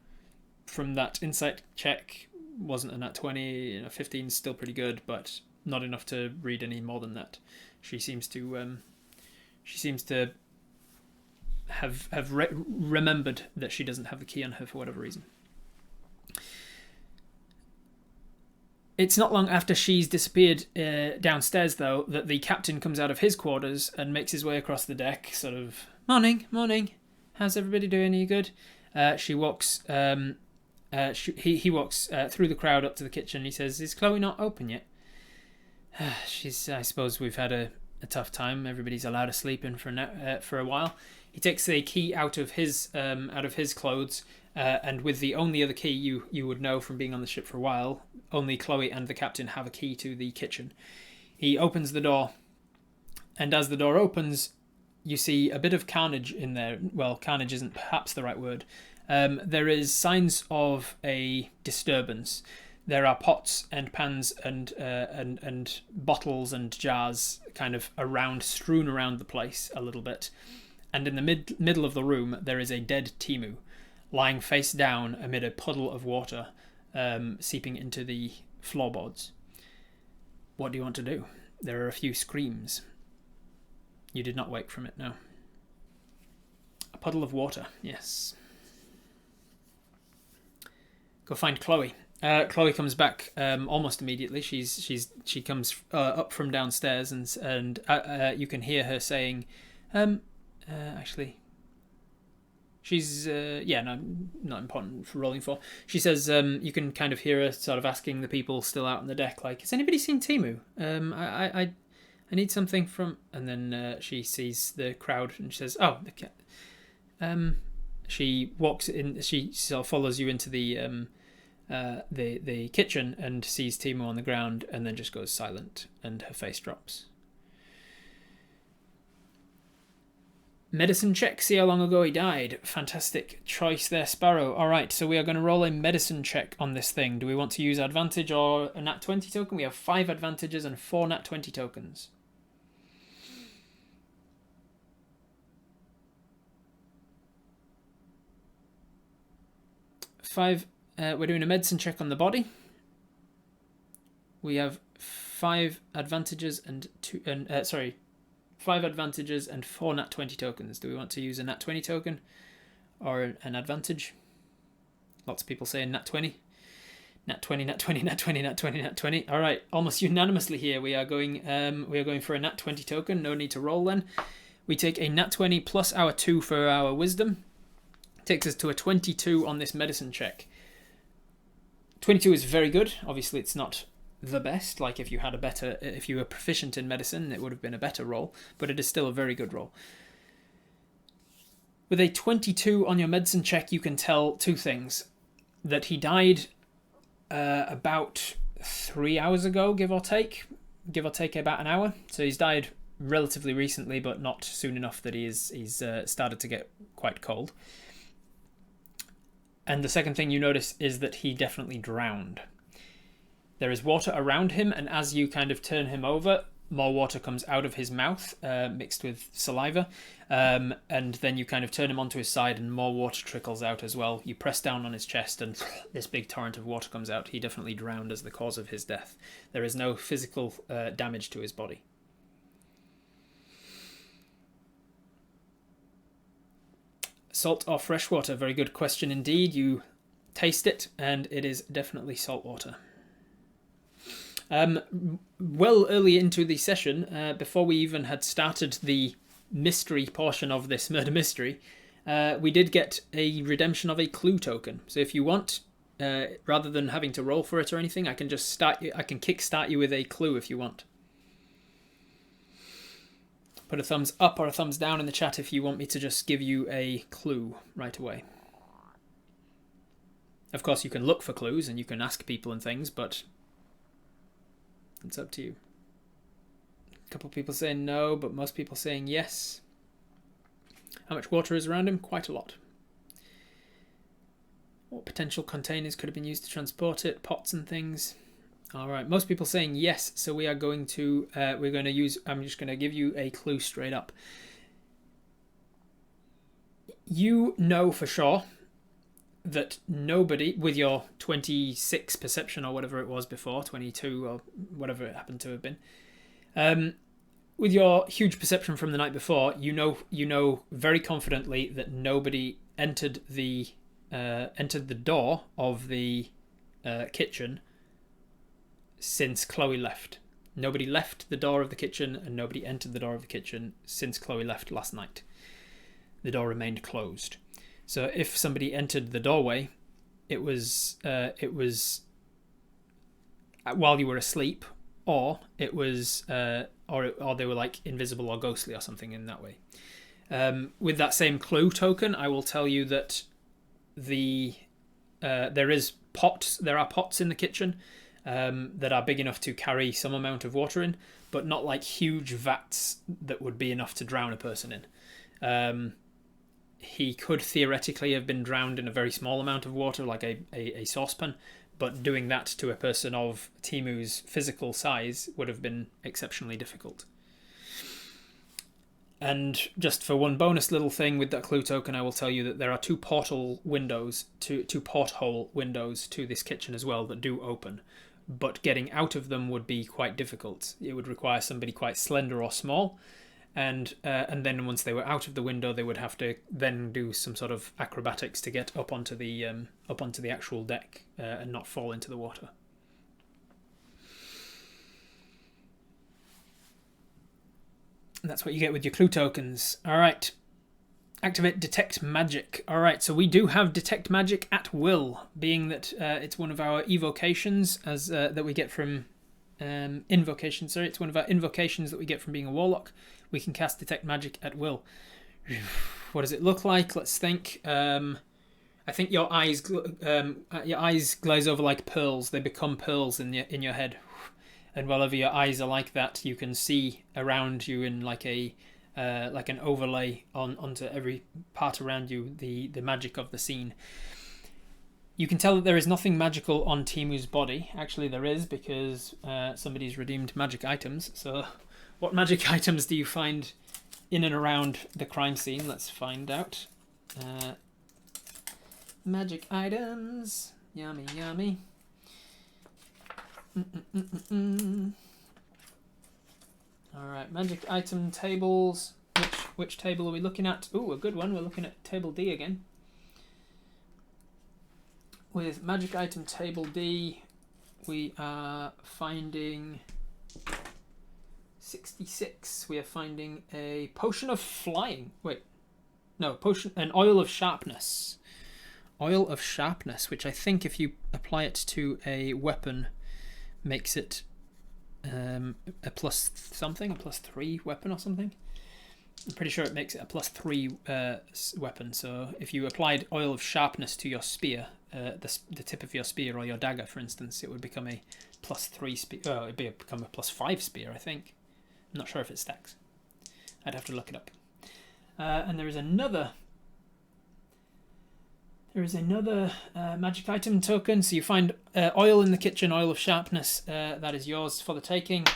from that insight check, wasn't a nat 20, 15 is still pretty good, but not enough to read any more than that. She seems to have remembered that she doesn't have the key on her for whatever reason. It's not long after she's disappeared downstairs, though, that the captain comes out of his quarters and makes his way across the deck, sort of, morning, how's everybody doing, are you good? She walks... he walks through the crowd up to the kitchen. He says, "Is Chloe not open yet?" I suppose we've had a tough time. Everybody's allowed to sleep in for a while. He takes the key out of his clothes, and with the only other key you would know from being on the ship for a while, only Chloe and the captain have a key to the kitchen. He opens the door, and as the door opens, you see a bit of carnage in there. Well, carnage isn't perhaps the right word. There is signs of a disturbance. There are pots and pans and bottles and jars kind of strewn around the place a little bit. And in the middle of the room, there is a dead Temu lying face down amid a puddle of water seeping into the floorboards. What do you want to do? There are a few screams. You did not wake from it, no. A puddle of water, yes. Go find Chloe. Chloe comes back almost immediately. She comes up from downstairs and you can hear her saying, actually, she's no, not important for rolling for. She says you can kind of hear her sort of asking the people still out on the deck, like, has anybody seen Temu? I need something from. And then she sees the crowd and she says, oh, the cat. She walks in. She sort of follows you into the kitchen and sees Timo on the ground, and then just goes silent, and her face drops. Medicine check. See how long ago he died. Fantastic choice there, Sparrow. All right, so we are going to roll a medicine check on this thing. Do we want to use advantage or a nat 20 token? We have 5 advantages and 4 nat 20 tokens. 5. We're doing a medicine check on the body. We have 5 advantages and 5 advantages and 4 nat 20 tokens. Do we want to use a nat 20 token or an advantage? Lots of people saying nat 20. Nat 20, nat 20, nat 20, nat 20, nat 20. All right, almost unanimously here. We are going for a nat 20 token. No need to roll then. We take a nat 20 plus our 2 for our wisdom. Takes us to a 22 on this medicine check. 22 is very good. Obviously, it's not the best. Like if you were proficient in medicine, it would have been a better roll, but it is still a very good roll. With a 22 on your medicine check, you can tell 2 things. That he died about 3 hours ago, give or take about an hour. So he's died relatively recently, but not soon enough that he's started to get quite cold. And the second thing you notice is that he definitely drowned. There is water around him, and as you kind of turn him over, more water comes out of his mouth, mixed with saliva, and then you kind of turn him onto his side and more water trickles out as well. You press down on his chest and this big torrent of water comes out. He definitely drowned as the cause of his death. There is no physical damage to his body. Salt or fresh water? Very good question indeed. You taste it, and it is definitely salt water. Well early into the session, before we even had started the mystery portion of this murder mystery, we did get a redemption of a clue token. So if you want, rather than having to roll for it or anything, I can just start you. I can kickstart you with a clue if you want. Put a thumbs up or a thumbs down in the chat if you want me to just give you a clue right away. Of course, you can look for clues and you can ask people and things, but it's up to you. A couple of people saying no, but most people saying yes. How much water is around him? Quite a lot. What potential containers could have been used to transport it? Pots and things. All right, most people saying yes, so we are going to use. I'm just going to give you a clue straight up. You know for sure that nobody, with your 26 perception or whatever it was before, 22 or whatever it happened to have been, with your huge perception from the night before, you know very confidently that nobody entered the door of the kitchen since Chloe left. Nobody left the door of the kitchen and nobody entered the door of the kitchen since Chloe left last night. The door remained closed. So if somebody entered the doorway, it was while you were asleep, or it was or they were like invisible or ghostly or something in that way. With that same clue token, I will tell you that there are pots in the kitchen that are big enough to carry some amount of water in, but not like huge vats that would be enough to drown a person in. He could theoretically have been drowned in a very small amount of water, like a saucepan, but doing that to a person of Timu's physical size would have been exceptionally difficult. And just for one bonus little thing with that clue token, I will tell you that there are two porthole windows to this kitchen as well that do open, but getting out of them would be quite difficult. It would require somebody quite slender or small, and then once they were out of the window, they would have to then do some sort of acrobatics to get up onto the actual deck and not fall into the water. And that's what you get with your clue tokens. All right. Activate Detect Magic. All right, so we do have Detect Magic at will, being that it's one of our evocations that we get from invocations. Sorry, it's one of our invocations that we get from being a warlock. We can cast Detect Magic at will. What does it look like? Let's think. I think your eyes glaze over like pearls. They become pearls in your head. And wherever your eyes are like that, you can see around you in like an overlay onto every part around you the magic of the scene. You can tell that there is nothing magical on Timu's body. Actually, there is, because somebody's redeemed magic items. So, what magic items do you find in and around the crime scene? Let's find out. Magic items. Yummy, yummy. Alright, magic item tables. Which table are we looking at? Ooh, a good one. We're looking at table D again. With magic item table D, we are finding 66. We are finding a potion of flying. An oil of sharpness. Oil of sharpness, which I think if you apply it to a weapon, makes it a plus 3 weapon or something. I'm pretty sure it makes it a plus 3 weapon. So if you applied oil of sharpness to your spear, the tip of your spear or your dagger, for instance, it would become a plus 3 spear. Oh, it'd become a plus 5 spear, I think. I'm not sure if it stacks. I'd have to look it up. And there is another magic item token. So you find oil in the kitchen, oil of sharpness. That is yours for the taking.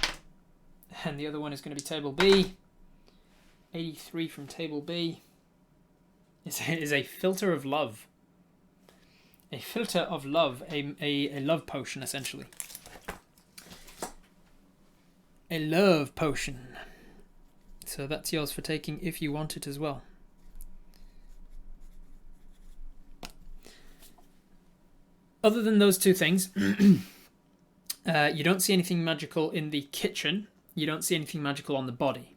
And the other one is going to be table B. 83 from table B. Is a filter of love. A filter of love. A love potion, essentially. A love potion. So that's yours for taking if you want it as well. Other than those two things, You don't see anything magical in the kitchen. You don't see anything magical on the body.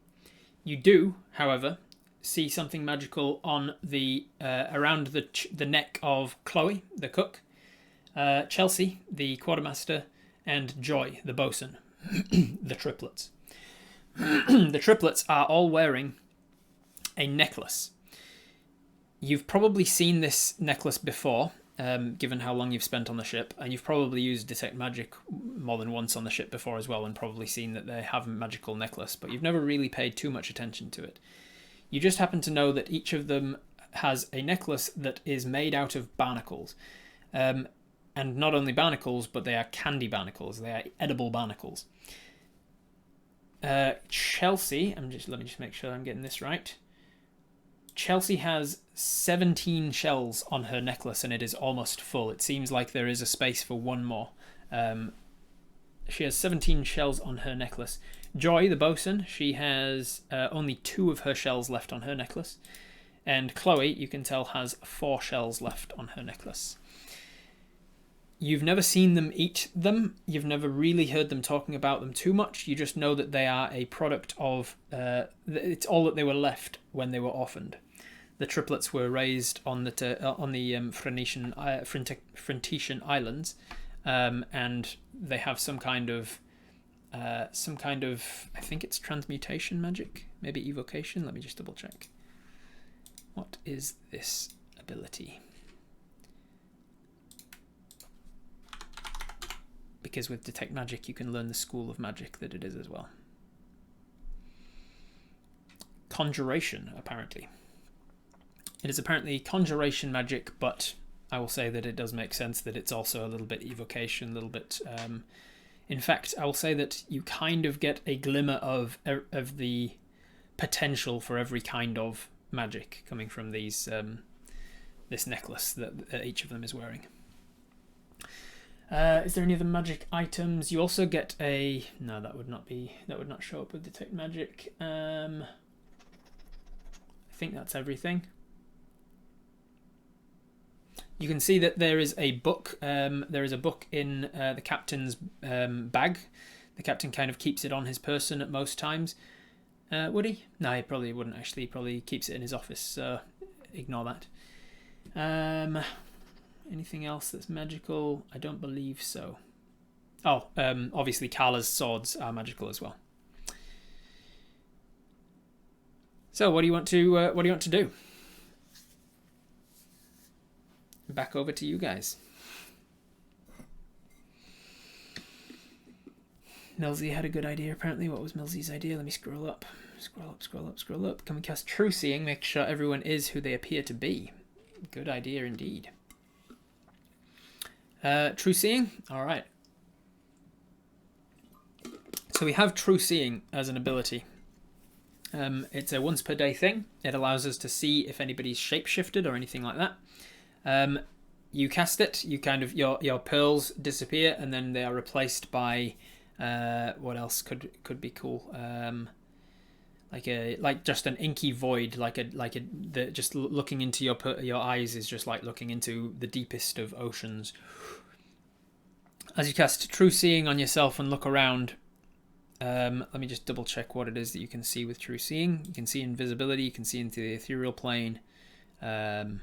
You do, however, see something magical on the around the neck of Chloe, the cook, Chelsea, the quartermaster, and Joy, the bosun, the triplets. The triplets are all wearing a necklace. You've probably seen this necklace before, given how long you've spent on the ship, and you've probably used Detect Magic more than once on the ship before as well, and probably seen that they have a magical necklace, but you've never really paid too much attention to it. You just happen to know that each of them has a necklace that is made out of barnacles. And not only barnacles, but they are candy barnacles. They are edible barnacles. Chelsea, let me just make sure I'm getting this right. Chelsea has 17 shells on her necklace, and it is almost full. It seems like there is a space for one more. She has 17 shells on her necklace. Joy, the bosun, she has only 2 of her shells left on her necklace. And Chloe, you can tell, has 4 shells left on her necklace. You've never seen them eat them. You've never really heard them talking about them too much. You just know that they are a product of... it's all that they were left when they were orphaned. The triplets were raised on the Frentetian Islands, and they have some kind of... I think it's transmutation magic, maybe evocation. Let me just double check. What is this ability? Because with Detect Magic, you can learn the school of magic that it is as well. Conjuration, apparently. It is apparently conjuration magic, but I will say that it does make sense that it's also a little bit evocation, a little bit... in fact, I will say that you kind of get a glimmer of the potential for every kind of magic coming from these this necklace that each of them is wearing. Is there any other magic items? You also get a... No, that would not show up with Detect Magic. I think that's everything. You can see that there is a book. There is a book in the captain's bag. The captain kind of keeps it on his person at most times. Would he? No, he probably wouldn't actually. He probably keeps it in his office, so ignore that. Anything else that's magical? I don't believe so. Oh, obviously Carla's swords are magical as well. So, what do you want to do? Back over to you guys. Millsy had a good idea, apparently. What was Millsy's idea? Let me scroll up. Scroll up. Can we cast True Seeing? Make sure everyone is who they appear to be. Good idea indeed. True Seeing? Alright. So we have True Seeing as an ability. It's a once per day thing. It allows us to see if anybody's shapeshifted or anything like that. You cast it, you kind of your pearls disappear, and then they are replaced by what else could be cool? Like just an inky void, just looking into your eyes is just like looking into the deepest of oceans. As you cast True Seeing on yourself and look around, let me just double check what it is that you can see with True Seeing. You can see invisibility, you can see into the ethereal plane. I'm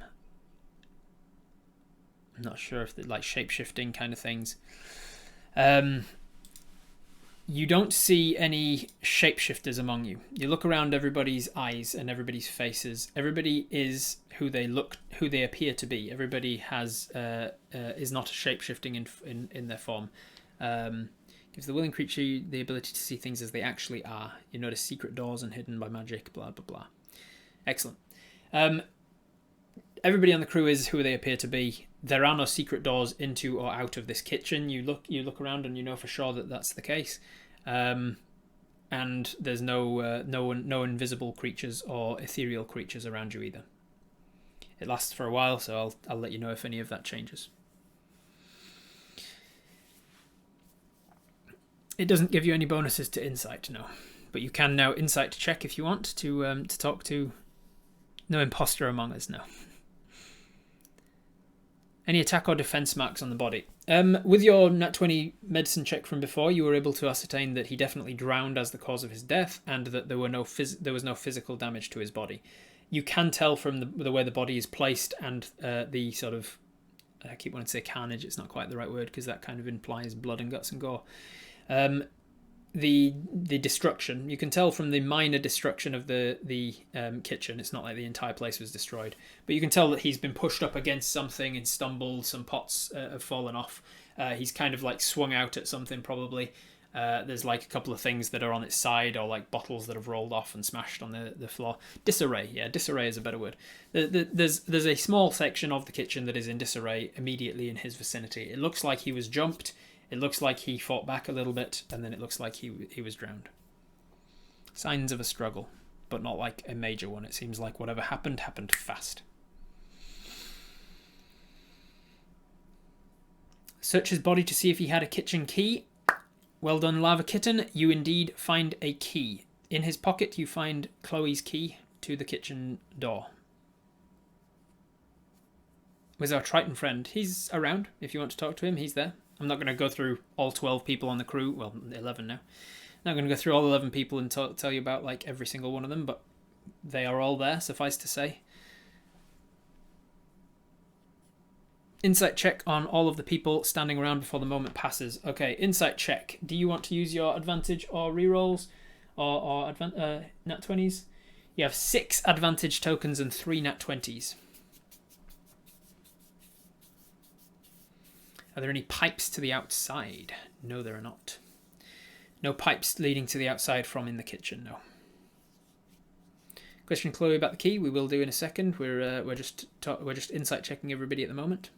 not sure if they're like shape-shifting kind of things. You don't see any shapeshifters among you. You look around everybody's eyes and everybody's faces. Everybody is who they appear to be. Everybody has is not shapeshifting in their form. Gives the willing creature the ability to see things as they actually are. You notice secret doors and hidden by magic. Blah blah blah. Excellent. Everybody on the crew is who they appear to be. There are no secret doors into or out of this kitchen. You look around and you know for sure that that's the case. And there's no invisible creatures or ethereal creatures around you either. It lasts for a while, so I'll let you know if any of that changes. It doesn't give you any bonuses to insight, no. But you can now insight check if you want to talk to no imposter among us, no. Any attack or defense marks on the body. With your nat 20 medicine check from before, you were able to ascertain that he definitely drowned as the cause of his death, and that there was no physical damage to his body. You can tell from the way the body is placed and the sort of, I keep wanting to say carnage, it's not quite the right word because that kind of implies blood and guts and gore. The destruction, you can tell from the minor destruction of the kitchen. It's not like the entire place was destroyed, but you can tell that he's been pushed up against something and stumbled. Some pots have fallen off. He's kind of like swung out at something probably. There's like a couple of things that are on its side, or like bottles that have rolled off and smashed on the floor. Disarray, yeah, disarray is a better word. There's a small section of the kitchen that is in disarray immediately in his vicinity. It looks like he was jumped. It looks like he fought back a little bit, and then it looks like he was drowned. Signs of a struggle, but not like a major one. It seems like whatever happened fast. Search his body to see if he had a kitchen key. Well done, Lava Kitten. You indeed find a key. In his pocket, you find Chloe's key to the kitchen door. Where's our Triton friend? He's around. If you want to talk to him, he's there. I'm not going to go through all 12 people on the crew. Well, 11 now. I'm not going to go through all 11 people and tell you about like every single one of them, but they are all there, suffice to say. Insight check on all of the people standing around before the moment passes. Okay, insight check. Do you want to use your advantage or rerolls or nat 20s? You have 6 advantage tokens and 3 nat 20s. Are there any pipes to the outside? No, there are not. No pipes leading to the outside from in the kitchen, no. Question Chloe about the key, we will do in a second. We're just insight checking everybody at the moment.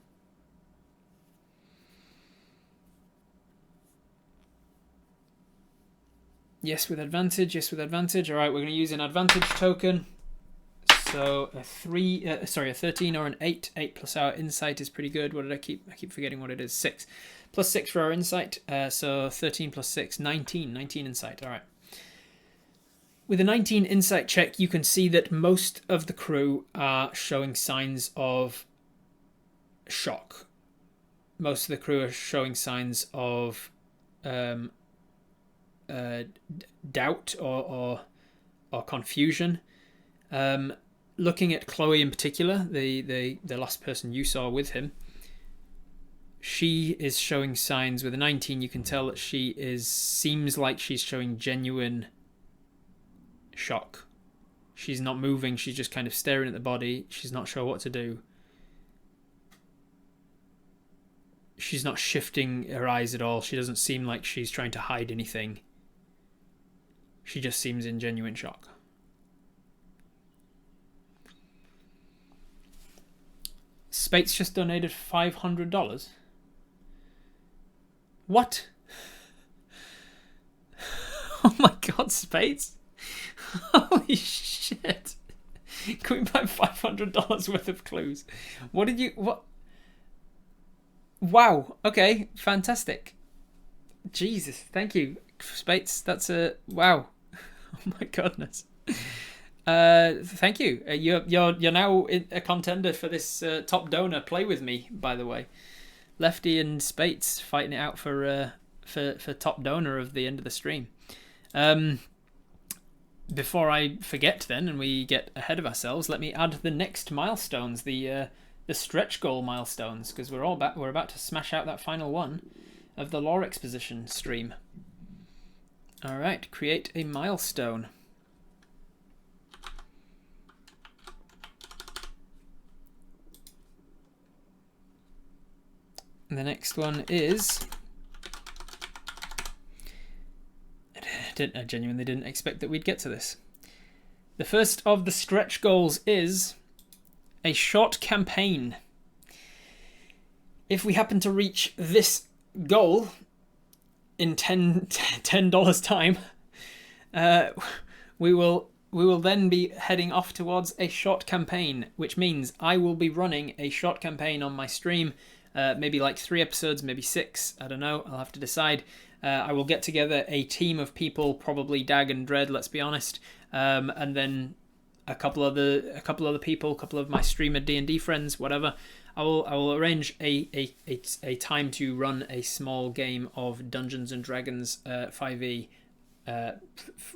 Yes, with advantage. Yes, with advantage. All right, we're going to use an advantage token. So a 13 or an 8. 8 plus our insight is pretty good. What did I keep forgetting what it is. 6. Plus 6 for our insight. So 13 plus 6, 19. 19 insight. All right. With a 19 insight check, you can see that most of the crew are showing signs of shock. Most of the crew are showing signs of doubt or confusion. Looking at Chloe in particular, the last person you saw with him, she is showing signs. With a 19, you can tell that seems like she's showing genuine shock. She's not moving, she's just kind of staring at the body. She's not sure what to do. She's not shifting her eyes at all. She doesn't seem like she's trying to hide anything. She just seems in genuine shock. Spates just donated $500. What? Oh my god, Spates. Holy shit. Can we buy $500 worth of clues? What? Wow. Okay, fantastic. Jesus, thank you, Spates. That's wow. Oh my goodness. Thank you. You're now a contender for this top donor. Play with me, by the way. Lefty and Spates fighting it out for top donor of the end of the stream. Before I forget, then, and we get ahead of ourselves, let me add the next milestones, the stretch goal milestones, because we're about to smash out that final one of the lore exposition stream. All right, create a milestone. The next one is... I genuinely didn't expect that we'd get to this. The first of the stretch goals is a short campaign. If we happen to reach this goal in $10 time, we will then be heading off towards a short campaign, which means I will be running a short campaign on my stream. Maybe like 3 episodes, maybe 6. I don't know. I'll have to decide. I will get together a team of people, probably Dag and Dread. Let's be honest, and then a couple other people, a couple of my streamer D&D friends, whatever. I will arrange a time to run a small game of Dungeons and Dragons 5e.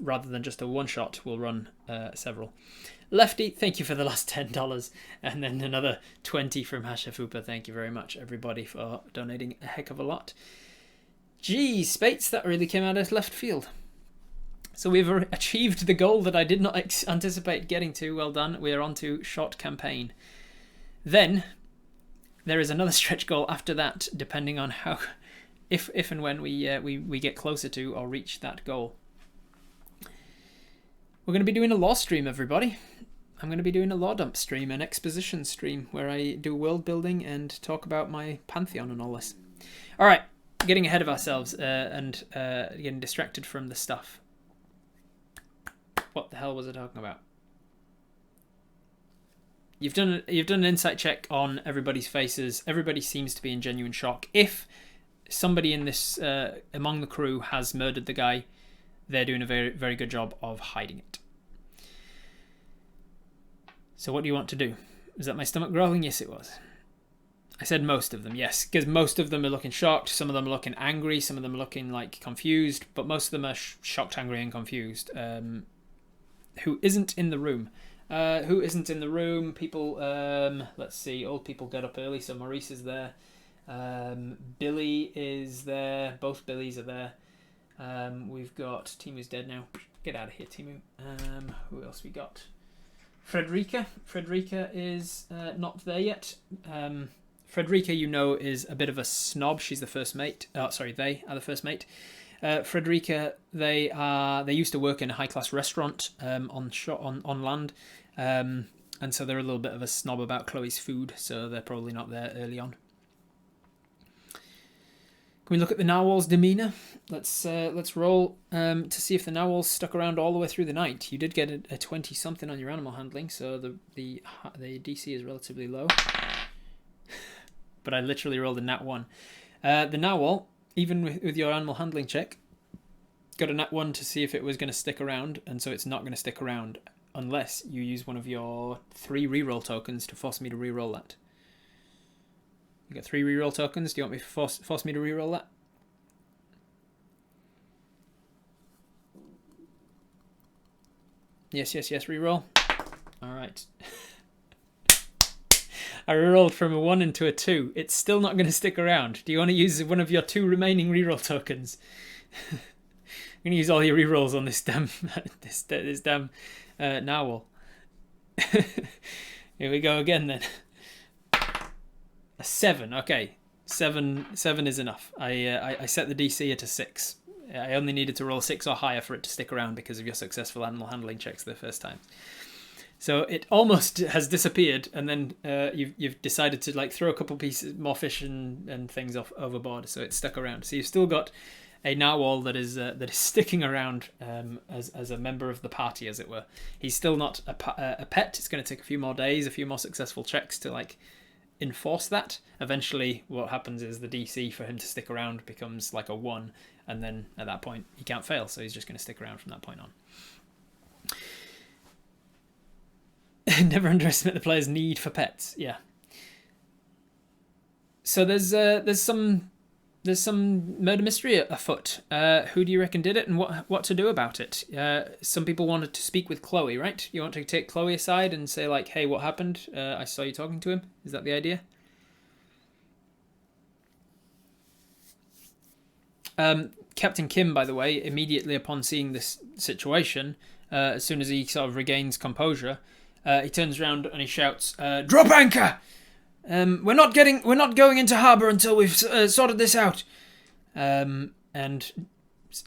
Rather than just a one shot, we'll run several. Lefty, thank you for the last $10, and then another 20 from Hashafupa. Thank you very much, everybody, for donating a heck of a lot. Geez, Spates, that really came out of left field. So we've achieved the goal that I did not anticipate getting to. Well done. We are on to shot campaign. Then there is another stretch goal after that, depending on how, if and when we get closer to or reach that goal. We're going to be doing a lore stream, everybody. I'm going to be doing a lore dump stream, an exposition stream, where I do world building and talk about my pantheon and all this. All right, getting ahead of ourselves and getting distracted from the stuff. What the hell was I talking about? You've done an insight check on everybody's faces. Everybody seems to be in genuine shock. If somebody in this among the crew has murdered the guy, they're doing a very, very good job of hiding it. So what do you want to do? Is that my stomach growling? Yes, it was. I said most of them, yes, because most of them are looking shocked. Some of them are looking angry. Some of them are looking like confused. But most of them are shocked, angry, and confused. Who isn't in the room? Who isn't in the room? People, let's see. Old people get up early, so Maurice is there. Billy is there. Both Billys are there. We've got Timu's dead now. Get out of here, Timu. Who else we got? Frederica. Frederica is not there yet. Frederica, you know, is a bit of a snob. She's the first mate. They are the first mate. Frederica, they used to work in a high-class restaurant on land, and so they're a little bit of a snob about Chloe's food, so they're probably not there early on. Can we look at the narwhal's demeanour? Let's roll to see if the narwhal's stuck around all the way through the night. You did get a 20-something on your animal handling, so the DC is relatively low. But I literally rolled a nat 1. The narwhal, even with your animal handling check, got a nat 1 to see if it was going to stick around, and so it's not going to stick around unless you use one of your 3 reroll tokens to force me to reroll that. You got 3 reroll tokens. Do you want me to force me to reroll that? Yes, reroll. All right. I rerolled from a 1 into a 2. It's still not going to stick around. Do you want to use one of your 2 remaining reroll tokens? I'm going to use all your rerolls on this damn this damn narwhal. Here we go again then. A 7. Okay, 7 is enough. I set the DC at a 6. I only needed to roll 6 or higher for it to stick around because of your successful animal handling checks the first time. So it almost has disappeared, and then you've decided to like throw a couple pieces more fish and things off overboard, so it's stuck around. So you've still got a narwhal that is sticking around as a member of the party, as it were. He's still not a pet. It's going to take a few more days, a few more successful checks to like enforce that. Eventually, what happens is the DC for him to stick around becomes like a 1, and then at that point he can't fail, so he's just going to stick around from that point on. Never underestimate the player's need for pets. Yeah. So there's some murder mystery afoot. Who do you reckon did it, and what to do about it? Some people wanted to speak with Chloe, right? You want to take Chloe aside and say like, "Hey, what happened? I saw you talking to him." Is that the idea? Captain Kim, by the way, immediately upon seeing this situation, as soon as he sort of regains composure, he turns around and he shouts, "Drop anchor! We're not going into harbour until we've sorted this out." And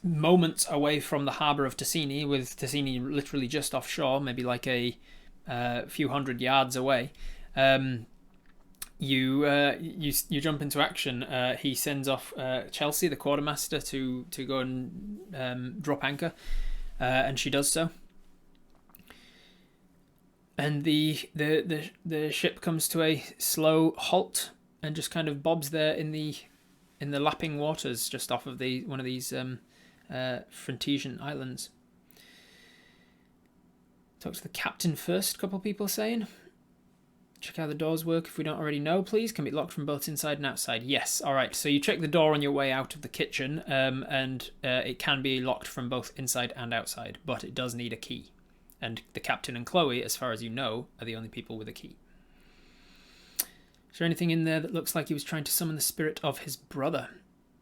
moments away from the harbour of Tassini, with Tassini literally just offshore, maybe like a few hundred yards away, you jump into action. He sends off Chelsea, the quartermaster, to go and drop anchor, and she does so. And the ship comes to a slow halt and just kind of bobs there in the lapping waters just off of one of these Frantesian islands. Talk to the captain first, a couple of people saying. Check how the doors work if we don't already know, please. Can be locked from both inside and outside. Yes. All right. So you check the door on your way out of the kitchen, and it can be locked from both inside and outside, but it does need a key. And the captain and Chloe, as far as you know, are the only people with a key. Is there anything in there that looks like he was trying to summon the spirit of his brother?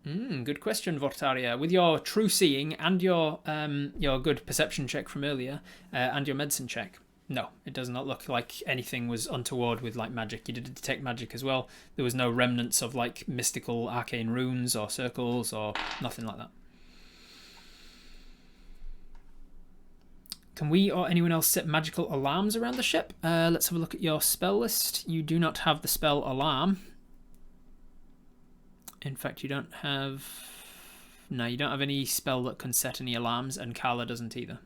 Good question, Vortaria. With your true seeing and your good perception check from earlier, and your medicine check, no, it does not look like anything was untoward with like magic. You did detect magic as well. There was no remnants of like mystical arcane runes or circles or nothing like that. Can we or anyone else set magical alarms around the ship? Let's have a look at your spell list. You do not have the spell alarm. In fact, you don't have... No, you don't have any spell that can set any alarms, and Carla doesn't either.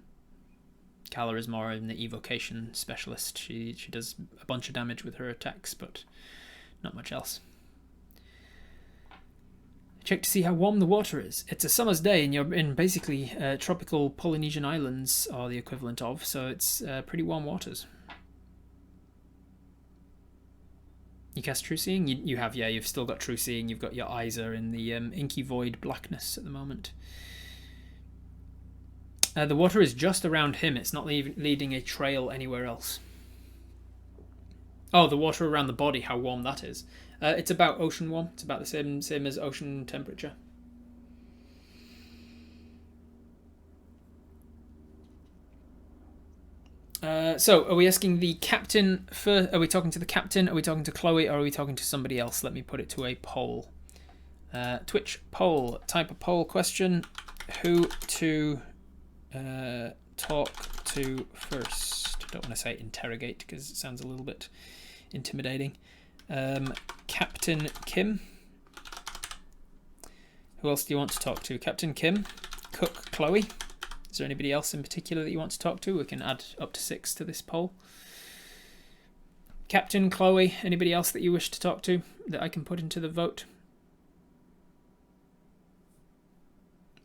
Carla is more in the evocation specialist. She does a bunch of damage with her attacks, but not much else. Check to see how warm the water is. It's a summer's day, and you're in basically tropical Polynesian islands, or the equivalent of, so it's pretty warm waters. You cast True Seeing? You have, yeah, you've still got True Seeing. You've got your eyes are in the inky void blackness at the moment. The water is just around him. It's not leading a trail anywhere else. Oh, the water around the body, how warm that is. It's about ocean warm. It's about the same as ocean temperature. So, are we asking the captain first? Are we talking to the captain? Are we talking to Chloe? Or are we talking to somebody else? Let me put it to a poll. Twitch poll. Type a poll question. Who to talk to first? I don't want to say interrogate because it sounds a little bit intimidating. Captain Kim. Who else do you want to talk to? Captain Kim, Cook Chloe. Is there anybody else in particular that you want to talk to? We can add up to 6 to this poll. Captain, Chloe, anybody else that you wish to talk to that I can put into the vote?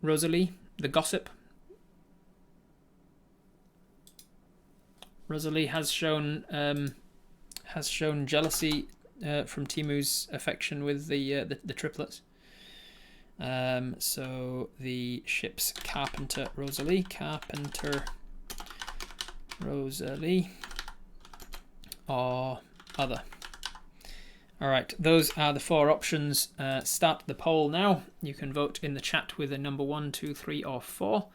Rosalie, the gossip. Rosalie has shown jealousy from Timu's affection with the triplets. So the ship's carpenter Rosalie, or other. Alright, those are the 4 options. Start the poll now. You can vote in the chat with a number 1, 2, 3 or 4.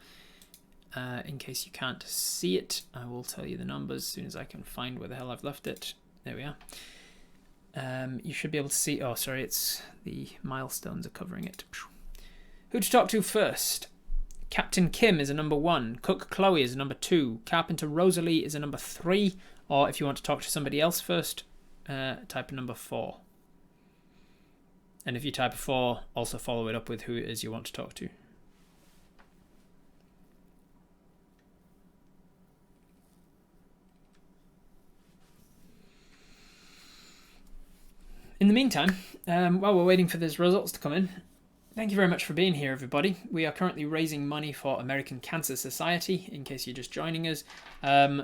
In case you can't see it, I will tell you the numbers as soon as I can find where the hell I've left it. There we are. You should be able to see... Oh, sorry, it's the milestones are covering it. Who to talk to first? Captain Kim is a number 1. Cook Chloe is a number 2. Carpenter Rosalie is a number 3. Or if you want to talk to somebody else first, type a number 4. And if you type a 4, also follow it up with who it is you want to talk to. In the meantime, while we're waiting for those results to come in, thank you very much for being here, everybody. We are currently raising money for American Cancer Society, in case you're just joining us.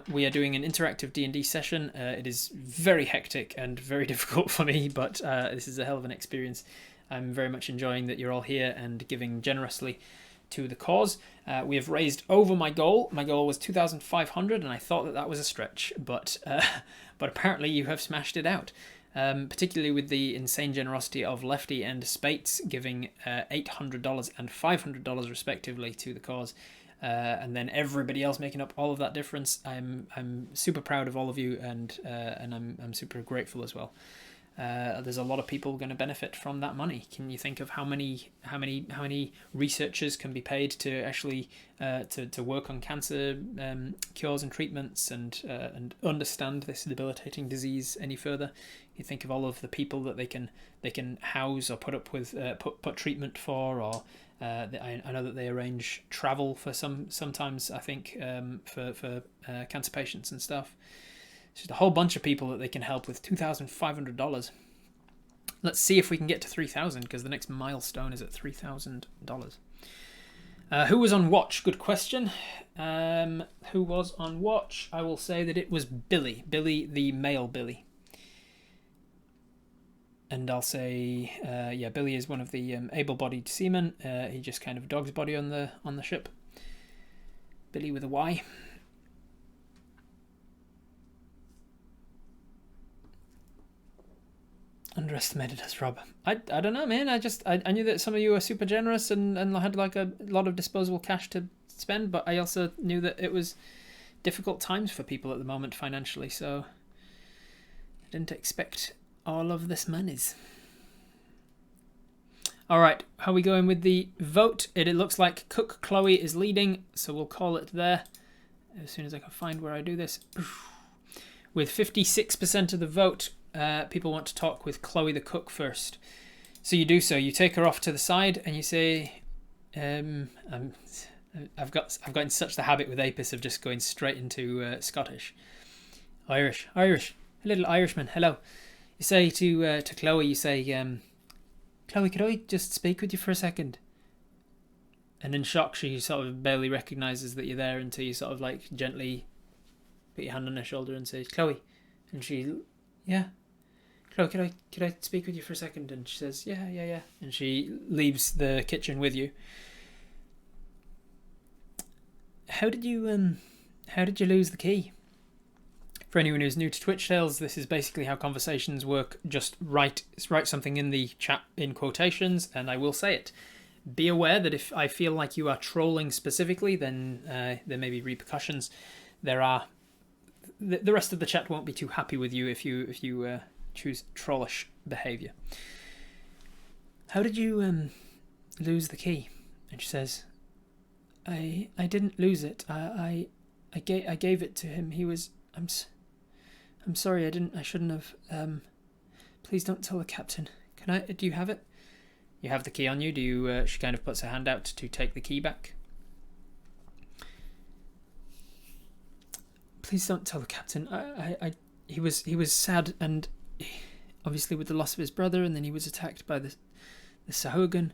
We are doing an interactive D&D session. It is very hectic and very difficult for me, but this is a hell of an experience. I'm very much enjoying that you're all here and giving generously to the cause. We have raised over my goal. My goal was 2,500, and I thought that was a stretch, but apparently you have smashed it out. Particularly with the insane generosity of Lefty and Spates giving $800 and $500 respectively to the cause, and then everybody else making up all of that difference. I'm super proud of all of you, and I'm super grateful as well. There's a lot of people going to benefit from that money. Can you think of how many researchers can be paid to actually to work on cancer cures and treatments and understand this debilitating disease any further? You think of all of the people that they can house or put up with put treatment for, or I know that they arrange travel for sometimes I think for cancer patients and stuff. It's just a whole bunch of people that they can help with $2,500. Let's see if we can get to 3,000 because the next milestone is at $3,000. Who was on watch? Good question. Who was on watch? I will say that it was Billy. Billy, the male Billy. And I'll say, yeah, Billy is one of the able-bodied seamen. He just kind of dog's body on the ship. Billy with a Y. Underestimated us, Rob. I don't know, man. I knew that some of you were super generous and had like a lot of disposable cash to spend, but I also knew that it was difficult times for people at the moment financially, so I didn't expect all of this monies. All right, how are we going with the vote? It looks like Cook Chloe is leading, so we'll call it there as soon as I can find where I do this. With 56% of the vote, people want to talk with Chloe the cook first. So you do so. You take her off to the side and you say, I've gotten such the habit with Apis of just going straight into Scottish. Irish. A little Irishman. Hello. You say to Chloe, you say, Chloe, could I just speak with you for a second? And in shock, she sort of barely recognises that you're there until you sort of like gently put your hand on her shoulder and say, Chloe. And she, yeah. Chloe, could I speak with you for a second? And she says, yeah. And she leaves the kitchen with you. How did you lose the key? For anyone who's new to Twitch Tales, this is basically how conversations work. Just write something in the chat in quotations, and I will say it. Be aware that if I feel like you are trolling specifically, then there may be repercussions. There are the rest of the chat won't be too happy with you if you choose trollish behaviour. How did you lose the key? And she says, I didn't lose it. I gave it to him. He was. I'm sorry. I shouldn't have. Please don't tell the captain. Do you have it? You have the key on you. Do you? She kind of puts her hand out to take the key back. Please don't tell the captain. He was sad, and obviously with the loss of his brother, and then he was attacked by the Sahuagin.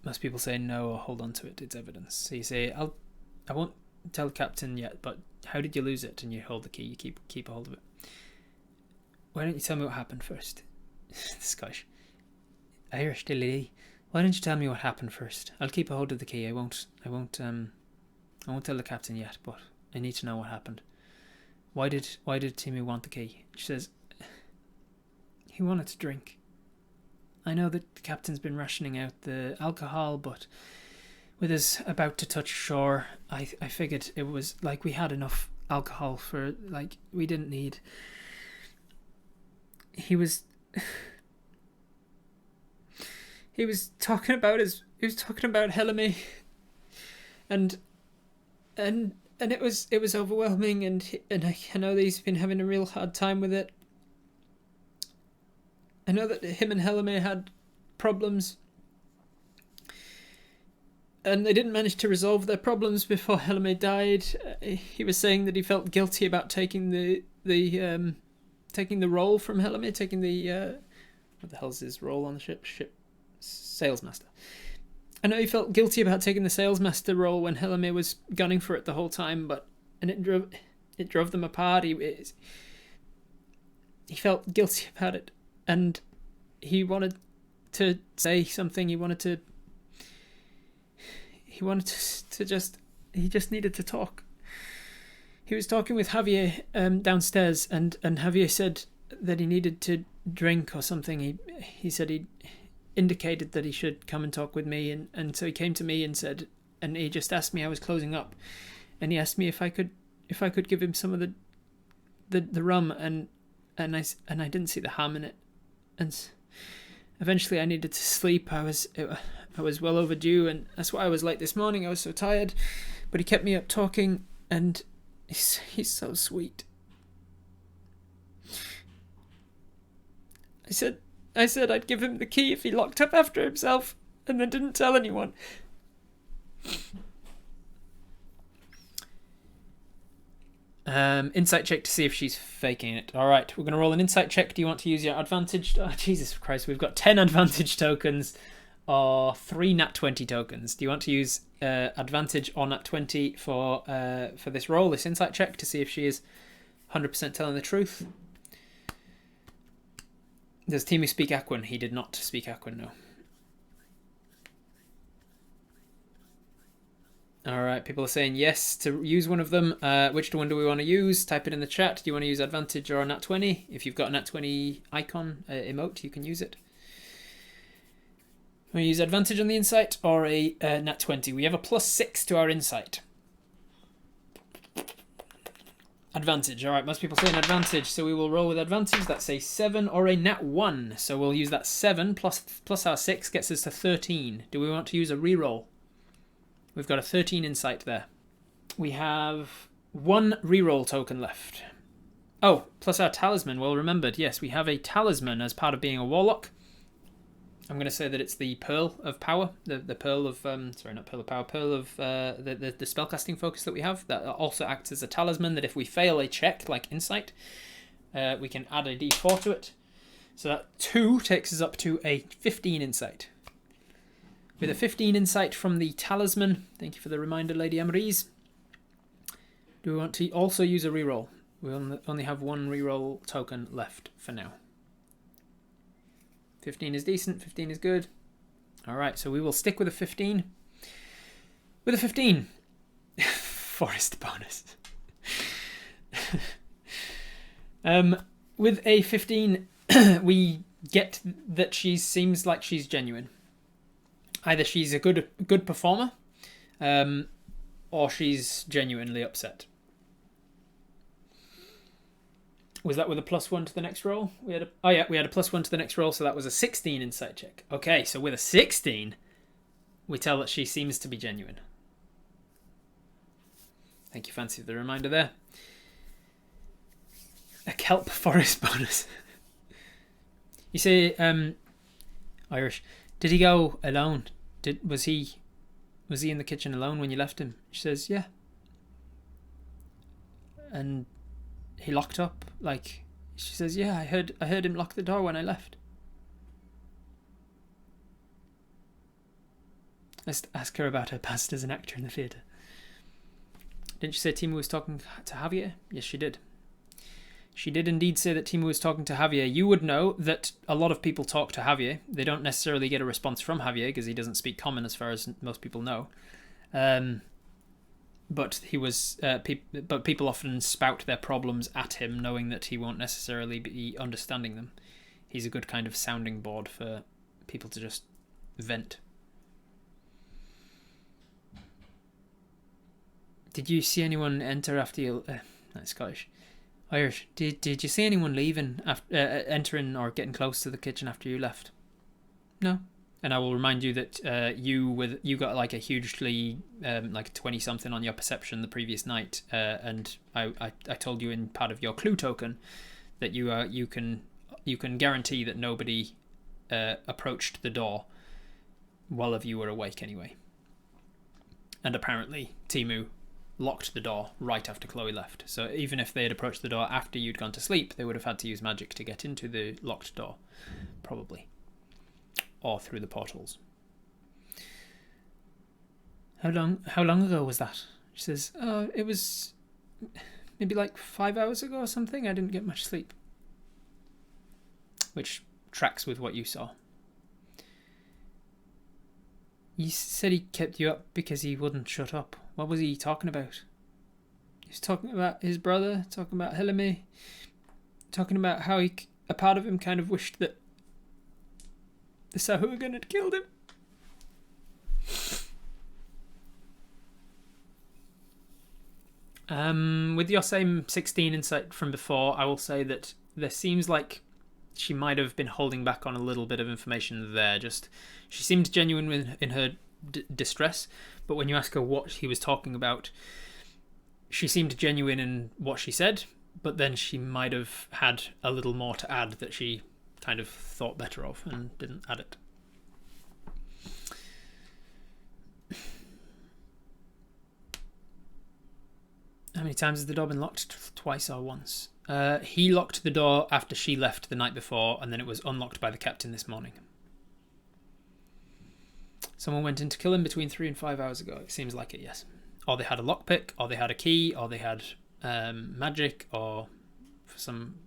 Most people say no or hold on to it. It's evidence. So you say, I won't tell the captain yet, but how did you lose it? And you hold the key. You keep a hold of it. Why don't you tell me what happened first? Scottish. Irish dilly. Why don't you tell me what happened first? I'll keep a hold of the key. I won't tell the captain yet, but I need to know what happened. Why did Timu want the key? She says, he wanted to drink. I know that the captain's been rationing out the alcohol, but with us about to touch shore, I figured it was like we had enough alcohol for, like, we didn't need. He was talking about Helemi, and it was overwhelming, and I know that he's been having a real hard time with it. I know that him and Helemi had problems, and they didn't manage to resolve their problems before Helemi died. He was saying that he felt guilty about taking the role from Helemi, taking the what the hell's his role on the ship salesmaster. I know he felt guilty about taking the salesmaster role when Helemi was gunning for it the whole time, and it drove them apart. He felt guilty about it, and he wanted to say something. He just needed to talk. He was talking with Javier downstairs, and Javier said that he needed to drink or something. He said he indicated that he should come and talk with me, and so he came to me and said, and he just asked me. I was closing up, and he asked me if I could give him some of the rum, and I didn't see the harm in it, and eventually I needed to sleep. I was well overdue, and that's why I was late this morning. I was so tired, but he kept me up talking, and he's so sweet. I said I'd give him the key if he locked up after himself, and then didn't tell anyone. Insight check to see if she's faking it. All right, we're going to roll an insight check. Do you want to use your advantage? Oh, Jesus Christ, we've got 10 advantage tokens or 3 nat 20 tokens. Do you want to use advantage or nat 20 for this roll, this insight check, to see if she is 100% telling the truth? Does Timu speak Aquan? He did not speak Aquan, no. Alright, people are saying yes to use one of them. Which one do we want to use? Type it in the chat. Do you want to use advantage or a nat 20? If you've got a nat 20 icon emote, you can use it. We use advantage on the insight or a nat 20. We have a +6 to our insight. Advantage. Alright, most people say an advantage, so we will roll with advantage. That's a 7 or a nat 1. So we'll use that 7 plus our 6 gets us to 13. Do we want to use a reroll? We've got a 13 insight there. We have 1 reroll token left. Oh, plus our talisman. Well remembered. Yes, we have a talisman as part of being a warlock. I'm going to say that it's the Pearl of Power. The Pearl of... sorry, not Pearl of Power. Pearl of the spellcasting focus that we have. That also acts as a talisman that if we fail a check, like insight, we can add a d4 to it. So that 2 takes us up to a 15 insight. With a 15 insight from the talisman, thank you for the reminder, Lady Emery's. Do we want to also use a reroll? We only have 1 reroll token left for now. 15 is decent, 15 is good. Alright, so we will stick with a 15. With a 15. Forest bonus. With a 15, we get that she seems like she's genuine. Either she's a good performer, or she's genuinely upset. Was that with a +1 to the next roll? We had a +1 to the next roll, so that was a 16 insight check. Okay, so with a 16, we tell that she seems to be genuine. Thank you, Fancy, for the reminder there. A kelp forest bonus. You say, Irish, did he go alone? Was he in the kitchen alone when you left him? She says, yeah. And he locked up, like, she says, yeah, I heard him lock the door when I left. Let's ask her about her past as an actor in the theatre. Didn't you say Timu was talking to Javier? Yes, she did. She did indeed say that Timu was talking to Javier. You would know that a lot of people talk to Javier. They don't necessarily get a response from Javier because he doesn't speak common as far as most people know. But he was. But people often spout their problems at him, knowing that he won't necessarily be understanding them. He's a good kind of sounding board for people to just vent. Did you see anyone enter after you? That's Scottish. Irish. Did you see anyone leaving after entering or getting close to the kitchen after you left? No. And I will remind you that you got like a hugely like 20 something on your perception the previous night, and I told you in part of your clue token that you can guarantee that nobody approached the door while of you were awake anyway. And apparently Timu locked the door right after Chloe left. So even if they had approached the door after you'd gone to sleep, they would have had to use magic to get into the locked door, probably. Or through the portals. How long ago was that? She says, oh, it was maybe like 5 hours ago or something. I didn't get much sleep. Which tracks with what you saw. You said he kept you up because he wouldn't shut up. What was he talking about? He was talking about his brother, talking about Helene, talking about how a part of him kind of wished that the Sahuagin had killed him. With your same 16 insight from before, I will say that there seems like she might have been holding back on a little bit of information there. Just she seemed genuine in her distress, but when you ask her what he was talking about, she seemed genuine in what she said, but then she might have had a little more to add that she kind of thought better of and didn't add it. How many times has the door been locked? Twice or once? He locked the door after she left the night before, and then it was unlocked by the captain this morning. Someone went in to kill him between 3 and 5 hours ago. It seems like it, yes. Or they had a lockpick, or they had a key, or they had magic, or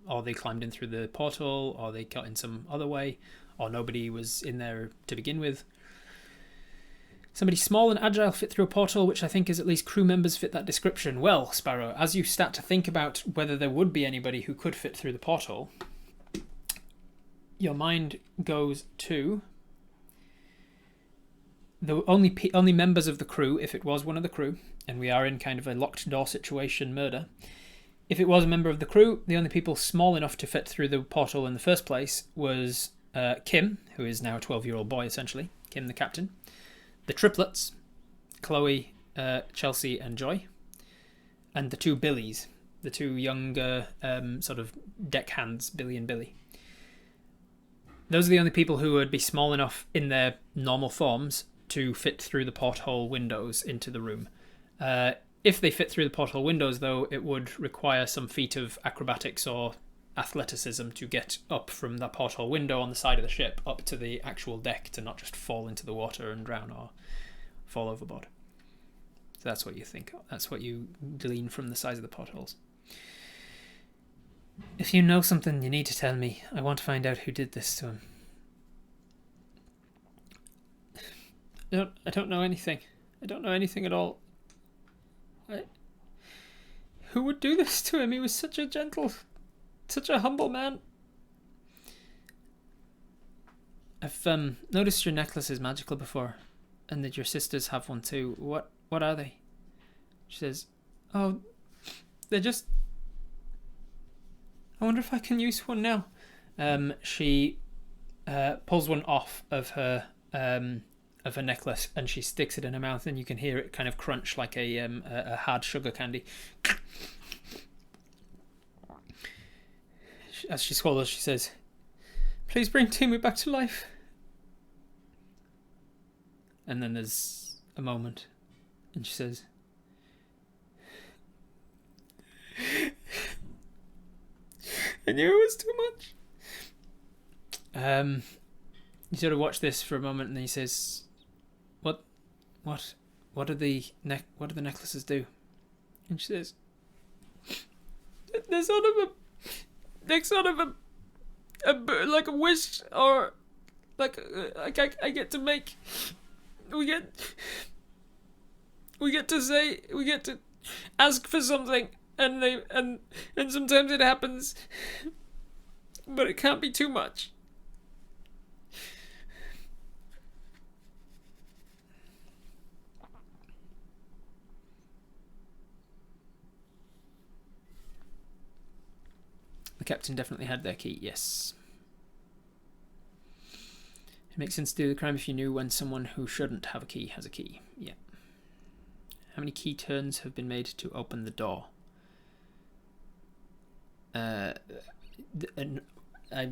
or they climbed in through the portal, or they got in some other way, or nobody was in there to begin with. Somebody small and agile fit through a portal, which I think is at least crew members fit that description. Well, Sparrow, as you start to think about whether there would be anybody who could fit through the portal, your mind goes to the only members of the crew, if it was one of the crew, and we are in kind of a locked door situation murder. If it was a member of the crew, the only people small enough to fit through the portal in the first place was Kim, who is now a 12-year-old boy, essentially. Kim, the captain. The triplets, Chloe, Chelsea, and Joy. And the two Billies, the two younger sort of deckhands, Billy and Billy. Those are the only people who would be small enough in their normal forms to fit through the porthole windows into the room. If they fit through the porthole windows, though, it would require some feat of acrobatics or athleticism to get up from the porthole window on the side of the ship up to the actual deck, to not just fall into the water and drown or fall overboard. So that's what you think. That's what you glean from the size of the potholes. If you know something, you need to tell me. I want to find out who did this to him. I don't know anything. I don't know anything at all. Who would do this to him? He was such a gentle, such a humble man. I've noticed your necklace is magical before, and that your sisters have one too. What are they? She says, oh, they're just... I wonder if I can use one now. She pulls one off of her necklace, and she sticks it in her mouth, and you can hear it kind of crunch like a hard sugar candy. As she swallows, she says, please bring Timmy back to life. And then there's a moment, and she says, I knew it was too much. You sort of watch this for a moment, and then he says, what do the necklaces do? And she says, they're sort of a like a wish, or like I get to make. We get to ask for something, and sometimes it happens, but it can't be too much. The captain definitely had their key, yes. It makes sense to do the crime if you knew when someone who shouldn't have a key has a key. Yeah. How many key turns have been made to open the door? I'm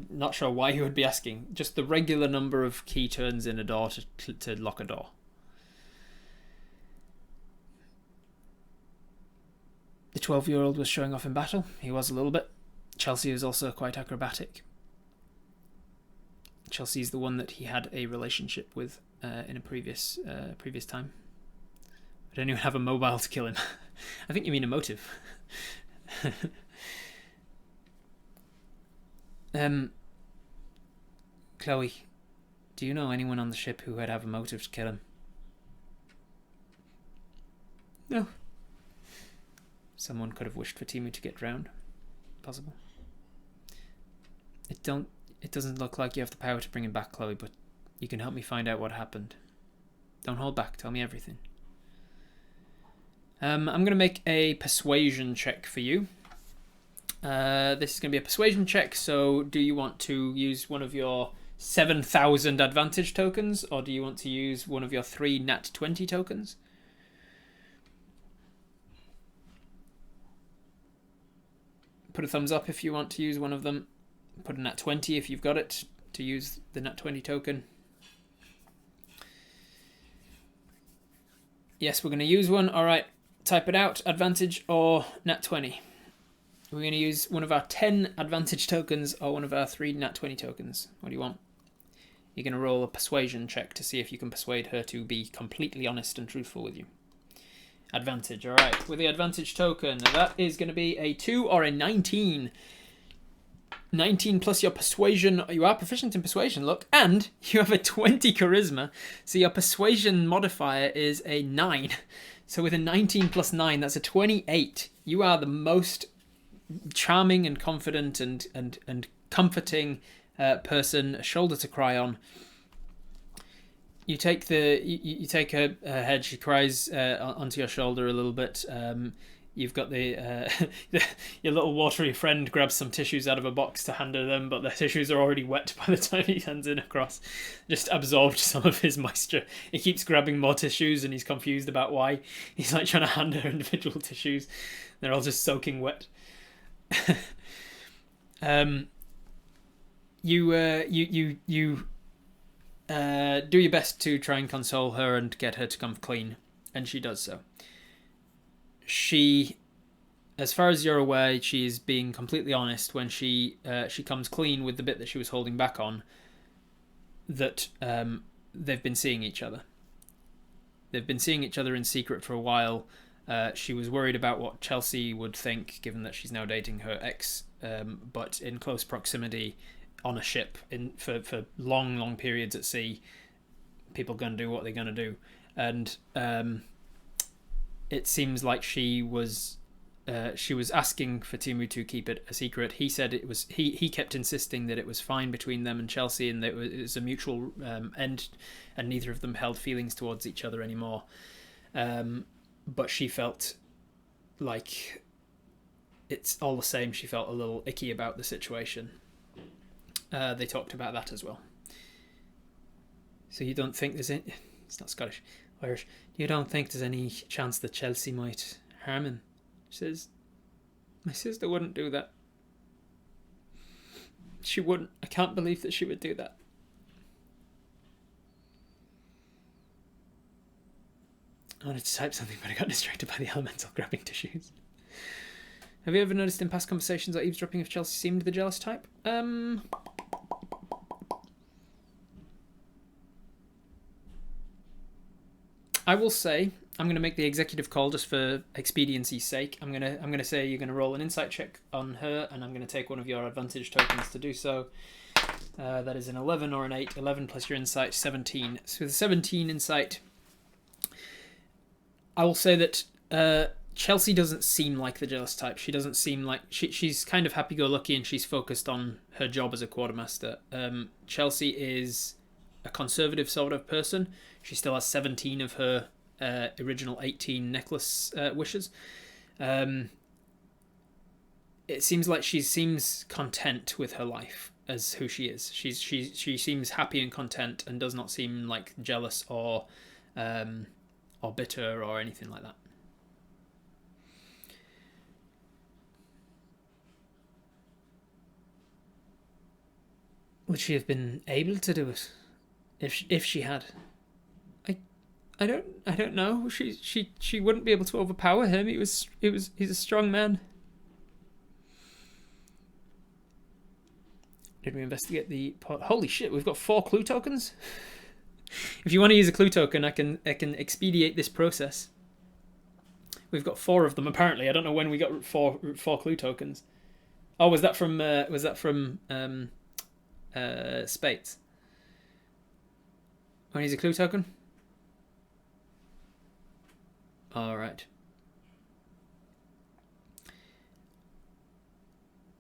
not sure why you would be asking. Just the regular number of key turns in a door to lock a door. The 12-year-old was showing off in battle. He was a little bit. Chelsea is also quite acrobatic. Chelsea's the one that he had a relationship with in a previous time. I don't even have a mobile to kill him. I think you mean a motive. Chloe, do you know anyone on the ship who would have a motive to kill him? No. Someone could have wished for Timu to get drowned. Possible. It doesn't look like you have the power to bring him back, Chloe, but you can help me find out what happened. Don't hold back. Tell me everything. I'm going to make a persuasion check for you. This is going to be a persuasion check, so do you want to use one of your 7,000 advantage tokens, or do you want to use one of your 3 nat 20 tokens? Put a thumbs up if you want to use one of them. Put a nat 20 if you've got it to use the nat 20 token. Yes, we're going to use one. All right, type it out. Advantage or nat 20. We're going to use one of our 10 advantage tokens or one of our 3 nat 20 tokens. What do you want? You're going to roll a persuasion check to see if you can persuade her to be completely honest and truthful with you. Advantage, all right. With the advantage token, that is going to be a 2 or a 19. 19 plus your persuasion. You are proficient in persuasion, look, and you have a 20 charisma, so your persuasion modifier is a 9. So with a 19 plus 9, that's a 28. You are the most charming and confident and comforting person, a shoulder to cry on. You take her head. She cries onto your shoulder a little bit. You've got your little watery friend grabs some tissues out of a box to hand to them, but the tissues are already wet by the time he hands it across. Just absorbed some of his moisture. He keeps grabbing more tissues and he's confused about why. He's like trying to hand her individual tissues. They're all just soaking wet. You do your best to try and console her and get her to come clean, and she does so. She, as far as you're aware, she is being completely honest when she comes clean with the bit that she was holding back on, that they've been seeing each other. They've been seeing each other in secret for a while. She was worried about what Chelsea would think, given that she's now dating her ex, but in close proximity on a ship for long periods at sea, people are going to do what they're going to do. And it seems like she was asking for Timu to keep it a secret. He said it was he kept insisting that it was fine between them and Chelsea, and that it was a mutual end, and neither of them held feelings towards each other anymore. But she felt like it's all the same. She felt a little icky about the situation. They talked about that as well. So you don't think there's any... It's not Scottish. Irish. You don't think there's any chance that Chelsea might harm him? She says, my sister wouldn't do that. She wouldn't. I can't believe that she would do that. I wanted to type something, but I got distracted by the elemental grabbing tissues. Have you ever noticed in past conversations or eavesdropping if Chelsea seemed the jealous type? I will say, I'm going to make the executive call just for expediency's sake. I'm going to say you're going to roll an insight check on her, and I'm going to take one of your advantage tokens to do so. That is an 11 or an 8. 11 plus your insight, 17. So with 17 insight, I will say that Chelsea doesn't seem like the jealous type. She doesn't seem like... She's kind of happy-go-lucky and she's focused on her job as a quartermaster. Chelsea is a conservative sort of person. She still has 17 of her original 18 necklace wishes. It seems like she seems content with her life as who she is. She seems happy and content and does not seem like jealous or bitter or anything like that. Would she have been able to do it if she had? I don't know. She wouldn't be able to overpower him. He's a strong man. Did we investigate the pot? Holy shit, we've got 4 clue tokens. If you want to use a clue token, I can expedite this process. We've got 4 of them apparently. I don't know when we got four clue tokens. Oh, was that from Spates? Want to use a clue token? All right.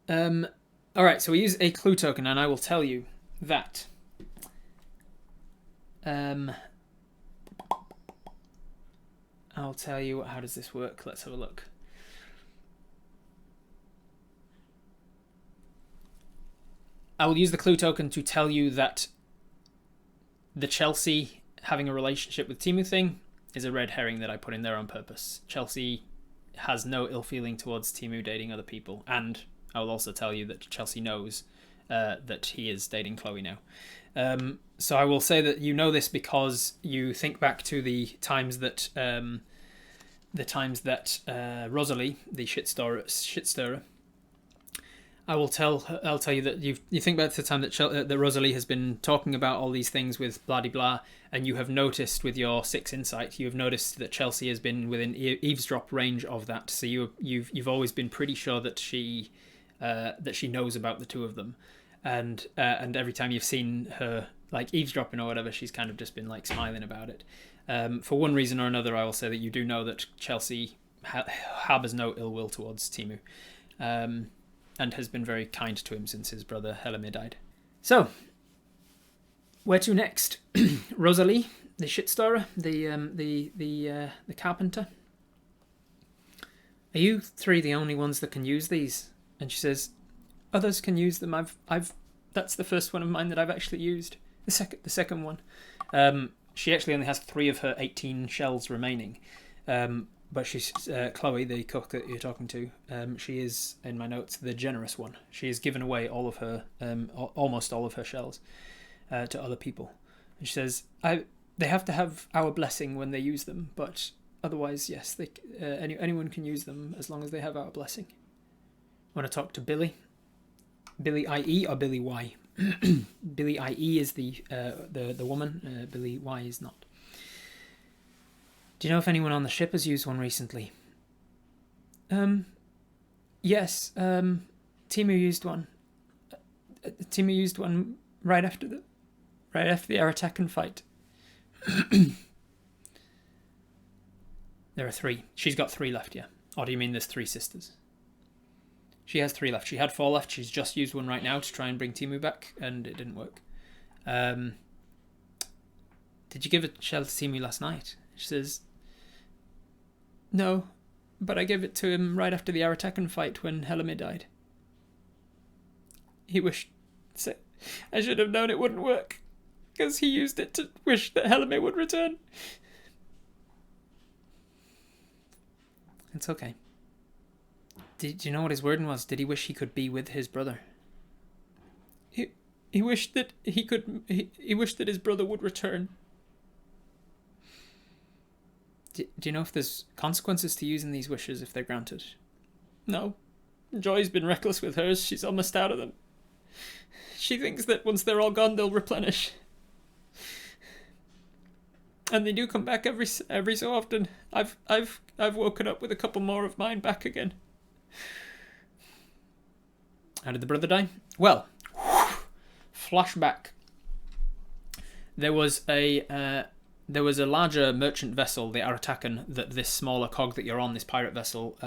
All right. So we use a clue token, and I will tell you that. I'll tell you how does this work. Let's have a look. I will use the clue token to tell you that the Chelsea having a relationship with Timu thing is a red herring that I put in there on purpose. Chelsea has no ill feeling towards Timu dating other people, and I will also tell you that Chelsea knows that he is dating Chloe now. So I will say that you know this because you think back to the times that Rosalie, the shit stirrer. I'll tell you that you think back to the time that Rosalie has been talking about all these things with blah de blah, and you have noticed with your 6 insight, you have noticed that Chelsea has been within eavesdrop range of that. So you've always been pretty sure that she that she knows about the two of them, and every time you've seen her like eavesdropping or whatever, she's kind of just been like smiling about it. For one reason or another, I will say that you do know that Chelsea harbours no ill will towards Timu, and has been very kind to him since his brother Helime died. So, where to next? Rosalie, the shitstarrer, the carpenter. Are you three the only ones that can use these? And she says, others can use them. I've that's the first one of mine that I've actually used. The second one. She actually only has 3 of her 18 shells remaining. But she's Chloe, the cook that you're talking to. She is, in my notes, the generous one. She has given away all of her, almost all of her shells, to other people. And she says, they have to have our blessing when they use them, but otherwise, yes, anyone can use them as long as they have our blessing. I want to talk to Billy. Billy IE or Billy Y? Billy IE is the woman. Billy Y is not. Do you know if anyone on the ship has used one recently? Yes. Timu used one. Timu used one right after the Aratakan fight. There are 3. She's got 3 left, yeah. Or do you mean there's 3 sisters? She has 3 left. She had 4 left. She's just used one right now to try and bring Timu back, and it didn't work. Did you give a shell to Timu last night? She says, no, but I gave it to him right after the Aratakan fight when Helime died. He wished... I should have known it wouldn't work, because he used it to wish that Helime would return. It's okay. Do you know what his wording was? Did he wish he could be with his brother? He wished that he could... He wished that his brother would return. Do you know if there's consequences to using these wishes if they're granted? No. Joy's been reckless with hers. She's almost out of them. She thinks that once they're all gone, they'll replenish. And they do come back every so often. I've woken up with a couple more of mine back again. How did the brother die? Well, flashback. There was a larger merchant vessel, the Aratakan, that this smaller cog that you're on, this pirate vessel,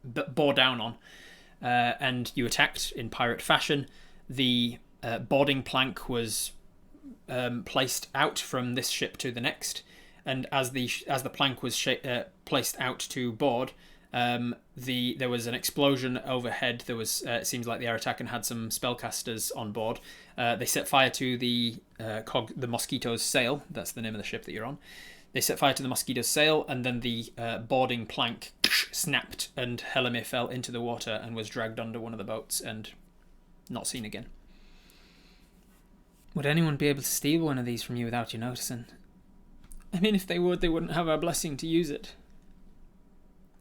bore down on, and you attacked in pirate fashion. The boarding plank was placed out from this ship to the next, and as the plank was placed out to board, there was an explosion overhead. There was it seems like the Aratakan had some spellcasters on board. They set fire to the Mosquito's sail. That's the name of the ship that you're on. They set fire to the Mosquito's sail, and then the boarding plank snapped, and Helime fell into the water and was dragged under one of the boats and not seen again. Would anyone be able to steal one of these from you without you noticing? I mean, if they would, they wouldn't have our blessing to use it.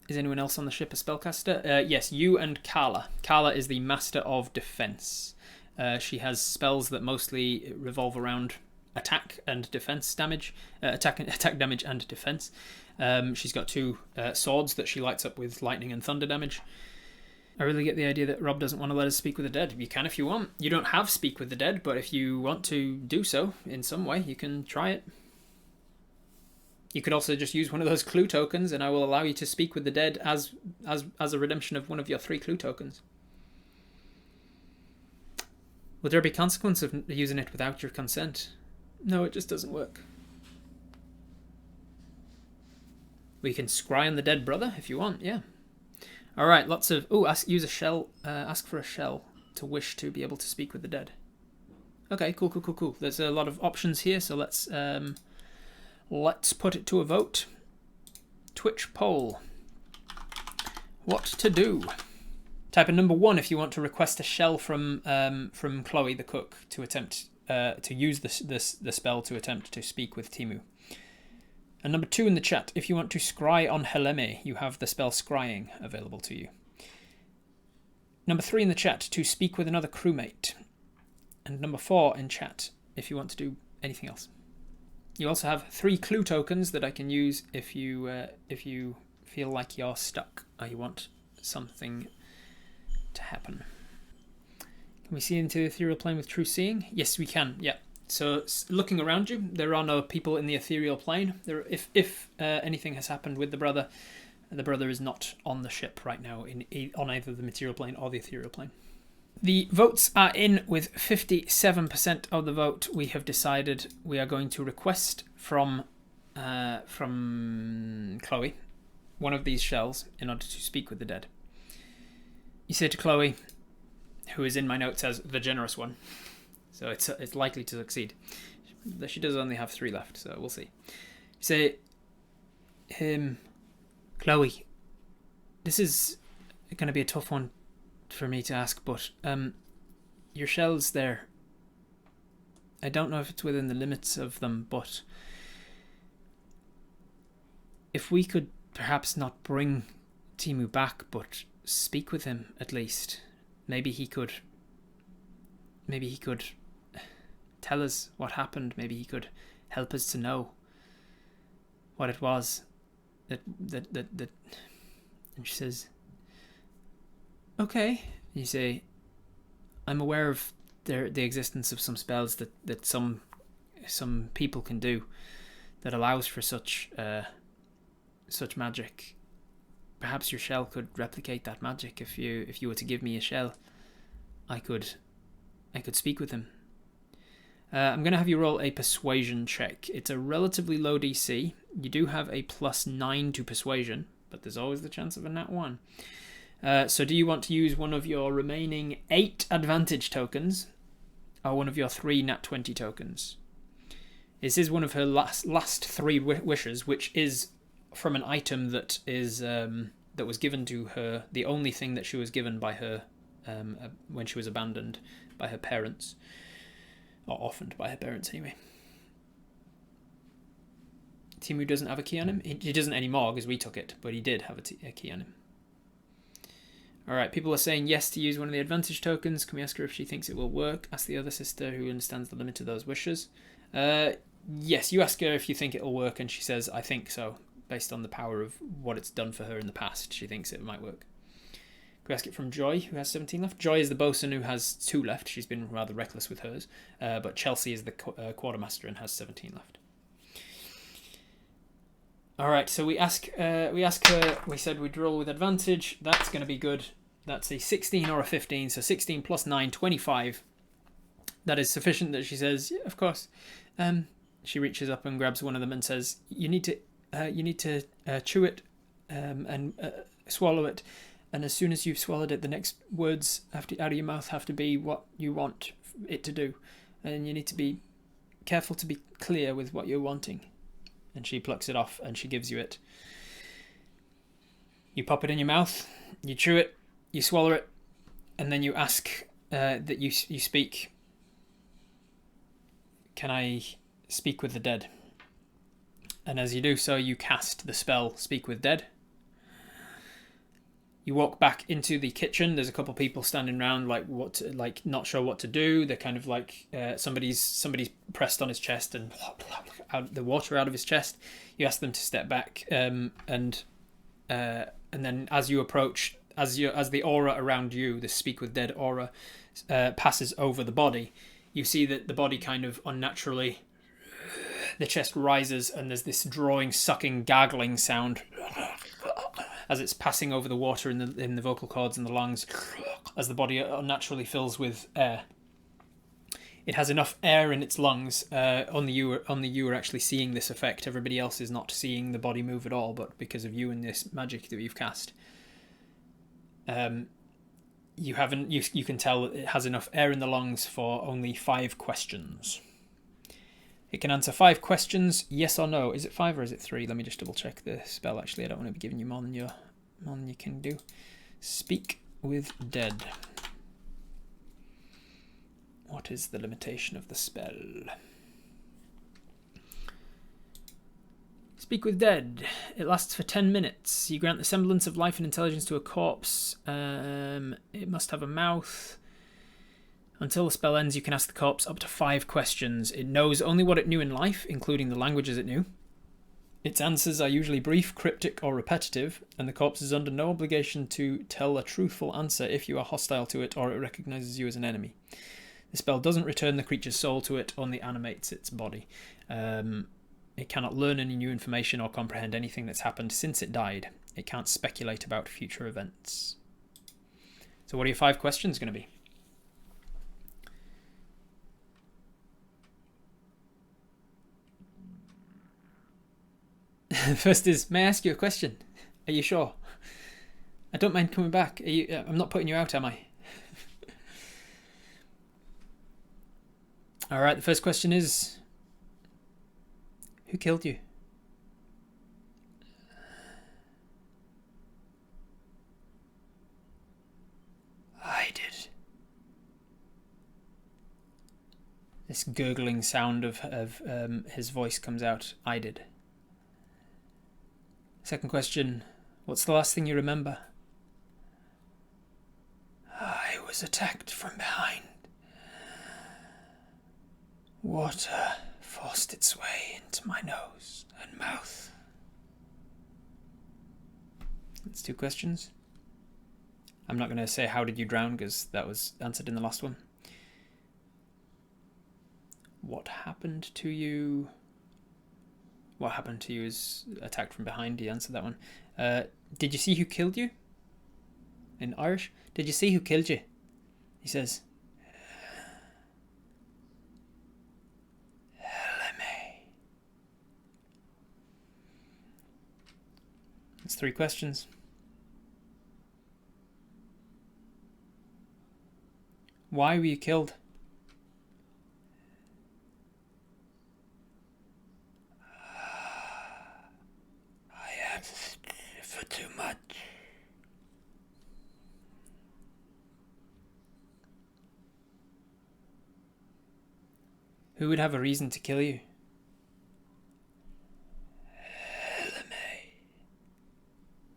Is anyone else on the ship a spellcaster? Yes, you and Carla. Carla is the Master of Defense. She has spells that mostly revolve around attack and defense damage. Attack damage and defense. She's got 2 swords that she lights up with lightning and thunder damage. I really get the idea that Rob doesn't want to let us speak with the dead. You can if you want. You don't have speak with the dead, but if you want to do so in some way, you can try it. You could also just use one of those clue tokens, and I will allow you to speak with the dead as a redemption of one of your 3 clue tokens. Would there be consequence of using it without your consent? No, it just doesn't work. We can scry on the dead brother if you want, yeah. Alright, lots of... use a shell. Ask for a shell to wish to be able to speak with the dead. Okay, cool. There's a lot of options here, so let's put it to a vote. Twitch poll. What to do? Type in number 1 if you want to request a shell from Chloe the cook to attempt to use the spell to attempt to speak with Timu. And number 2 in the chat, if you want to scry on Helime, you have the spell scrying available to you. Number 3 in the chat, to speak with another crewmate. And number 4 in chat, if you want to do anything else. You also have 3 clue tokens that I can use if you feel like you're stuck or you want something to happen. Can we see into the ethereal plane with true seeing? Yes, we can. Yeah. So looking around you, there are no people in the ethereal plane. If anything has happened with the brother is not on the ship right now on either the material plane or the ethereal plane. The votes are in with 57% of the vote. We have decided we are going to request from Chloe one of these shells in order to speak with the dead. You say to Chloe, who is in my notes as the generous one, so it's likely to succeed. She does only have 3 left, so we'll see. You say, Chloe, this is going to be a tough one for me to ask, but your shell's there. I don't know if it's within the limits of them, but if we could perhaps not bring Timu back, but speak with him at least, maybe he could tell us what happened. Maybe he could help us to know what it was that. And she says, okay. You say, I'm aware of the existence of some spells that some people can do that allows for such magic. Perhaps your shell could replicate that magic. If you were to give me a shell, I could speak with him. I'm going to have you roll a persuasion check. It's a relatively low DC. You do have a +9 to persuasion, but there's always the chance of a nat 1. So do you want to use one of your remaining 8 advantage tokens or one of your 3 nat 20 tokens? This is one of her last 3 wishes, which is from an item that was given to her, the only thing that she was given by her when she was abandoned by her parents, or orphaned by her parents anyway. Timu doesn't have a key on him. He doesn't anymore because we took it, but he did have a key on him. Alright, people are saying yes to use one of the advantage tokens. Can we ask her if she thinks it will work? Ask the other sister who understands the limit of those wishes. Yes, you ask her if you think it'll work, and she says, I think so, based on the power of what it's done for her in the past. She thinks it might work. Can we ask it from Joy, who has 17 left? Joy is the bosun who has 2 left. She's been rather reckless with hers. But Chelsea is the quartermaster and has 17 left. Alright, so we ask her, we said we'd roll with advantage. That's going to be good. That's a 16 or a 15, so 16 plus 9, 25. That is sufficient that she says, yeah, of course. She reaches up and grabs one of them and says, you need to chew it and swallow it. And as soon as you've swallowed it, the next words out of your mouth have to be what you want it to do. And you need to be careful to be clear with what you're wanting. And she plucks it off and she gives you it. You pop it in your mouth, you chew it, you swallow it, and then you ask that you speak. Can I speak with the dead? And as you do so, you cast the spell Speak with Dead. You walk back into the kitchen. There's a couple of people standing around, not sure what to do. They're kind of like somebody's pressed on his chest and out the water out of his chest. You ask them to step back, and then as you approach, as the aura around you, the Speak with Dead aura, passes over the body, you see that the body kind of unnaturally, the chest rises, and there's this drawing, sucking, gargling sound as it's passing over the water in the vocal cords and the lungs, as the body unnaturally fills with air. It has enough air in its lungs. Only you are actually seeing this effect. Everybody else is not seeing the body move at all, but because of you and this magic that you've cast, you can tell it has enough air in the lungs for only 5 questions. It can answer 5 questions, yes or no. Is it 5 or is it 3? Let me just double check the spell. Actually, I don't want to be giving you more than you can do. Speak with Dead. What is the limitation of the spell? Speak with Dead. It lasts for 10 minutes. You grant the semblance of life and intelligence to a corpse. It must have a mouth. Until the spell ends, you can ask the corpse up to 5 questions. It knows only what it knew in life, including the languages it knew. Its answers are usually brief, cryptic, or repetitive, and the corpse is under no obligation to tell a truthful answer if you are hostile to it or it recognizes you as an enemy. The spell doesn't return the creature's soul to it, only animates its body. It cannot learn any new information or comprehend anything that's happened since it died. It can't speculate about future events. So what are your 5 questions going to be? The first is, may I ask you a question? Are you sure? I don't mind coming back. I'm not putting you out, am I? Alright, the first question is, who killed you? I did. This gurgling sound of his voice comes out. I did. Second question, what's the last thing you remember? I was attacked from behind. Water forced its way into my nose and mouth. That's 2 questions. I'm not going to say how did you drown because that was answered in the last one. What happened to you? What happened to you is attacked from behind. You answered that one. Did you see who killed you? In Irish, did you see who killed you? He says, Helame. That's 3 questions. Why were you killed? I asked for too much. Who would have a reason to kill you?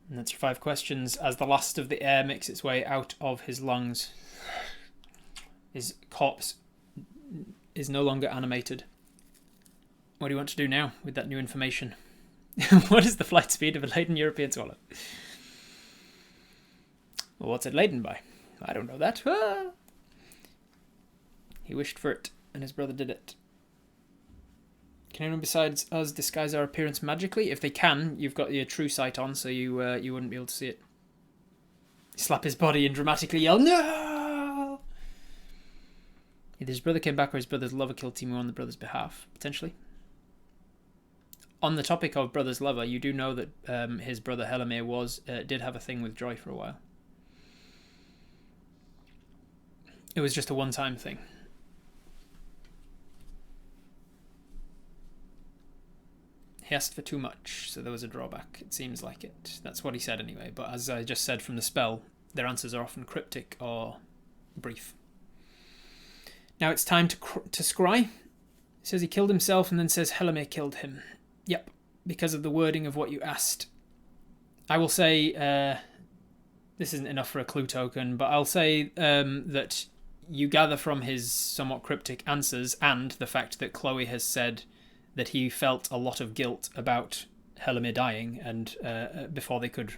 And that's your 5 questions. As the last of the air makes its way out of his lungs, his corpse is no longer animated. What do you want to do now with that new information? What is the flight speed of a laden European swallow? Well, what's it laden by? I don't know that. Ah! He wished for it, and his brother did it. Can anyone besides us disguise our appearance magically? If they can, you've got your true sight on, so you wouldn't be able to see it. Slap his body and dramatically yell, no! Either his brother came back or his brother's lover killed Timu on the brother's behalf, potentially. On the topic of brother's lover, you do know that his brother Helame did have a thing with Joy for a while. It was just a one-time thing. He asked for too much, so there was a drawback. It seems like it. That's what he said anyway. But as I just said from the spell, their answers are often cryptic or brief. Now it's time to scry. He says he killed himself and then says Helame killed him. Yep, because of the wording of what you asked. I will say, this isn't enough for a clue token, but I'll say that you gather from his somewhat cryptic answers and the fact that Chloe has said that he felt a lot of guilt about Helame dying, and before they could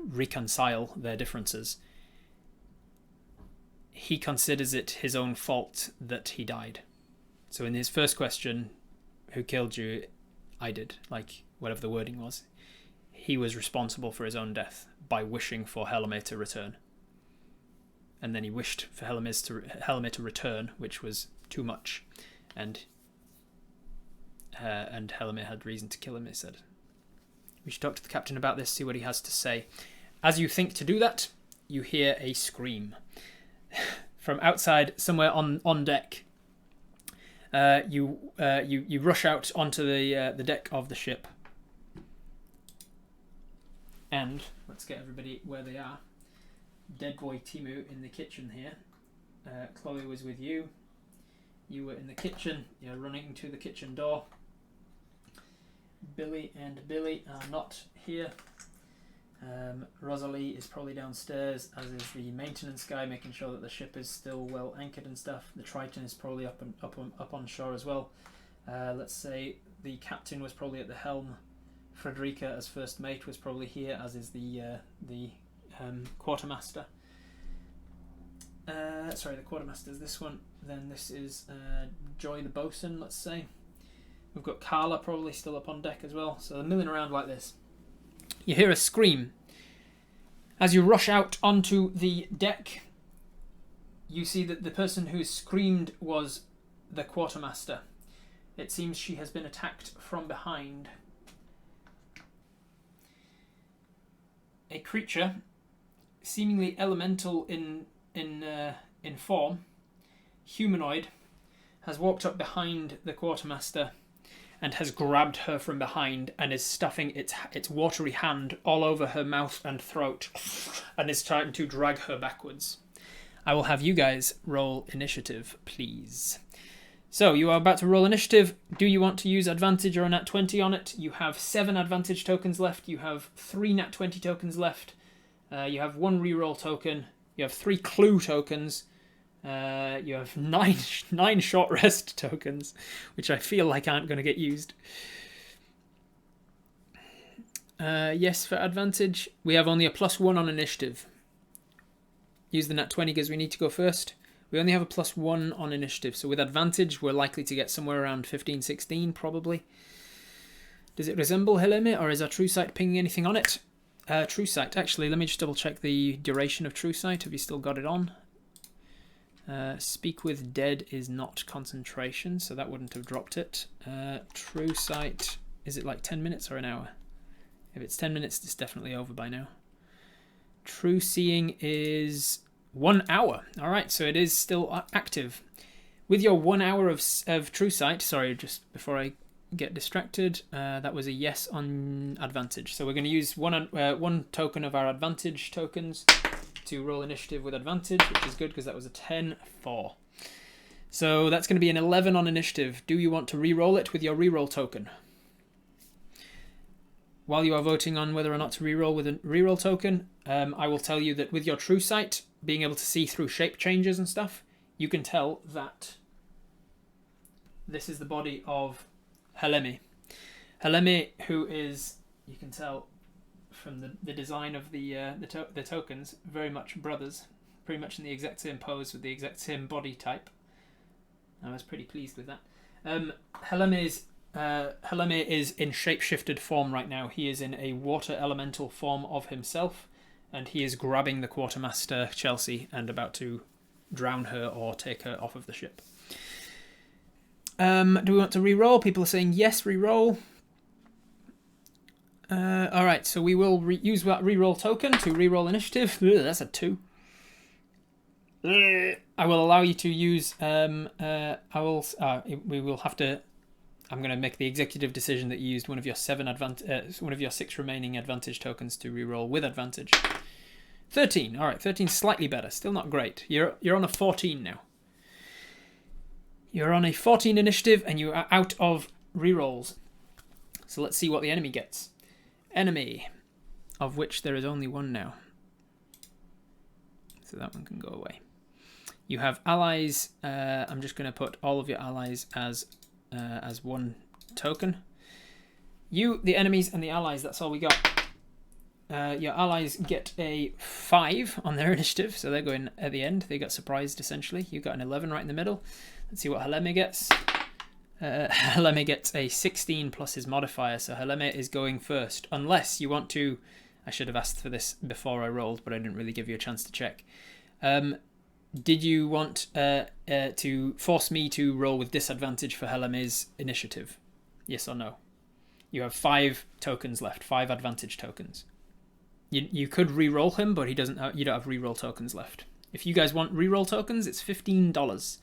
reconcile their differences, he considers it his own fault that he died. So in his first question, who killed you? I did, like whatever the wording was. He was responsible for his own death by wishing for Helame to return. And then he wished for Helame to return, which was too much. And Helame had reason to kill him, he said. We should talk to the captain about this, see what he has to say. As you think to do that, you hear a scream. From outside, somewhere on deck, you rush out onto the deck of the ship. And, let's get everybody where they are. Dead boy Timu in the kitchen here. Chloe was with you. You were in the kitchen. You're running to the kitchen door. Billy and Billy are not here. Rosalie is probably downstairs, as is the maintenance guy, making sure that the ship is still well anchored and stuff. The Triton is probably up on shore as well. Let's say the captain was probably at the helm. Frederica, as first mate, was probably here, as is the quartermaster. Sorry, the quartermaster is this one. Then this is Joy the bosun, let's say. We've got Carla probably still up on deck as well. So they're milling around like this. You hear a scream. As you rush out onto the deck, you see that the person who screamed was the quartermaster. It seems she has been attacked from behind. A creature, seemingly elemental in form, humanoid, has walked up behind the quartermaster and has grabbed her from behind and is stuffing its watery hand all over her mouth and throat and is trying to drag her backwards. I will have you guys roll initiative, please. So, you are about to roll initiative. Do you want to use advantage or a nat 20 on it? You have 7 advantage tokens left. You have 3 nat 20 tokens left. You have 1 reroll token. You have 3 clue tokens. You have 9 short rest tokens, which I feel like aren't going to get used. Yes, for advantage. We have only a +1 on initiative. Use the nat 20 because we need to go first. We only have a +1 on initiative, so with advantage we're likely to get somewhere around 15, 16 probably. Does it resemble Heleme, or is our true sight pinging anything on it? True sight, actually, let me just double check the duration of true sight. Have you still got it on? Speak with dead is not concentration, so that wouldn't have dropped it. True sight, is it like 10 minutes or an hour? If it's 10 minutes, it's definitely over by now. True seeing is 1 hour. Alright, so it is still active. With your 1 hour of true sight, sorry, just before I get distracted, that was a yes on advantage. So we're going to use one token of our advantage tokens to roll initiative with advantage, which is good because that was a 10-4. So that's going to be an 11 on initiative. Do you want to re-roll it with your re-roll token? While you are voting on whether or not to re-roll with a re-roll token, I will tell you that with your true sight, being able to see through shape changes and stuff, you can tell that this is the body of Heleme. Heleme, who is, you can tell from the design of the tokens, very much brothers, pretty much in the exact same pose with the exact same body type. I was pretty pleased with that. Heleme is in shape-shifted form right now. He is in a water elemental form of himself, and he is grabbing the quartermaster, Chelsea, and about to drown her or take her off of the ship. Do we want to re-roll? People are saying yes, re-roll. Alright, so we will use that re-roll token to re-roll initiative. Ugh, that's a 2. I will allow you to use... we will have to... I'm going to make the executive decision that you used one of your 6 remaining advantage tokens to re-roll with advantage. 13. Alright, 13 slightly better. Still not great. You're on a 14 now. You're on a 14 initiative and you are out of re-rolls. So let's see what the enemy gets. Enemy, of which there is only 1 now. So that one can go away. You have allies. I'm just going to put all of your allies as 1 token. You, the enemies, and the allies, that's all we got. Your allies get a 5 on their initiative, so they're going at the end. They got surprised, essentially. You got an 11 right in the middle. Let's see what Heleme gets. Heleme gets a 16 plus his modifier, so Heleme is going first. Unless you want to... I should have asked for this before I rolled, but I didn't really give you a chance to check. Did you want to force me to roll with disadvantage for Heleme's initiative? Yes or no? You have 5 tokens left, 5 advantage tokens. You could re-roll him, but he doesn't. You don't have re-roll tokens left. If you guys want re-roll tokens, it's $15.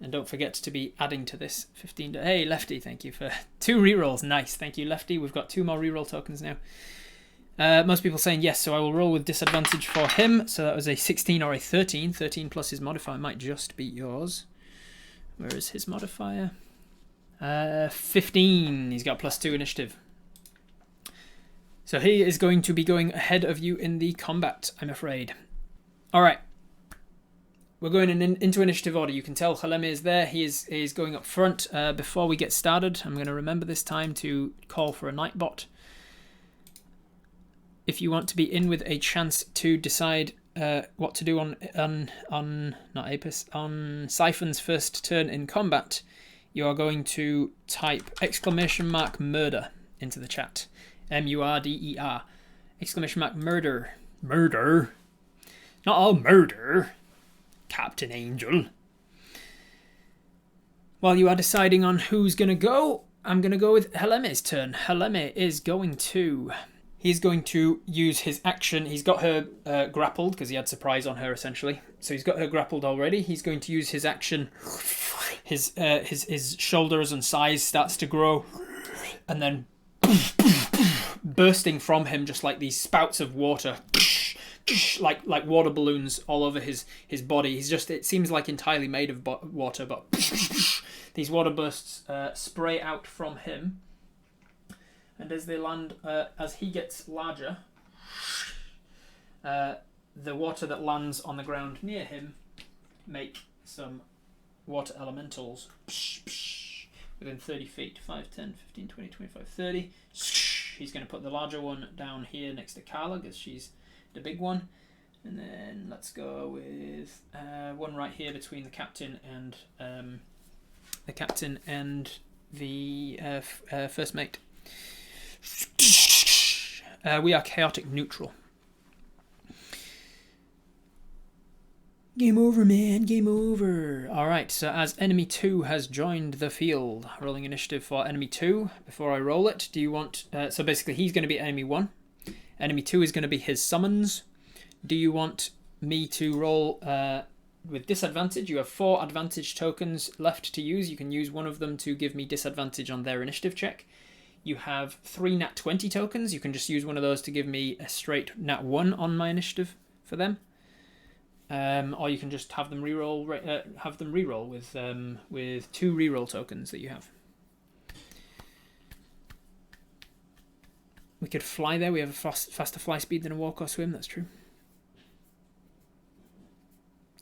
And don't forget to be adding to this $15. Hey, Lefty, thank you for 2 re-rolls. Nice, thank you, Lefty. We've got 2 more re-roll tokens now. Most people saying yes, so I will roll with disadvantage for him. So that was a 16 or a 13. 13 plus his modifier might just beat yours. Where is his modifier? 15. He's got +2 initiative. So he is going to be going ahead of you in the combat, I'm afraid. All right. we're going into initiative order. You can tell Heleme is there. He is going up front. Before we get started, I'm going to remember this time to call for a Nightbot. If you want to be in with a chance to decide what to do on Syphon's first turn in combat, you are going to type !murder into the chat. MURDER. !murder. Murder. Not all murder, Captain Angel. While you are deciding on who's going to go, I'm going to go with Heleme's turn. Heleme is going to... He's going to use his action. He's got her grappled because he had surprise on her essentially. So he's got her grappled already. He's going to use his action. His shoulders and size starts to grow, and then bursting from him just like these spouts of water, like water balloons all over his body. It seems like entirely made of water, but these water bursts spray out from him. And as they land, as he gets larger, the water that lands on the ground near him make some water elementals within 30 feet. 5, 10, 15, 20, 25, 30. He's going to put the larger one down here next to Carla because she's the big one. And then let's go with one right here between the captain and the first mate. We are chaotic neutral. Game over, man. Game over. Alright, so as enemy 2 has joined the field, rolling initiative for enemy 2. Before I roll it, do you want... so basically he's going to be enemy 1. Enemy 2 is going to be his summons. Do you want me to roll with disadvantage? You have 4 advantage tokens left to use. You can use one of them to give me disadvantage on their initiative check. You have 3 nat 20 tokens. You can just use one of those to give me a straight nat 1 on my initiative for them. Or you can just have them reroll. With 2 reroll tokens that you have. We could fly there. We have a faster fly speed than a walk or swim. That's true.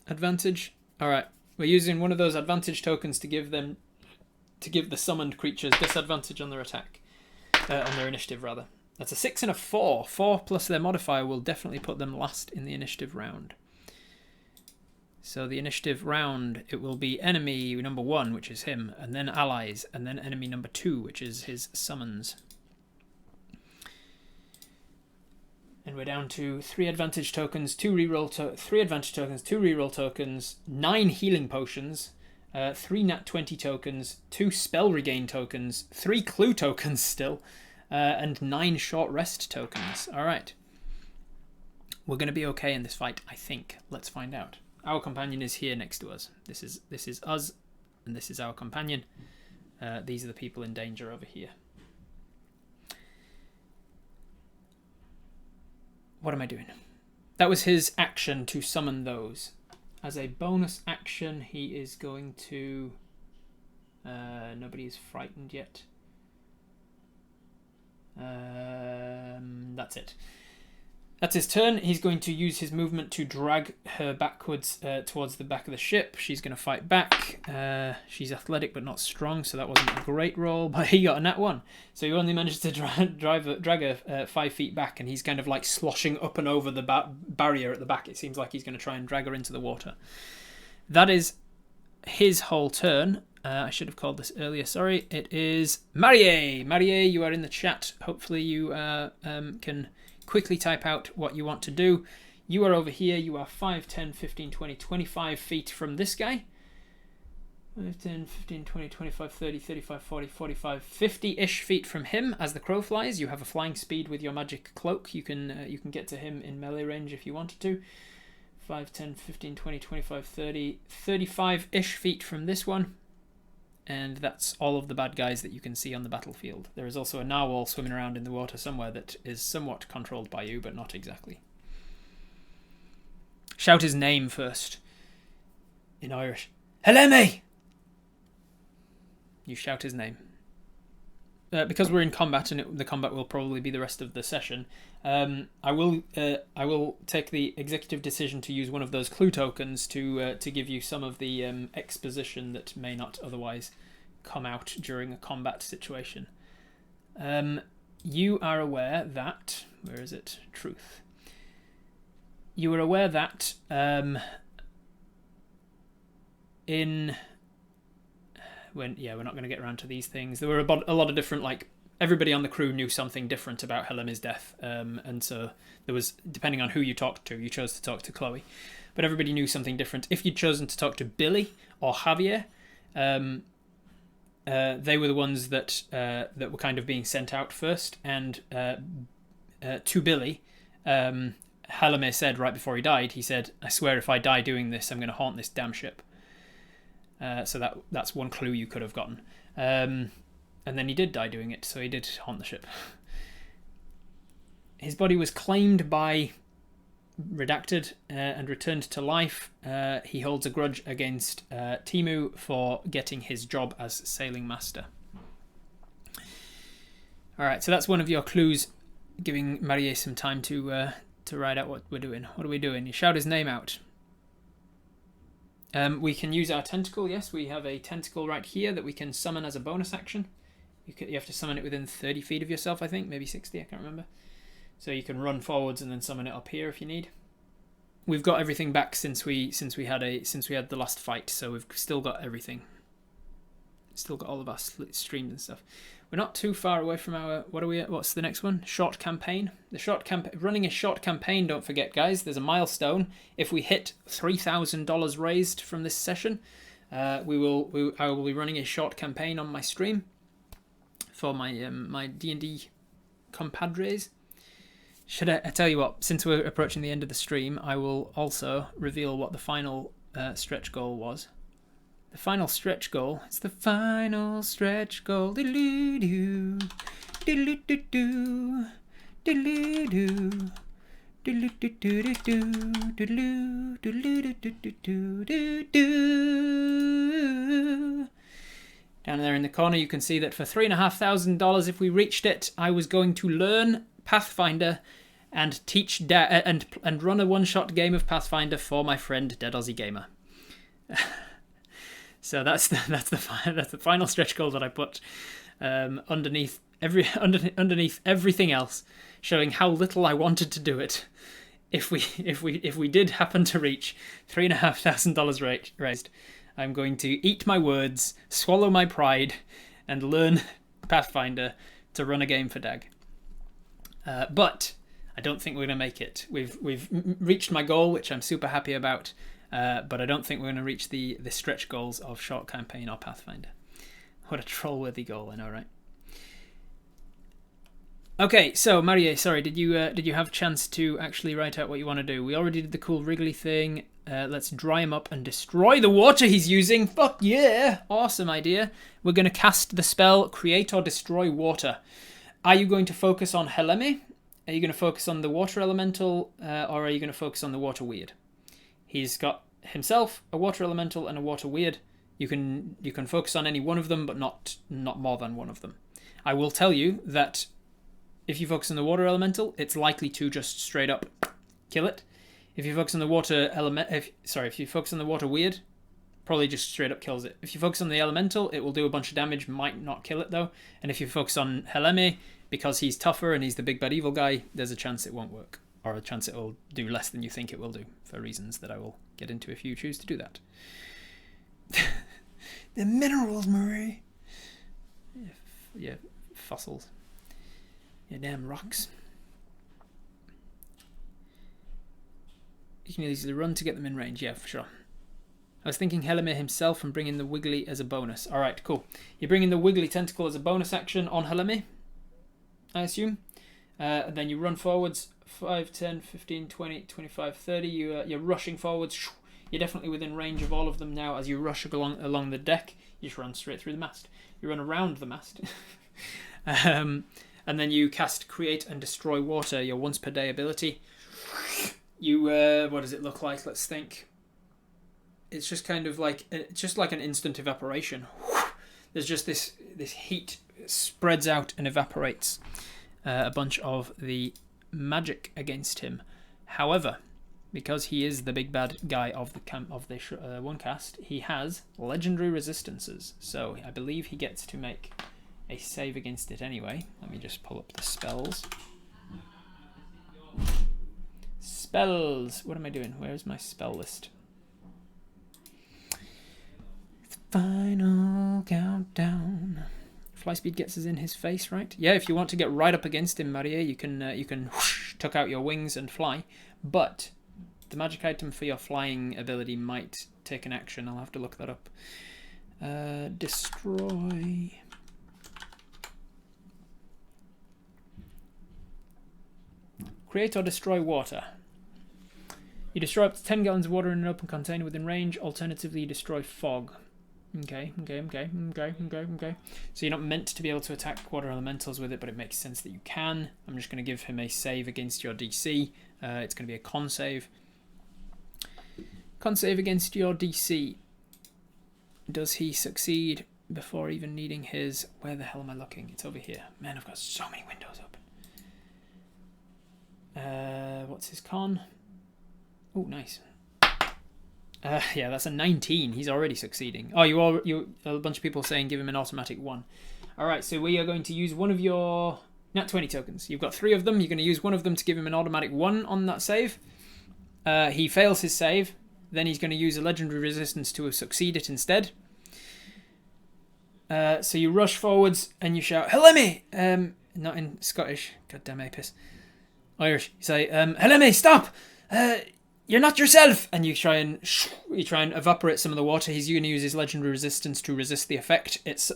Advantage. All right. We're using one of those advantage tokens to give the summoned creatures disadvantage on their attack. On their initiative, rather. That's a 6 and a 4. 4 plus their modifier will definitely put them last in the initiative round. So the initiative round, it will be enemy number 1, which is him, and then allies, and then enemy number 2, which is his summons. And we're down to 3 advantage tokens, 2 reroll 3 advantage tokens, 2 reroll tokens, 9 healing potions, 3 nat 20 tokens, 2 spell regain tokens, 3 clue tokens still, and 9 short rest tokens. Alright. We're going to be okay in this fight, I think. Let's find out. Our companion is here next to us. This is us, and this is our companion. These are the people in danger over here. What am I doing? That was his action to summon those. As a bonus action, he is going to... nobody is frightened yet. That's it. That's his turn. He's going to use his movement to drag her backwards towards the back of the ship. She's going to fight back. She's athletic but not strong, so that wasn't a great roll. But he got a nat 1. So he only managed to drag her 5 feet back, and he's kind of like sloshing up and over the barrier at the back. It seems like he's going to try and drag her into the water. That is his whole turn. I should have called this earlier, sorry. It is Marie. Marie, you are in the chat. Hopefully you can... quickly type out what you want to do. You are over here. You are 5, 10, 15, 20, 25 feet from this guy. 5, 10, 15, 20, 25, 30, 35, 40, 45, 50-ish feet from him as the crow flies. You have a flying speed with your magic cloak. You can get to him in melee range if you wanted to. 5, 10, 15, 20, 25, 30, 35-ish feet from this one. And that's all of the bad guys that you can see on the battlefield. There is also a narwhal swimming around in the water somewhere that is somewhat controlled by you, but not exactly. Shout his name first. In Irish. Heleme! You shout his name. because we're in combat and the combat will probably be the rest of the session, I will take the executive decision to use one of those clue tokens to give you some of the exposition that may not otherwise come out during a combat situation. You are aware that, where is it? Truth. You are aware that we're not going to get around to these things. There were a lot of different, like, everybody on the crew knew something different about Heleme's death, and so there was, depending on who you talked to, you chose to talk to Chloe, but everybody knew something different. If you'd chosen to talk to Billy or Javier, they were the ones that were kind of being sent out first, and to Billy, Heleme said right before he died, he said, "I swear if I die doing this, I'm going to haunt this damn ship." So that's one clue you could have gotten. And then he did die doing it, so he did haunt the ship. His body was claimed by Redacted and returned to life. He holds a grudge against Timu for getting his job as sailing master. Alright, so that's one of your clues, giving Marie some time to write out what we're doing. What are we doing? You shout his name out. We can use our tentacle. Yes, we have a tentacle right here that we can summon as a bonus action. You have to summon it within 30 feet of yourself, I think. Maybe 60, I can't remember. So you can run forwards and then summon it up here if you need. We've got everything back since we had the last fight, so we've still got everything. Still got all of our streams and stuff. We're not too far away from our... What's the next one? Short campaign. Running a short campaign, don't forget, guys. There's a milestone. If we hit $3,000 raised from this session, I will be running a short campaign on my stream for my my D&D compadres. Should I tell you what? Since we're approaching the end of the stream, I will also reveal what the final stretch goal was. The final stretch goal. It's the final stretch goal. Diddle-doo, diddle-doo, diddle-doo, diddle-doo, diddle-doo. Down there in the corner, you can see that for $3,500, if we reached it, I was going to learn Pathfinder and teach and run a one-shot game of Pathfinder for my friend Dead Aussie Gamer. So that's the final stretch goal that I put underneath everything else, showing how little I wanted to do it. If we did happen to reach $3,500 raised, I'm going to eat my words, swallow my pride, and learn Pathfinder to run a game for Dag. But I don't think we're going to make it. We've reached my goal, which I'm super happy about. But I don't think we're going to reach the stretch goals of short campaign or Pathfinder. What a troll-worthy goal, I know, right? Okay, so Marie, sorry, did you have a chance to actually write out what you want to do? We already did the cool wriggly thing. Let's dry him up and destroy the water he's using. Fuck yeah! Awesome idea. We're going to cast the spell Create or Destroy Water. Are you going to focus on Heleme? Are you going to focus on the water elemental? Or are you going to focus on the water weird? He's got himself a water elemental and a water weird. You can focus on any one of them, but not more than one of them. I will tell you that if you focus on the water elemental, it's likely to just straight up kill it. If you focus on the water if you focus on the water weird, probably just straight up kills it. If you focus on the elemental, it will do a bunch of damage, might not kill it though. And if you focus on Heleme, because he's tougher and he's the big bad evil guy, there's a chance it won't work. Or a chance it will do less than you think it will do, for reasons that I will get into if you choose to do that. The minerals, Marie. Yeah, fossils. Yeah, damn rocks. You can easily run to get them in range, yeah, for sure. I was thinking Heleme himself and bringing the Wiggly as a bonus. Alright, cool. You're bringing the Wiggly Tentacle as a bonus action on Heleme, I assume. And then you run forwards 5, 10, 15, 20, 25, 30. You're rushing forwards. You're definitely within range of all of them now. As you rush along the deck, you just run straight through the mast. You run around the mast. And then you cast Create and Destroy Water, your once per day ability. You, what does it look like? Let's think. It's just kind of like, an instant evaporation. there's just this heat spreads out and evaporates a bunch of the magic against him. However, because he is the big bad guy of the one cast, he has legendary resistances. So I believe he gets to make a save against it anyway. Let me just pull up the spells. Spells. What am I doing? Where's my spell list? Final countdown. Fly speed gets us in his face, right? Yeah, if you want to get right up against him, Maria, you can whoosh, tuck out your wings and fly. But the magic item for your flying ability might take an action. I'll have to look that up. Destroy. Create or destroy water. You destroy up to 10 gallons of water in an open container within range. Alternatively, you destroy fog. Okay. So you're not meant to be able to attack water elementals with it, but it makes sense that you can. I'm just going to give him a save against your DC. It's going to be a con save. Con save against your DC. Does he succeed before even needing his... Where the hell am I looking? It's over here. Man, I've got so many windows open. What's his con? Oh, nice. Yeah, that's a 19. He's already succeeding. Oh, a bunch of people saying give him an automatic 1. All right, so we are going to use one of your nat 20 tokens. You've got 3 of them. You're going to use one of them to give him an automatic 1 on that save. He fails his save. Then he's going to use a legendary resistance to succeed it instead. So you rush forwards and you shout, "Helemi!" Not in Scottish. Goddamn apis. Irish. You say, "Helemi, stop! You're not yourself!" And you try and evaporate some of the water. He's going to use his legendary resistance to resist the effect. It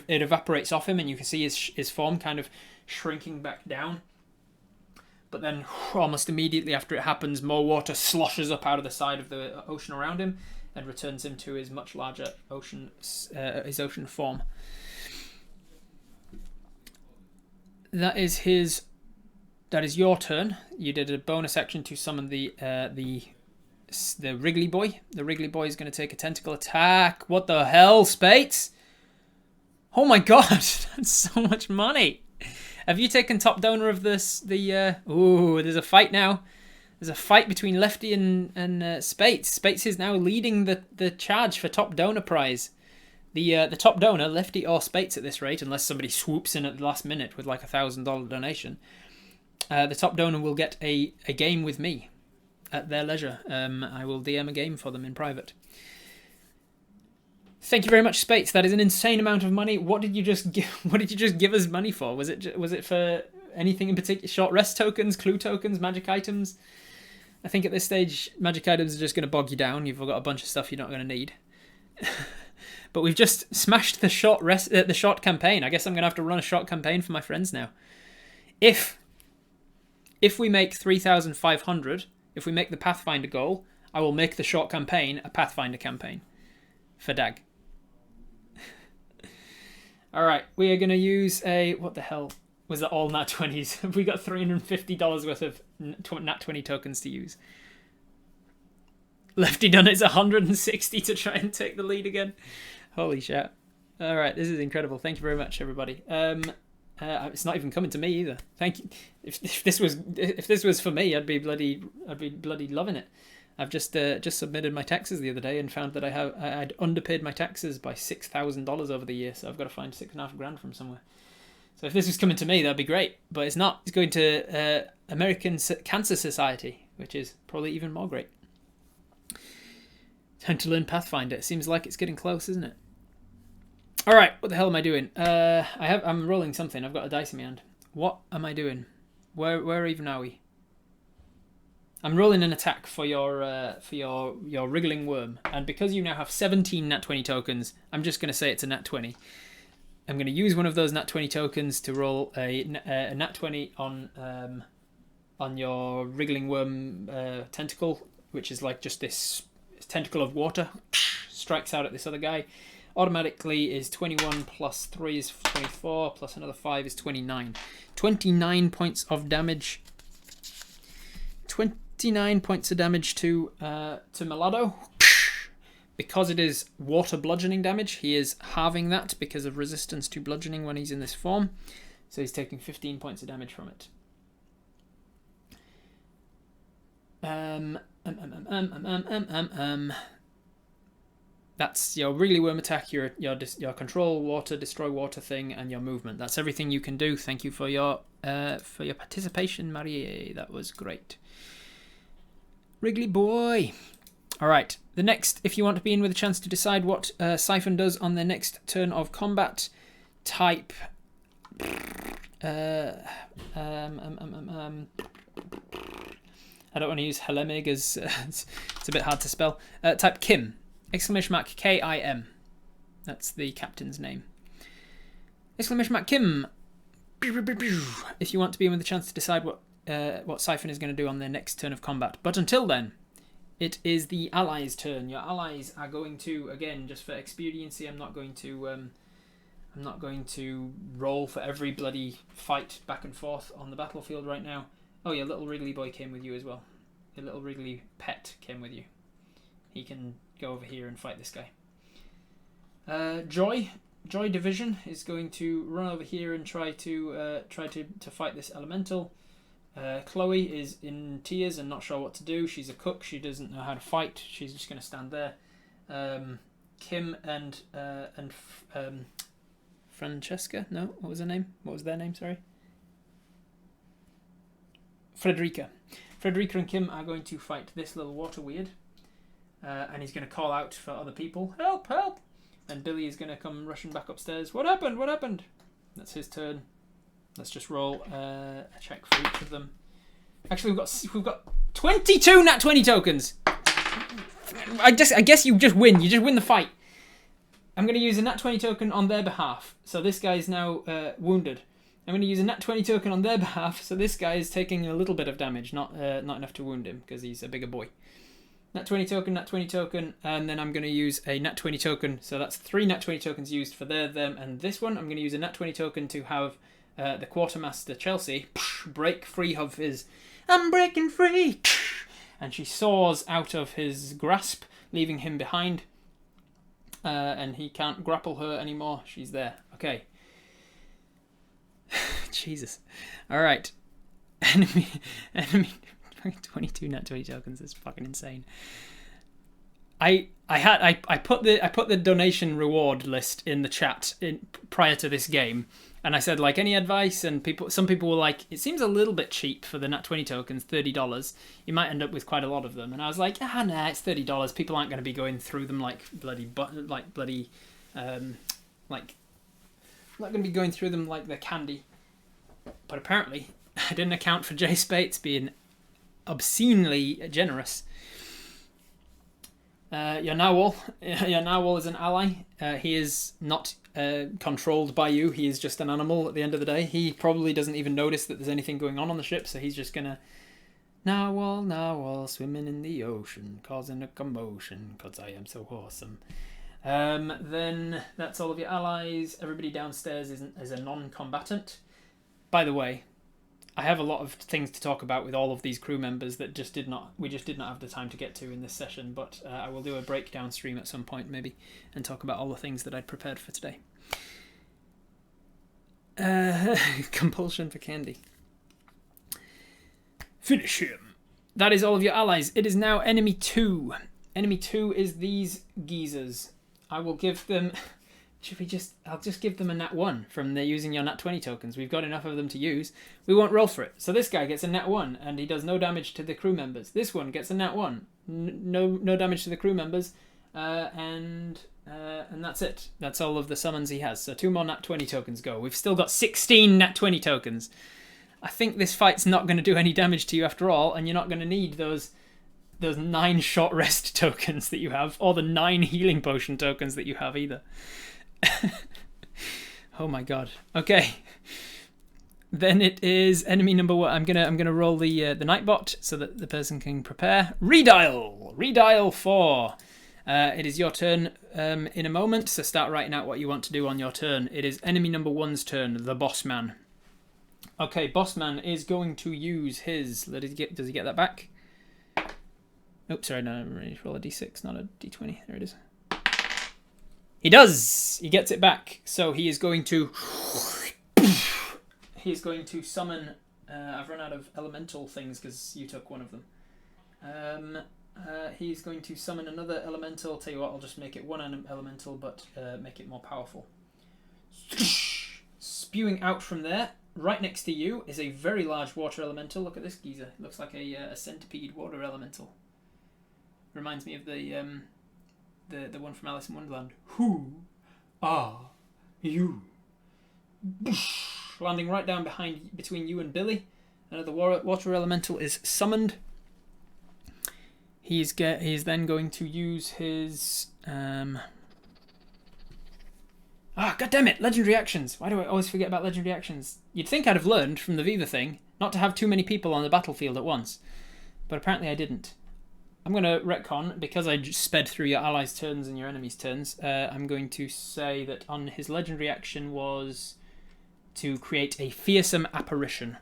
evaporates off him, and you can see his form kind of shrinking back down. But then, almost immediately after it happens, more water sloshes up out of the side of the ocean around him and returns him to his much larger ocean form. That is your turn. You did a bonus action to summon the Wriggly Boy. The Wriggly Boy is going to take a tentacle attack. What the hell, Spates? Oh my god, that's so much money. Have you taken top donor of this? Ooh, there's a fight now. There's a fight between Lefty and Spates. Spates is now leading the charge for top donor prize. The top donor, Lefty or Spates at this rate, unless somebody swoops in at the last minute with like $1,000 donation. The top donor will get a game with me at their leisure. I will DM a game for them in private. Thank you very much, Spates. That is an insane amount of money. What did you just give us money for? Was it for anything in particular? Short rest tokens, clue tokens, magic items? I think at this stage, magic items are just going to bog you down. You've got a bunch of stuff you're not going to need. But we've just smashed the short campaign. I guess I'm going to have to run a short campaign for my friends now. If we make 3,500, if we make the Pathfinder goal, I will make the short campaign a Pathfinder campaign for Dag. Alright, we are going to use a... What the hell? Was that all nat 20s? Have we got $350 worth of nat 20 tokens to use? Lefty done it's 160 to try and take the lead again. Holy shit. Alright, this is incredible. Thank you very much, everybody. It's not even coming to me either. Thank you. If this was for me, I'd be bloody loving it. I've just submitted my taxes the other day and found that I'd underpaid my taxes by $6,000 over the year, so I've got to find $6,500 from somewhere. So if this was coming to me, that'd be great. But it's not. It's going to American Cancer Society, which is probably even more great. Time to learn Pathfinder. It seems like it's getting close, isn't it? All right, what the hell am I doing? I'm rolling something. I've got a dice in my hand. What am I doing? Where even are we? I'm rolling an attack for your wriggling worm, and because you now have 17 nat 20 tokens, I'm just going to say it's a nat 20. I'm going to use one of those nat 20 tokens to roll a nat 20 on your wriggling worm tentacle, which is like just this tentacle of water, strikes out at this other guy. Automatically is 21 plus 3 is 24 plus another 5 is 29. 29 points of damage. 29 points of damage to Malado. because it is water bludgeoning damage, he is halving that because of resistance to bludgeoning when he's in this form. So he's taking 15 points of damage from it. That's your Wriggly Worm attack, your control water, destroy water thing, and your movement. That's everything you can do. Thank you for your participation, Marie. That was great. Wriggly boy. All right. The next, if you want to be in with a chance to decide what Syphon does on their next turn of combat, type. I don't want to use Helemig as it's a bit hard to spell. Type Kim. !Kim. That's the captain's name. !Kim. If you want to be in with a chance to decide what Syphon is going to do on their next turn of combat. But until then, it is the allies' turn. Your allies are going to, again, just for expediency, I'm not going to roll for every bloody fight back and forth on the battlefield right now. Oh yeah, little Wriggly boy came with you as well. Your little Wriggly pet came with you. He can go over here and fight this guy. Joy Division is going to run over here and try to fight this elemental. Chloe is in tears and not sure what to do. She's a cook. She doesn't know how to fight. She's just going to stand there. Kim and Francesca. No, what was her name? What was their name? Sorry. Frederica and Kim are going to fight this little water weird. And he's going to call out for other people. Help, help! And Billy is going to come rushing back upstairs. What happened? What happened? That's his turn. Let's just roll a check for each of them. Actually, we've got 22 nat 20 tokens. I guess you just win. You just win the fight. I'm going to use a nat 20 token on their behalf. So this guy is now wounded. I'm going to use a nat 20 token on their behalf. So this guy is taking a little bit of damage, not enough to wound him because he's a bigger boy. Nat 20 token, and then I'm going to use a nat 20 token. So that's 3 nat 20 tokens used for them, and this one. I'm going to use a nat 20 token to have the quartermaster Chelsea break free of his... I'm breaking free! And she soars out of his grasp, leaving him behind. And he can't grapple her anymore. She's there. Okay. Jesus. All right. Enemy... 22 nat 20 tokens is fucking insane. I put the donation reward list in the chat prior to this game, and I said, like, any advice, and some people were like, it seems a little bit cheap for the nat 20 tokens, $30. You might end up with quite a lot of them. And I was like, nah, it's $30. People aren't going to be going through them like not going to be going through them like they're candy. But apparently I didn't account for Jay Spates being obscenely generous. Your narwhal is an ally. He is not controlled by you. He is just an animal at the end of the day. He probably doesn't even notice that there's anything going on the ship, so he's just gonna narwhal swimming in the ocean, causing a commotion, 'cause I am so awesome. Then that's all of your allies. Everybody downstairs is a non-combatant. By the way, I have a lot of things to talk about with all of these crew members that we just did not have the time to get to in this session, but I will do a breakdown stream at some point maybe and talk about all the things that I'd prepared for today. Compulsion for candy. Finish him. That is all of your allies. It is now enemy 2. Enemy 2 is these geezers. I will give them... I'll just give them a nat 1 from using your nat 20 tokens. We've got enough of them to use. We won't roll for it. So this guy gets a nat 1 and he does no damage to the crew members. This one gets a nat 1. No damage to the crew members. And that's it. That's all of the summons he has. So 2 more nat 20 tokens go. We've still got 16 nat 20 tokens. I think this fight's not going to do any damage to you after all, and you're not going to need those 9 short rest tokens that you have, or the 9 healing potion tokens that you have either. Oh my god. Okay. Then it is enemy number 1. I'm gonna roll the Nightbot so that the person can prepare. Redial 4. It is your turn in a moment, so start writing out what you want to do on your turn. It is enemy number 1's turn, the boss man. Okay, boss man is going to use his... Does he get that back? Oops, sorry, no, roll a d6, not a d20. There it is. He does! He gets it back. So he is going to... He's going to summon... I've run out of elemental things because you took one of them. He's going to summon another elemental. Tell you what, I'll just make it one elemental, but make it more powerful. Spewing out from there, right next to you, is a very large water elemental. Look at this geezer. It looks like a centipede water elemental. Reminds me of the one from Alice in Wonderland. Who are you? Landing right down between you and Billy. Another water elemental is summoned. He's then going to use his... God damn it! Legendary actions. Why do I always forget about legendary actions? You'd think I'd have learned from the Viva thing not to have too many people on the battlefield at once. But apparently I didn't. I'm going to retcon, because I just sped through your allies' turns and your enemies' turns. I'm going to say that on his legendary action was to create a fearsome apparition.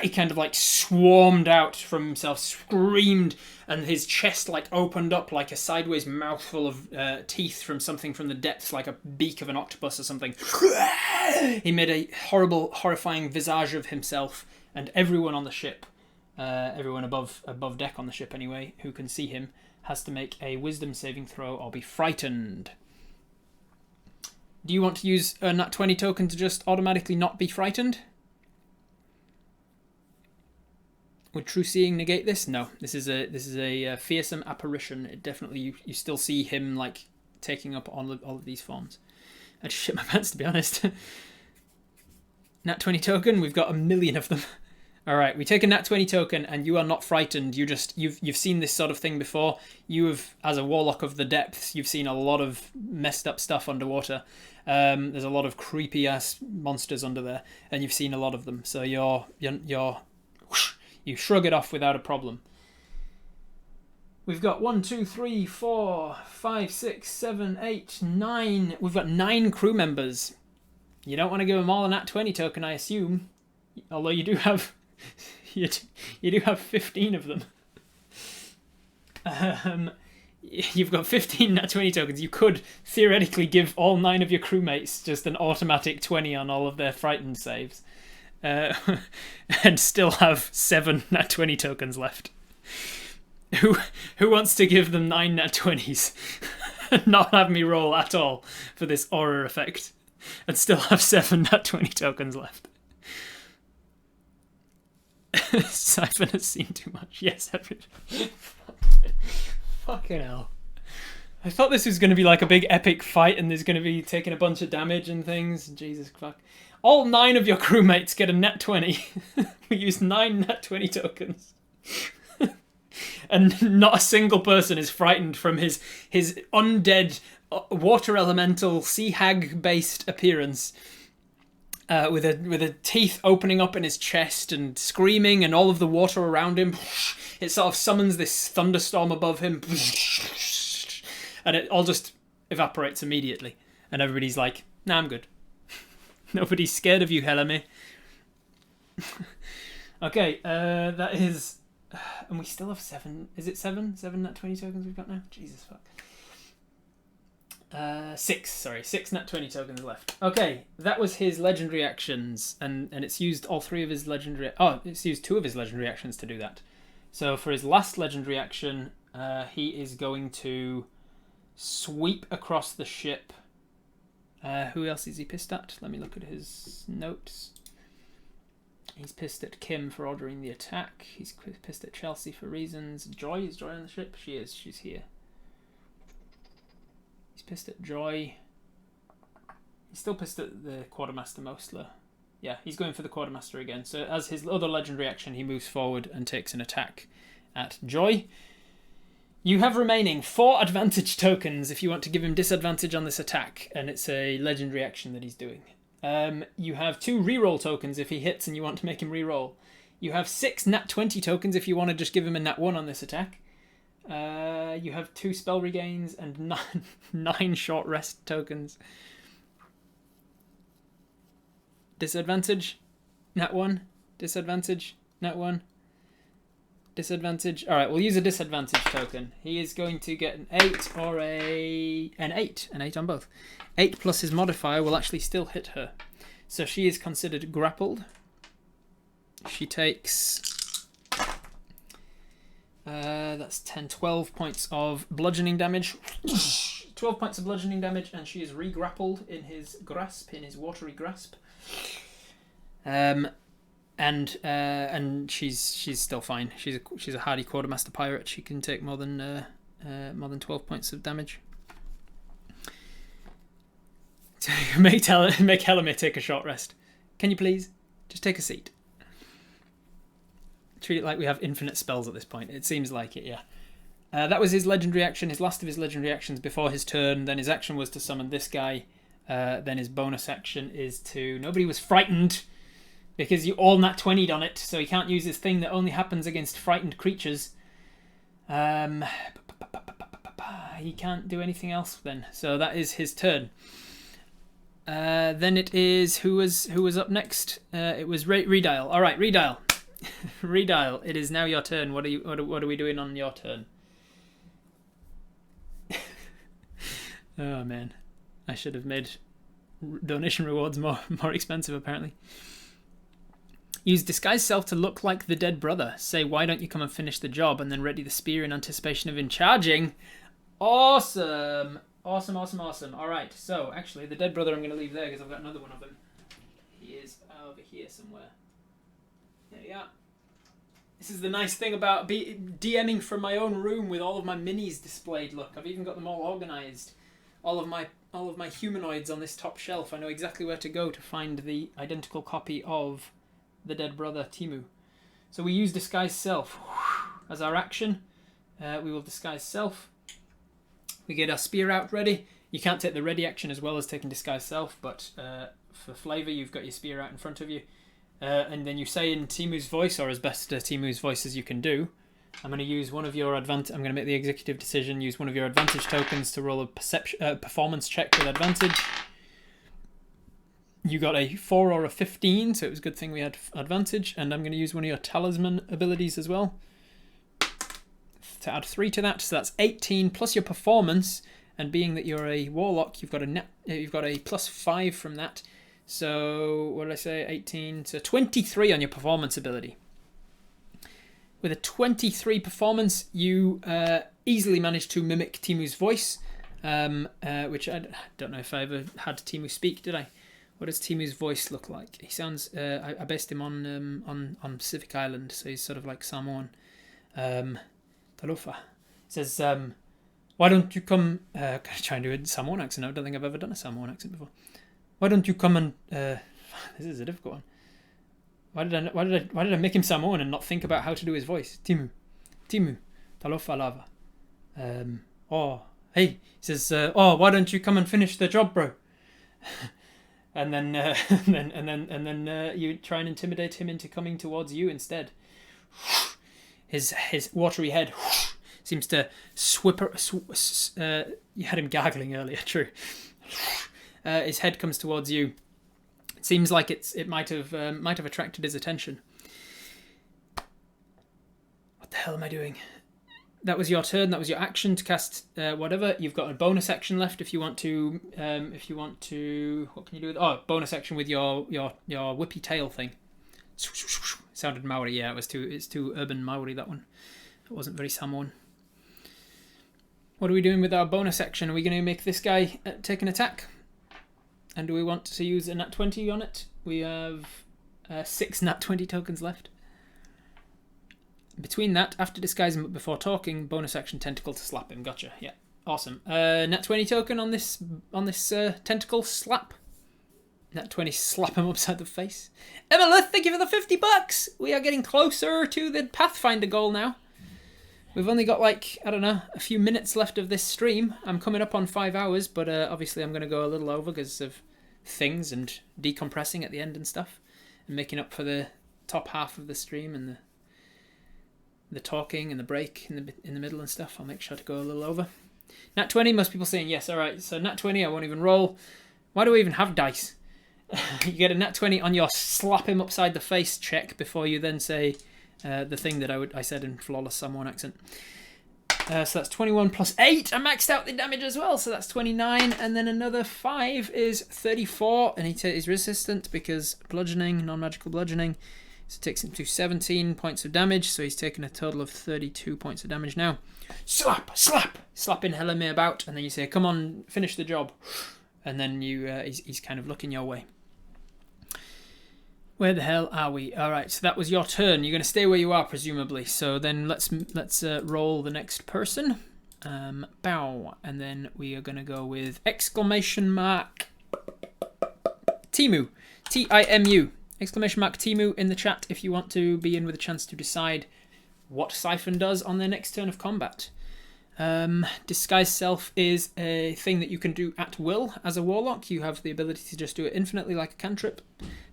He kind of like swarmed out from himself, screamed, and his chest like opened up like a sideways mouthful of teeth from something from the depths, like a beak of an octopus or something. He made a horrible, horrifying visage of himself, and everyone on the ship, everyone above deck on the ship anyway, who can see him, has to make a wisdom saving throw or be frightened. Do you want to use a nat 20 token to just automatically not be frightened? Would true seeing negate this? No. This is a fearsome apparition. It definitely you still see him like taking up all of these forms. I just shit my pants, to be honest. Nat 20 token. We've got a million of them. All right, we take a nat 20 token, and you are not frightened. You've seen this sort of thing before. You have, as a warlock of the depths, you've seen a lot of messed up stuff underwater. There's a lot of creepy ass monsters under there, and you've seen a lot of them. So you shrug it off without a problem. We've got 1, 2, 3, 4, 5, 6, 7, 8, 9. We've got 9 crew members. You don't want to give them all a nat 20 token, I assume. Although you do have... you do have 15 of them. You've got 15 nat 20 tokens. You could theoretically give all 9 of your crewmates just an automatic 20 on all of their frightened saves. And still have 7 nat 20 tokens left. Who wants to give them 9 nat 20s and not have me roll at all for this aura effect and still have 7 nat 20 tokens left? Syphon has seen too much. Yes, everybody. Fucking hell. I thought this was going to be like a big epic fight and there's going to be taking a bunch of damage and things. Jesus fuck. All 9 of your crewmates get a nat 20. We use 9 nat 20 tokens. And not a single person is frightened from his undead water elemental sea hag based appearance. With a teeth opening up in his chest and screaming, and all of the water around him, it sort of summons this thunderstorm above him, and it all just evaporates immediately. And everybody's like, "Nah, I'm good. Nobody's scared of you, Helemi." Okay, that is, and we still have 7. Is it 7? 7 nat 20 tokens we've got now. Jesus fuck. 6 nat 20 tokens left. Okay, that was his legendary actions, and it's used all 3 of his legendary... Oh, it's used 2 of his legendary actions to do that. So for his last legendary action, he is going to sweep across the ship. Who else is he pissed at? Let me look at his notes. He's pissed at Kim for ordering the attack. He's pissed at Chelsea for reasons. Joy? Is Joy on the ship? She is. She's here. He's pissed at Joy. He's still pissed at the Quartermaster Mostler. Yeah, he's going for the Quartermaster again. So as his other legendary action, he moves forward and takes an attack at Joy. You have remaining 4 advantage tokens if you want to give him disadvantage on this attack, and it's a legendary action that he's doing. You have 2 reroll tokens if he hits and you want to make him reroll. You have 6 nat 20 tokens if you want to just give him a nat 1 on this attack. You have 2 spell regains and 9 short rest tokens. Disadvantage, nat 1. Disadvantage, nat 1. Disadvantage. All right, we'll use a disadvantage token. He is going to get an 8 or an 8. An 8 on both. 8 plus his modifier will actually still hit her. So she is considered grappled. She takes... that's 10, 12 points of bludgeoning damage. 12 points of bludgeoning damage, and she is re-grappled in his grasp, in his watery grasp. And she's still fine. She's a hardy quartermaster pirate. She can take more than 12 points of damage. Make Helomir take a short rest. Can you please just take a seat? Treat it like we have infinite spells at this point. It seems like it, yeah. That was his legendary action, his last of his legendary actions before his turn. Then his action was to summon this guy. Then his bonus action is to... Nobody was frightened because you all nat 20'd on it, so he can't use his thing that only happens against frightened creatures. He can't do anything else then. So that is his turn. Then it is... Who was up next? It was Redial. All right, Redial. Redial, it is now your turn. What are we doing on your turn? Oh man, I should have made donation rewards more expensive apparently. Use disguise self to look like the dead brother. Say, why don't you come and finish the job, and then ready the spear in anticipation of him charging. Awesome. Awesome. All right, so actually the dead brother I'm going to leave there because I've got another one of him. He is over here somewhere. There you are. This is the nice thing about DMing from my own room with all of my minis displayed. Look, I've even got them all organised. All of my humanoids on this top shelf. I know exactly where to go to find the identical copy of the dead brother Timu. So we use disguise self as our action. We will disguise self. We get our spear out ready. You can't take the ready action as well as taking disguise self, but for flavour, you've got your spear out in front of you. And then you say in Timu's voice, or as best Timu's voice as you can do, I'm going to use one of your advantage. I'm going to make the executive decision. Use one of your advantage tokens to roll a performance check with advantage. You got a 4 or a 15, so it was a good thing we had advantage. And I'm going to use one of your talisman abilities as well to add 3 to that. So that's 18 plus your performance. And being that you're a warlock, you've got a plus 5 from that. So what did I say? 18 to 23 on your performance ability. With a 23 performance, you easily managed to mimic Timu's voice, which I don't know if I ever had Timu speak, did I? What does Timu's voice look like? He sounds... I based him on Pacific Island, so he's sort of like Samoan. Talofa. He says, why don't you come... I'm trying to do a Samoan accent. I don't think I've ever done a Samoan accent before. Why don't you come and... this is a difficult one. Why did I make him Samoan and not think about how to do his voice? Timu, talofa lava. Hey, he says, why don't you come and finish the job, bro? and then you try and intimidate him into coming towards you instead. His watery head seems to you had him gargling earlier, true. His head comes towards you. It seems like it might have attracted his attention. What the hell am I doing? That was your turn. That was your action to cast whatever. You've got a bonus action left if you want to. What can you do with? Oh, bonus action with your whippy tail thing. Sounded Maori. Yeah, it's too urban Maori, that one. It wasn't very Samoan. What are we doing with our bonus action? Are we going to make this guy take an attack? And do we want to use a nat 20 on it? We have 6 nat 20 tokens left. Between that, after disguising but before talking, bonus action tentacle to slap him. Gotcha. Yeah, awesome. Nat 20 token on this tentacle slap. Nat 20 slap him upside the face. Emma, thank you for the $50. We are getting closer to the Pathfinder goal now. We've only got a few minutes left of this stream. I'm coming up on 5 hours, but obviously I'm going to go a little over because of things and decompressing at the end and stuff, and making up for the top half of the stream and the talking and the break in the middle and stuff. I'll make sure to go a little over. Nat 20, most people saying yes. All right, so Nat 20, I won't even roll. Why do we even have dice? You get a Nat 20 on your slap him upside the face check before you then say The thing that I said in flawless Samoan accent. So that's 21 plus 8. I maxed out the damage as well, so that's 29. And then another 5 is 34. And he's resistant because bludgeoning, non-magical bludgeoning. So it takes him to 17 points of damage. So he's taken a total of 32 points of damage now. Slap, slap, slapping Helime about. And then you say, come on, finish the job. And then he's kind of looking your way. Where the hell are we? All right, so that was your turn. You're going to stay where you are, presumably. So then let's roll the next person. Bow. And then we are going to go with exclamation mark Timu. T-I-M-U. Exclamation mark Timu in the chat if you want to be in with a chance to decide what Syphon does on their next turn of combat. Disguise Self is a thing that you can do at will as a warlock. You have the ability to just do it infinitely like a cantrip.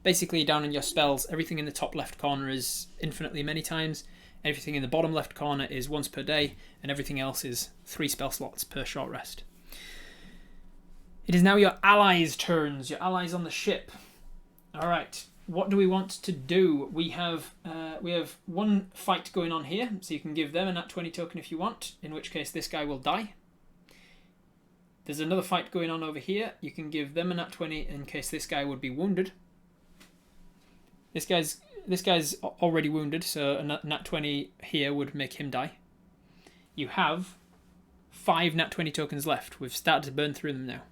Basically, down in your spells, everything in the top left corner is infinitely many times. Everything in the bottom left corner is once per day, and everything else is 3 spell slots per short rest. It is now your allies' turns, your allies on the ship. All right, what do we want to do? We have one fight going on here, so you can give them a nat 20 token if you want, in which case this guy will die. There's another fight going on over here. You can give them a nat 20 in case this guy would be wounded. This guy's already wounded, so a nat 20 here would make him die. You have 5 nat 20 tokens left. We've started to burn through them now.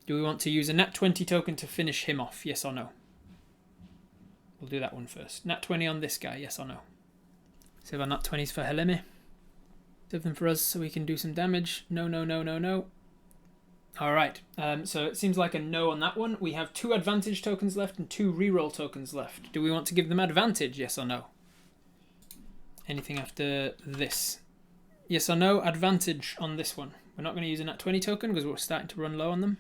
Do we want to use a nat 20 token to finish him off? Yes or no? We'll do that one first. Nat 20 on this guy, yes or no? Save our nat 20s for Helime. Save them for us so we can do some damage. No, no, no, no, no. Alright, so it seems like a no on that one. We have 2 advantage tokens left and 2 reroll tokens left. Do we want to give them advantage, yes or no? Anything after this? Yes or no, advantage on this one. We're not going to use a nat 20 token because we're starting to run low on them.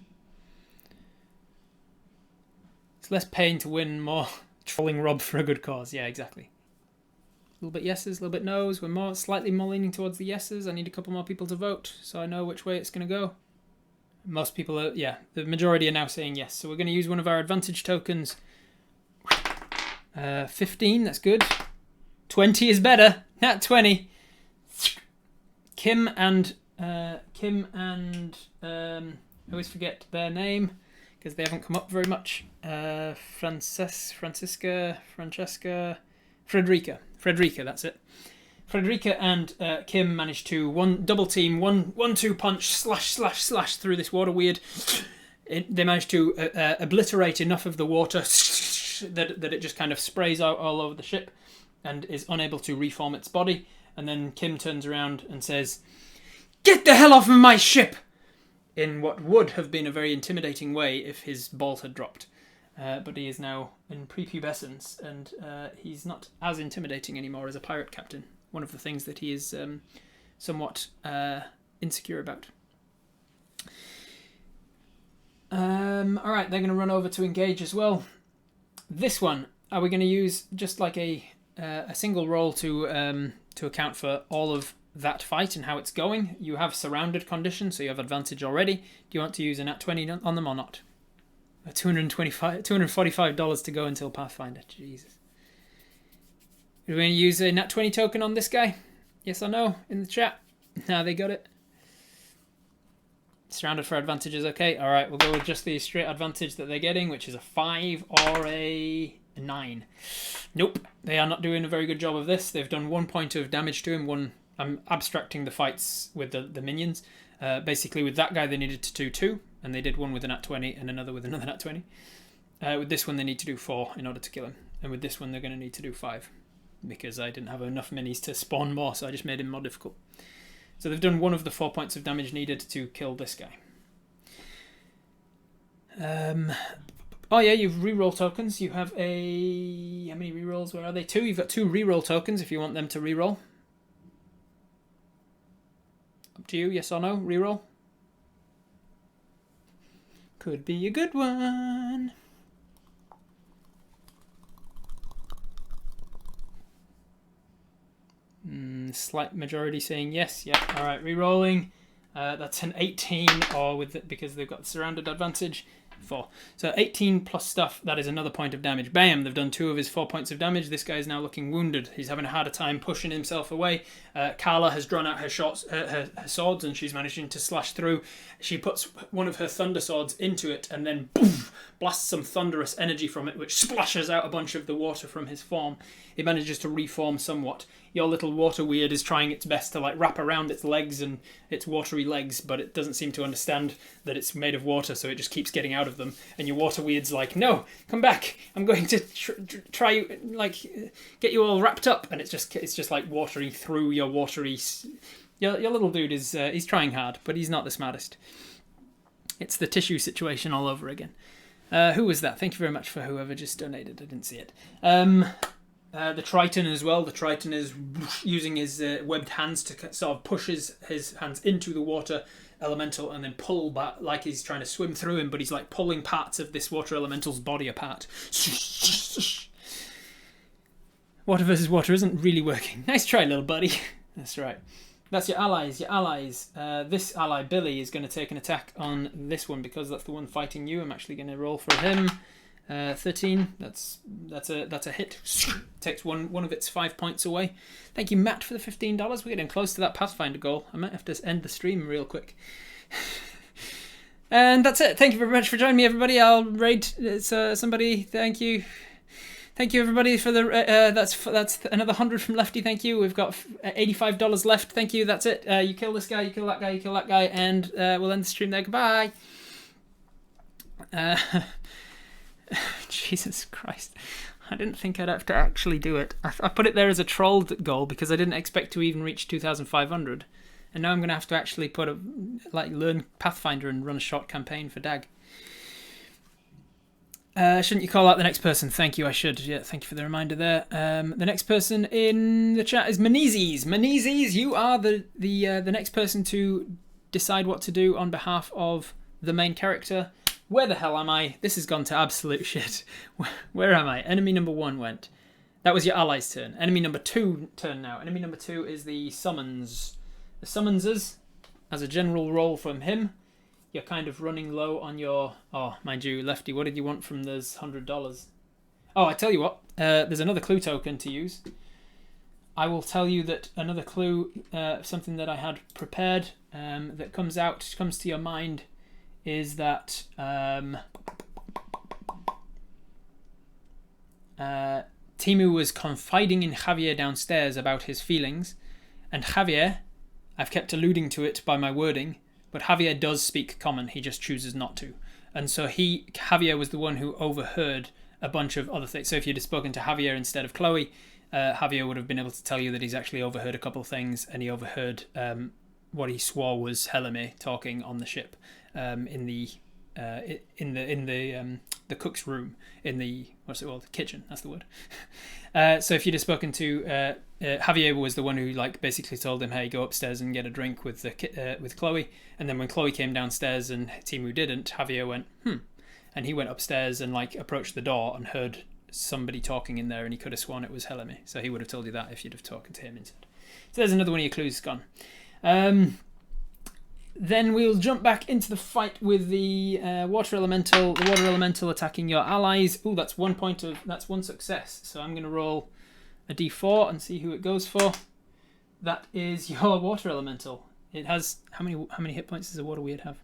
It's less pain to win, more trolling Rob for a good cause. Yeah, exactly. A little bit yeses, a little bit nos. We're slightly more leaning towards the yeses. I need a couple more people to vote so I know which way it's going to go. Most people are, yeah, the majority are now saying yes. So we're going to use one of our advantage tokens. 15, that's good. 20 is better. Nat 20. Kim and I always forget their name because they haven't come up very much. Francesca, Frederica, that's it. Frederica and Kim managed to double team, 1-2 punch, slash through this water weird. They managed to obliterate enough of the water that it just kind of sprays out all over the ship and is unable to reform its body. And then Kim turns around and says, "Get the hell off of my ship!" in what would have been a very intimidating way if his balls had dropped. But he is now in prepubescence, and he's not as intimidating anymore as a pirate captain. One of the things that he is somewhat insecure about. Alright, they're going to run over to engage as well. This one, are we going to use just like a single roll to account for all of that fight and how it's going? You have surrounded condition, so you have advantage already. Do you want to use a nat 20 on them or not? $245 to go until Pathfinder. Jesus. Are we going to use a nat 20 token on this guy? Yes or no in the chat? Nah, they got it. Surrounded for advantage is okay. Alright, we'll go with just the straight advantage that they're getting, which is a 5 or a 9. Nope, they are not doing a very good job of this. They've done 1 point of damage to him. I'm abstracting the fights with the minions. Basically, with that guy, they needed to do 2, and they did one with a nat 20 and another with another nat 20. With this one, they need to do 4 in order to kill him. And with this one, they're going to need to do 5. Because I didn't have enough minis to spawn more, so I just made him more difficult. So they've done one of the 4 points of damage needed to kill this guy. Oh yeah, you've reroll tokens. You have a... How many rerolls? Where are they? 2. You've got 2 reroll tokens if you want them to reroll. Up to you, yes or no? Reroll. Could be a good one. Slight majority saying yes. Yeah. All right. Rerolling. That's an 18, or with it because they've got the surrounded advantage. 4. So 18 plus stuff, that is another point of damage. Bam, they've done 2 of his 4 points of damage. This guy is now looking wounded. He's having a harder time pushing himself away. Carla has drawn out her swords, and she's managing to slash through. She puts one of her thunder swords into it, and then boom, blasts some thunderous energy from it, which splashes out a bunch of the water from his form. It manages to reform somewhat. Your little water weird is trying its best to like wrap around its legs and its watery legs, but it doesn't seem to understand that it's made of water, so it just keeps getting out of them. And your water weird's like, no, come back. I'm going to try like get you all wrapped up, and it's just like watery through your watery. Your little dude is he's trying hard, but he's not the smartest. It's the tissue situation all over again. Who was that? Thank you very much for whoever just donated. I didn't see it. The Triton as well. The Triton is using his webbed hands to sort of push his hands into the water elemental and then pull back like he's trying to swim through him, but he's like pulling parts of this water elemental's body apart. Water versus water isn't really working. Nice try, little buddy. That's right. That's your allies. Your allies. This ally, Billy, is going to take an attack on this one because that's the one fighting you. I'm actually going to roll for him. 13. That's a hit. Takes one of its 5 points away. Thank you, Matt, for the $15. We're getting close to that Pathfinder goal. I might have to end the stream real quick. And that's it. Thank you very much for joining me, everybody. I'll raid somebody. Thank you. Thank you, everybody, for the that's another 100 from Lefty. Thank you. We've got $85 left. Thank you. That's it. You kill this guy. You kill that guy. You kill that guy, and we'll end the stream there. Goodbye. Jesus Christ. I didn't think I'd have to actually do it. I put it there as a trolled goal because I didn't expect to even reach 2,500. And now I'm going to have to actually learn Pathfinder and run a short campaign for Dag. Shouldn't you call out the next person? Thank you, I should. Yeah, thank you for the reminder there. The next person in the chat is Menezes. Menezes, you are the next person to decide what to do on behalf of the main character. Where the hell am I? This has gone to absolute shit. Where am I? Enemy number 1 went. That was your ally's turn. Enemy number 2 turn now. Enemy number 2 is the summons. The summonses, as a general roll from him, you're kind of running low on your... Oh, mind you, Lefty, what did you want from those $100? Oh, I tell you what. There's another clue token to use. I will tell you that another clue, something that I had prepared, that comes to your mind, is that Timu was confiding in Javier downstairs about his feelings, and Javier, I've kept alluding to it by my wording, but Javier does speak common, he just chooses not to. And so Javier was the one who overheard a bunch of other things. So if you'd have spoken to Javier instead of Chloe, Javier would have been able to tell you that he's actually overheard a couple of things, and he overheard what he swore was Helame talking on the ship. In the cook's room, in the what's it called, kitchen, that's the word. So if you'd have spoken to Javier, was the one who like basically told him, hey, go upstairs and get a drink with Chloe, and then when Chloe came downstairs and Timu didn't, Javier went and he went upstairs and like approached the door and heard somebody talking in there, and he could have sworn it was Helame, so he would have told you that if you'd have talked to him instead. So there's another one of your clues gone. Then we'll jump back into the fight with the water elemental. The water elemental attacking your allies. Ooh, that's 1 point that's 1 success. So I'm going to roll a d4 and see who it goes for. That is your water elemental. It has how many hit points does a water weird have?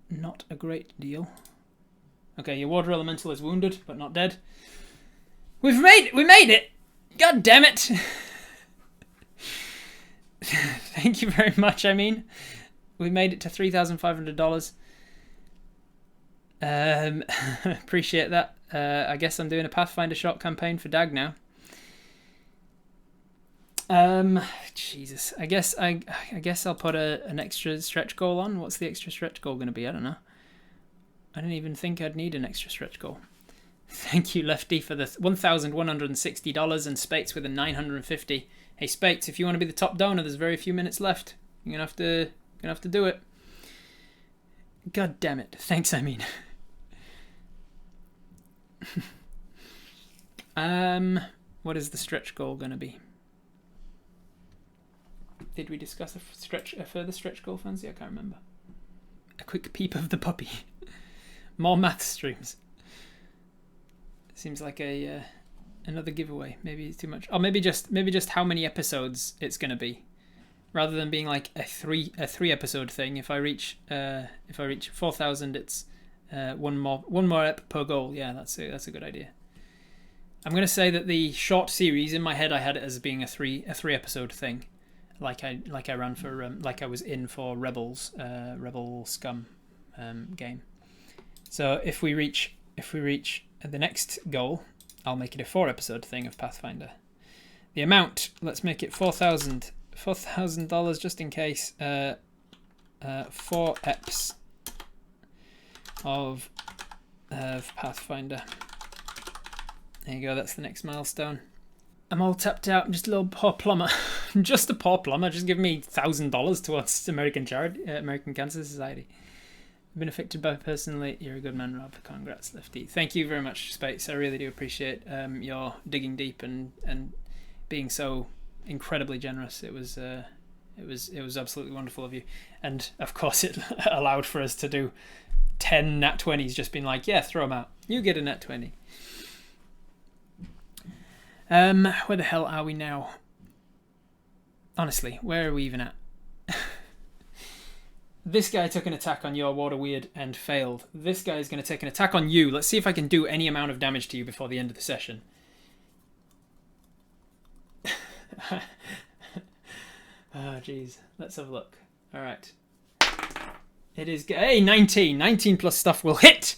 Not a great deal. Okay, your water elemental is wounded but not dead. We made it. God damn it. Thank you very much. I mean, we made it to $3,500. Appreciate that. I guess I'm doing a Pathfinder shot campaign for Dag now. Jesus. I guess I'll put an extra stretch goal on. What's the extra stretch goal going to be? I don't know. I didn't even think I'd need an extra stretch goal. Thank you, Lefty, for the $1,160 and Spates with a $950. Hey, Spates, if you want to be the top donor, there's very few minutes left. You're gonna have to do it. God damn it! Thanks, I mean. What is the stretch goal gonna be? Did we discuss a further stretch goal, Fancy? I can't remember. peep of the puppy. More math streams. Seems like another giveaway. Maybe it's too much. Or maybe just how many episodes it's gonna be, rather than being like a three episode thing. If I reach 4,000, it's one more ep per goal. Yeah, that's a good idea. I'm gonna say that the short series in my head, I had it as being a three episode thing, like I ran for like I was in for Rebels Rebel Scum game. So if we reach the next goal, I'll make it a 4 episode thing of Pathfinder. The amount, let's make it $4,000 just in case. 4 eps of Pathfinder. There you go, that's the next milestone. I'm all tapped out. I'm just a little poor plumber. Just a poor plumber. Just give me $1,000 towards American Cancer Society. I've been affected by personally. You're a good man, Rob. Congrats, Lefty. Thank you very much, Space. I really do appreciate your digging deep and being so incredibly generous. It was absolutely wonderful of you, and of course it allowed for us to do 10 nat 20s. Just being like, yeah, throw them out. You get a nat 20. Where the hell are we now? Honestly, where are we even at? This guy took an attack on your water weird and failed. This guy is going to take an attack on you. Let's see if I can do any amount of damage to you before the end of the session. Oh, jeez. Let's have a look. All right. It is... Hey, 19. 19 plus stuff will hit.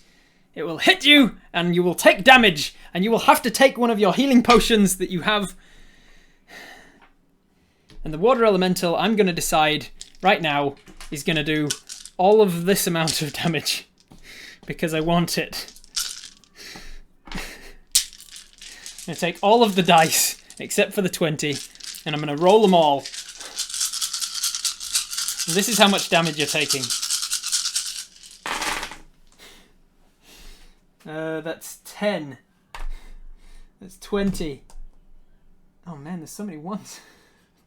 It will hit you, and you will take damage, and you will have to take one of your healing potions that you have. And the water elemental, I'm going to decide right now, is going to do all of this amount of damage because I want it. I'm going to take all of the dice except for the 20, and I'm going to roll them all. This is how much damage you're taking. That's 10. That's 20. Oh man, there's so many ones.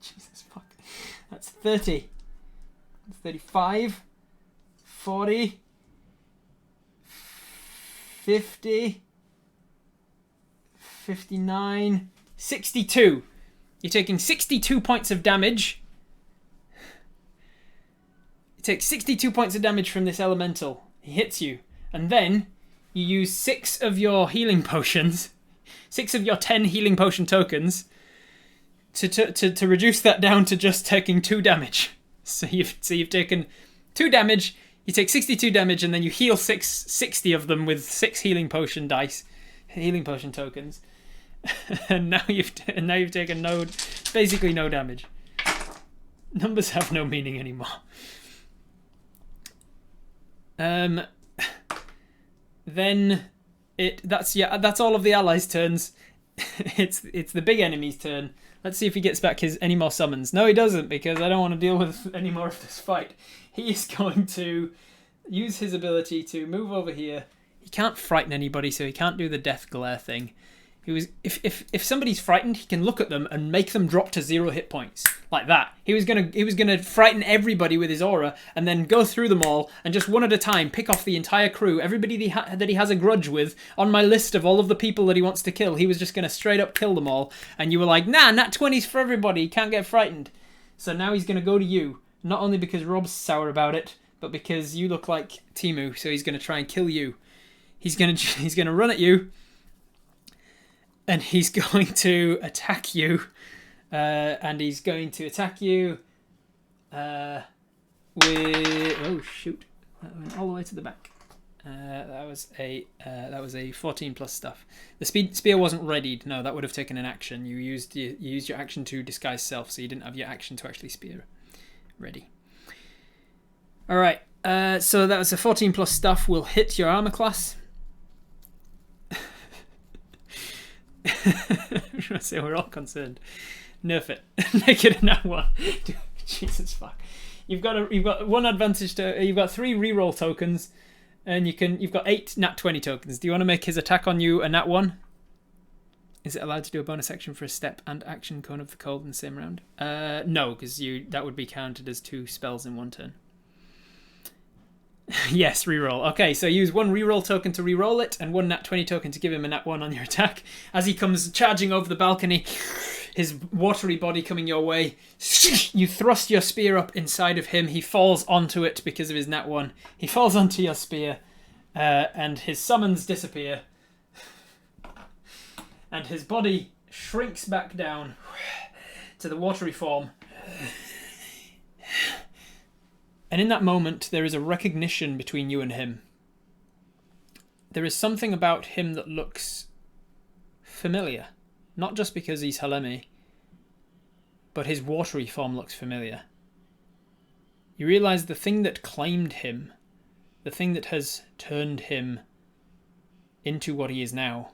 Jesus fuck. That's 30. That's 35. 40. 50. 59. 62. You're taking 62 points of damage. You take 62 points of damage from this elemental. He hits you. And then you use 6 of your healing potions, 6 of your 10 healing potion tokens, to reduce that down to just taking 2 damage. So you've taken 2 damage. You take 62 damage, and then you heal 60 of them with 6 healing potion tokens. And now you've taken basically no damage. Numbers have no meaning anymore. Then that's all of the allies' turns. It's the big enemy's turn. Let's see if he gets back any more summons. No, he doesn't, because I don't want to deal with any more of this fight. He is going to use his ability to move over here. He can't frighten anybody, so he can't do the death glare thing. If somebody's frightened, he can look at them and make them drop to 0 hit points. Like that. He was gonna frighten everybody with his aura and then go through them all and just one at a time pick off the entire crew, everybody that he has a grudge with. On my list of all of the people that he wants to kill, he was just gonna straight up kill them all. And you were like, nah, nat 20's for everybody, you can't get frightened. So now he's gonna go to you, not only because Rob's sour about it, but because you look like Timu, so he's gonna try and kill you. He's gonna run at you. And he's going to attack you. And he's going to attack you with... Oh, shoot. That went all the way to the back. That was a 14 plus stuff. The spear wasn't readied. No, that would have taken an action. You used your action to disguise self, so you didn't have your action to actually spear ready. All right. So that was a 14 plus stuff. Will hit your armor class. So we're all concerned. Nerf it. Make it a nat 1. Jesus fuck. You've got one advantage you've got 3 reroll tokens, and you've got 8 nat 20 tokens. Do you want to make his attack on you a nat 1? Is it allowed to do a bonus action for a step and action cone of the cold in the same round? No, because that would be counted as 2 spells in one turn. Yes, reroll. Okay, so use one reroll token to reroll it, and one nat 20 token to give him a nat 1 on your attack. As he comes charging over the balcony, his watery body coming your way, you thrust your spear up inside of him. He falls onto it because of his nat 1. He falls onto your spear, and his summons disappear. And his body shrinks back down to the watery form. And in that moment, there is a recognition between you and him. There is something about him that looks familiar. Not just because he's Helemi, but his watery form looks familiar. You realise the thing that claimed him, the thing that has turned him into what he is now,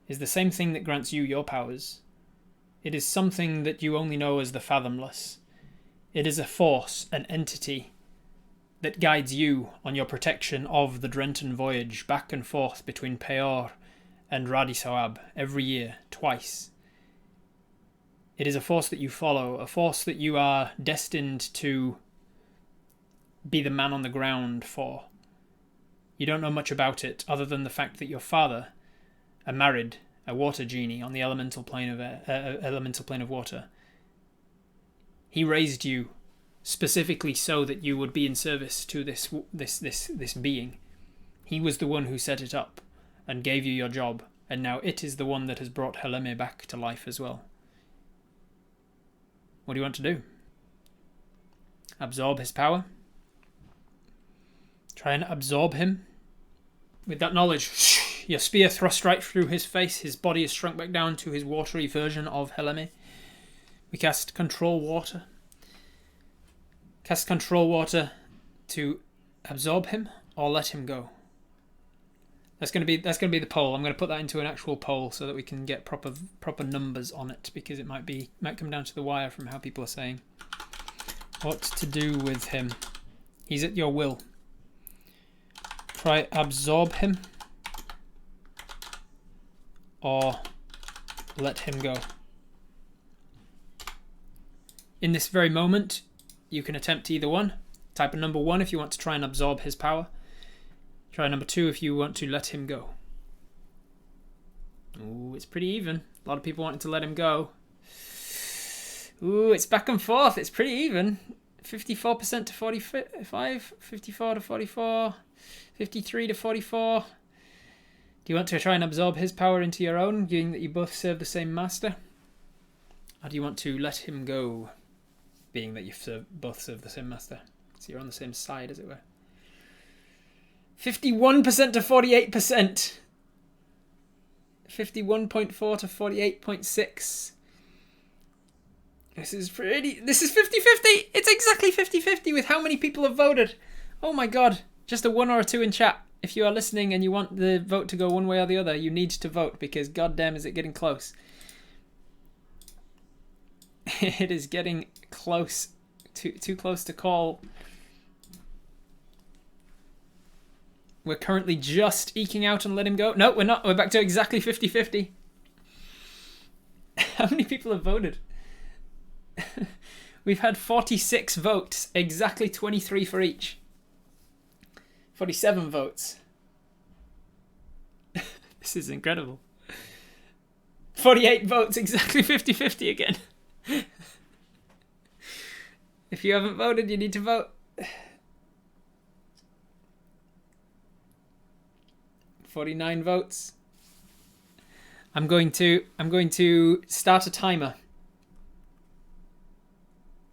is the same thing that grants you your powers. It is something that you only know as the Fathomless. It is a force, an entity, that guides you on your protection of the Drenton voyage back and forth between Peor and Radisoab every year, twice. It is a force that you follow, a force that you are destined to be the man on the ground for. You don't know much about it other than the fact that your father, a water genie on the elemental plane of water, he raised you specifically so that you would be in service to this being. He was the one who set it up and gave you your job, and now it is the one that has brought Helemi back to life as well. What do you want to do? Absorb his power? Try and absorb him? With that knowledge, your spear thrust right through his face. His body is shrunk back down to his watery version of Helemi. We cast Control Water. Cast Control Water to absorb him or let him go. That's going to be the poll. I'm going to put that into an actual poll so that we can get proper numbers on it, because it might come down to the wire from how people are saying what to do with him. He's at your will. Try absorb him or let him go. In this very moment, you can attempt either one. Type a number 1 if you want to try and absorb his power. Try number 2 if you want to let him go. Ooh, it's pretty even. A lot of people wanting to let him go. Ooh, it's back and forth. It's pretty even. 54% to 45, 54 to 44, 53 to 44. Do you want to try and absorb his power into your own, given that you both serve the same master? Or do you want to let him go, being that you both serve the same master? So you're on the same side, as it were. 51% to 48%. 51.4 to 48.6. This is 50-50. It's exactly 50-50 with how many people have voted. Oh my god. Just a 1 or a 2 in chat. If you are listening and you want the vote to go one way or the other, you need to vote, because goddamn is it getting close. It is getting close. Too close to call. We're currently just eking out and let him go. No, we're not. We're back to exactly 50-50. How many people have voted? We've had 46 votes. Exactly 23 for each. 47 votes. This is incredible. 48 votes. Exactly 50-50 again. If you haven't voted, you need to vote. 49 votes. I'm going to start a timer.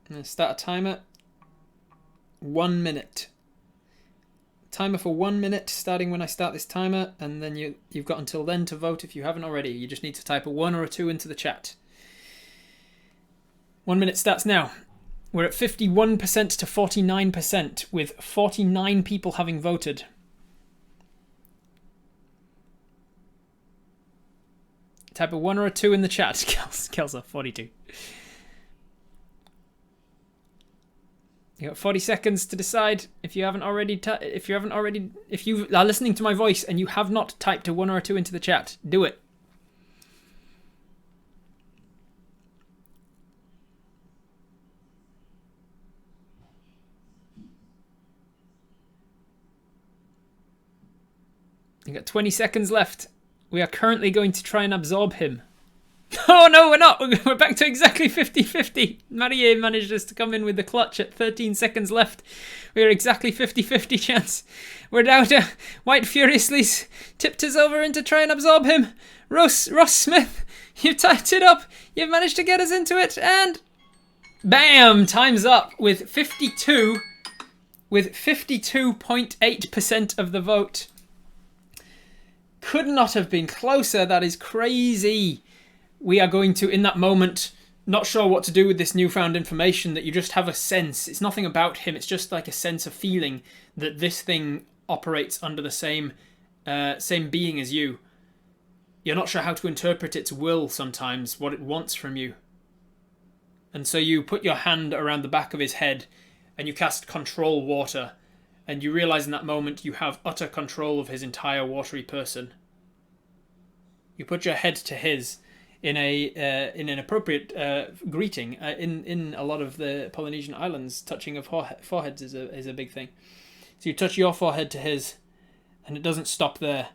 I'm going to start a timer. 1 minute. Timer for 1 minute, starting when I start this timer, and then you've got until then to vote if you haven't already. You just need to type a 1 or a 2 into the chat. 1 minute starts now. We're at 51% to 49%, with 49 people having voted. Type a 1 or a 2 in the chat. Kelsa, 42. You got 40 seconds to decide. If you are listening to my voice and you have not typed a 1 or a 2 into the chat, do it. You've got 20 seconds left. We are currently going to try and absorb him. Oh no, we're not. We're back to exactly 50-50. Marie managed us to come in with the clutch at 13 seconds left. We're exactly 50-50 chance. We're down to White furiously tipped us over in to try and absorb him. Ross Smith, you've typed it up. You've managed to get us into it, and bam! Time's up with 52.8% of the vote. Could not have been closer. That is crazy. We are going to, in that moment, not sure what to do with this newfound information, that you just have a sense. It's nothing about him. It's just like a sense of feeling that this thing operates under the same being as you. You're not sure how to interpret its will sometimes, what it wants from you. And so you put your hand around the back of his head and you cast Control Water. And you realise in that moment you have utter control of his entire watery person. You put your head to his in an appropriate greeting. In a lot of the Polynesian islands, touching of foreheads is a big thing. So you touch your forehead to his, and it doesn't stop there.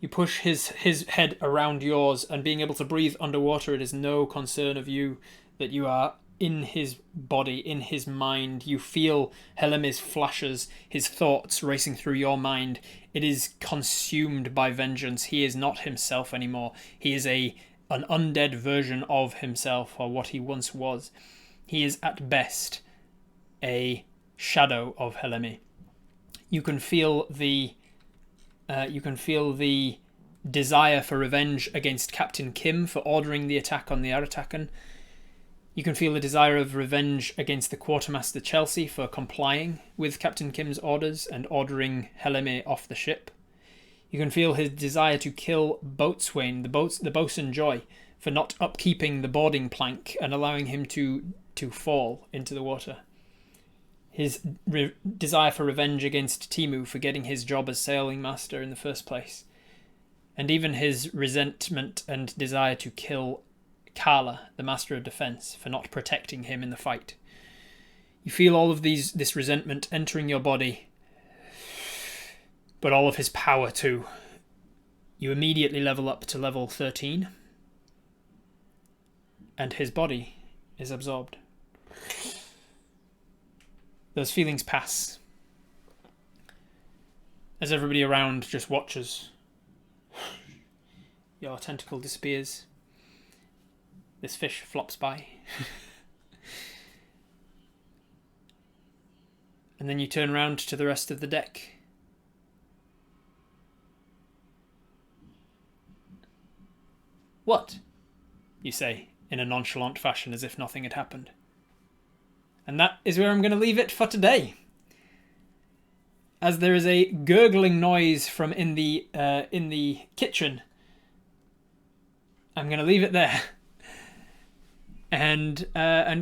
You push his head around yours, and being able to breathe underwater, it is no concern of you that you are in his body, in his mind. You feel Heleme's flashes, his thoughts racing through your mind. It is consumed by vengeance. He is not himself anymore. He is an undead version of himself, or what he once was. He is at best a shadow of Heleme. You can feel the desire for revenge against Captain Kim for ordering the attack on the Aratakan. You can feel the desire of revenge against the Quartermaster Chelsea for complying with Captain Kim's orders and ordering Heleme off the ship. You can feel his desire to kill Boatswain, the boatswain Joy, for not upkeeping the boarding plank and allowing him to fall into the water. His desire for revenge against Timu for getting his job as sailing master in the first place. And even his resentment and desire to kill Kala, the Master of Defense, for not protecting him in the fight. You feel all of this resentment entering your body, but all of his power too. You immediately level up to level 13, and his body is absorbed. Those feelings pass as everybody around just watches. Your tentacle disappears. This fish flops by. And then you turn round to the rest of the deck. What? You say, in a nonchalant fashion, as if nothing had happened. And that is where I'm going to leave it for today. As there is a gurgling noise from in the kitchen, I'm going to leave it there. And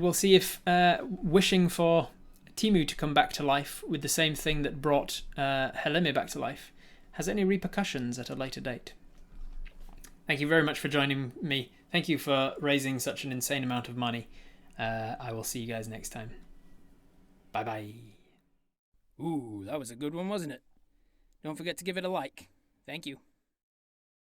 we'll see if wishing for Timu to come back to life with the same thing that brought Heleme back to life has any repercussions at a later date. Thank you very much for joining me. Thank you for raising such an insane amount of money. I will see you guys next time. Bye-bye. Ooh, that was a good one, wasn't it? Don't forget to give it a like. Thank you.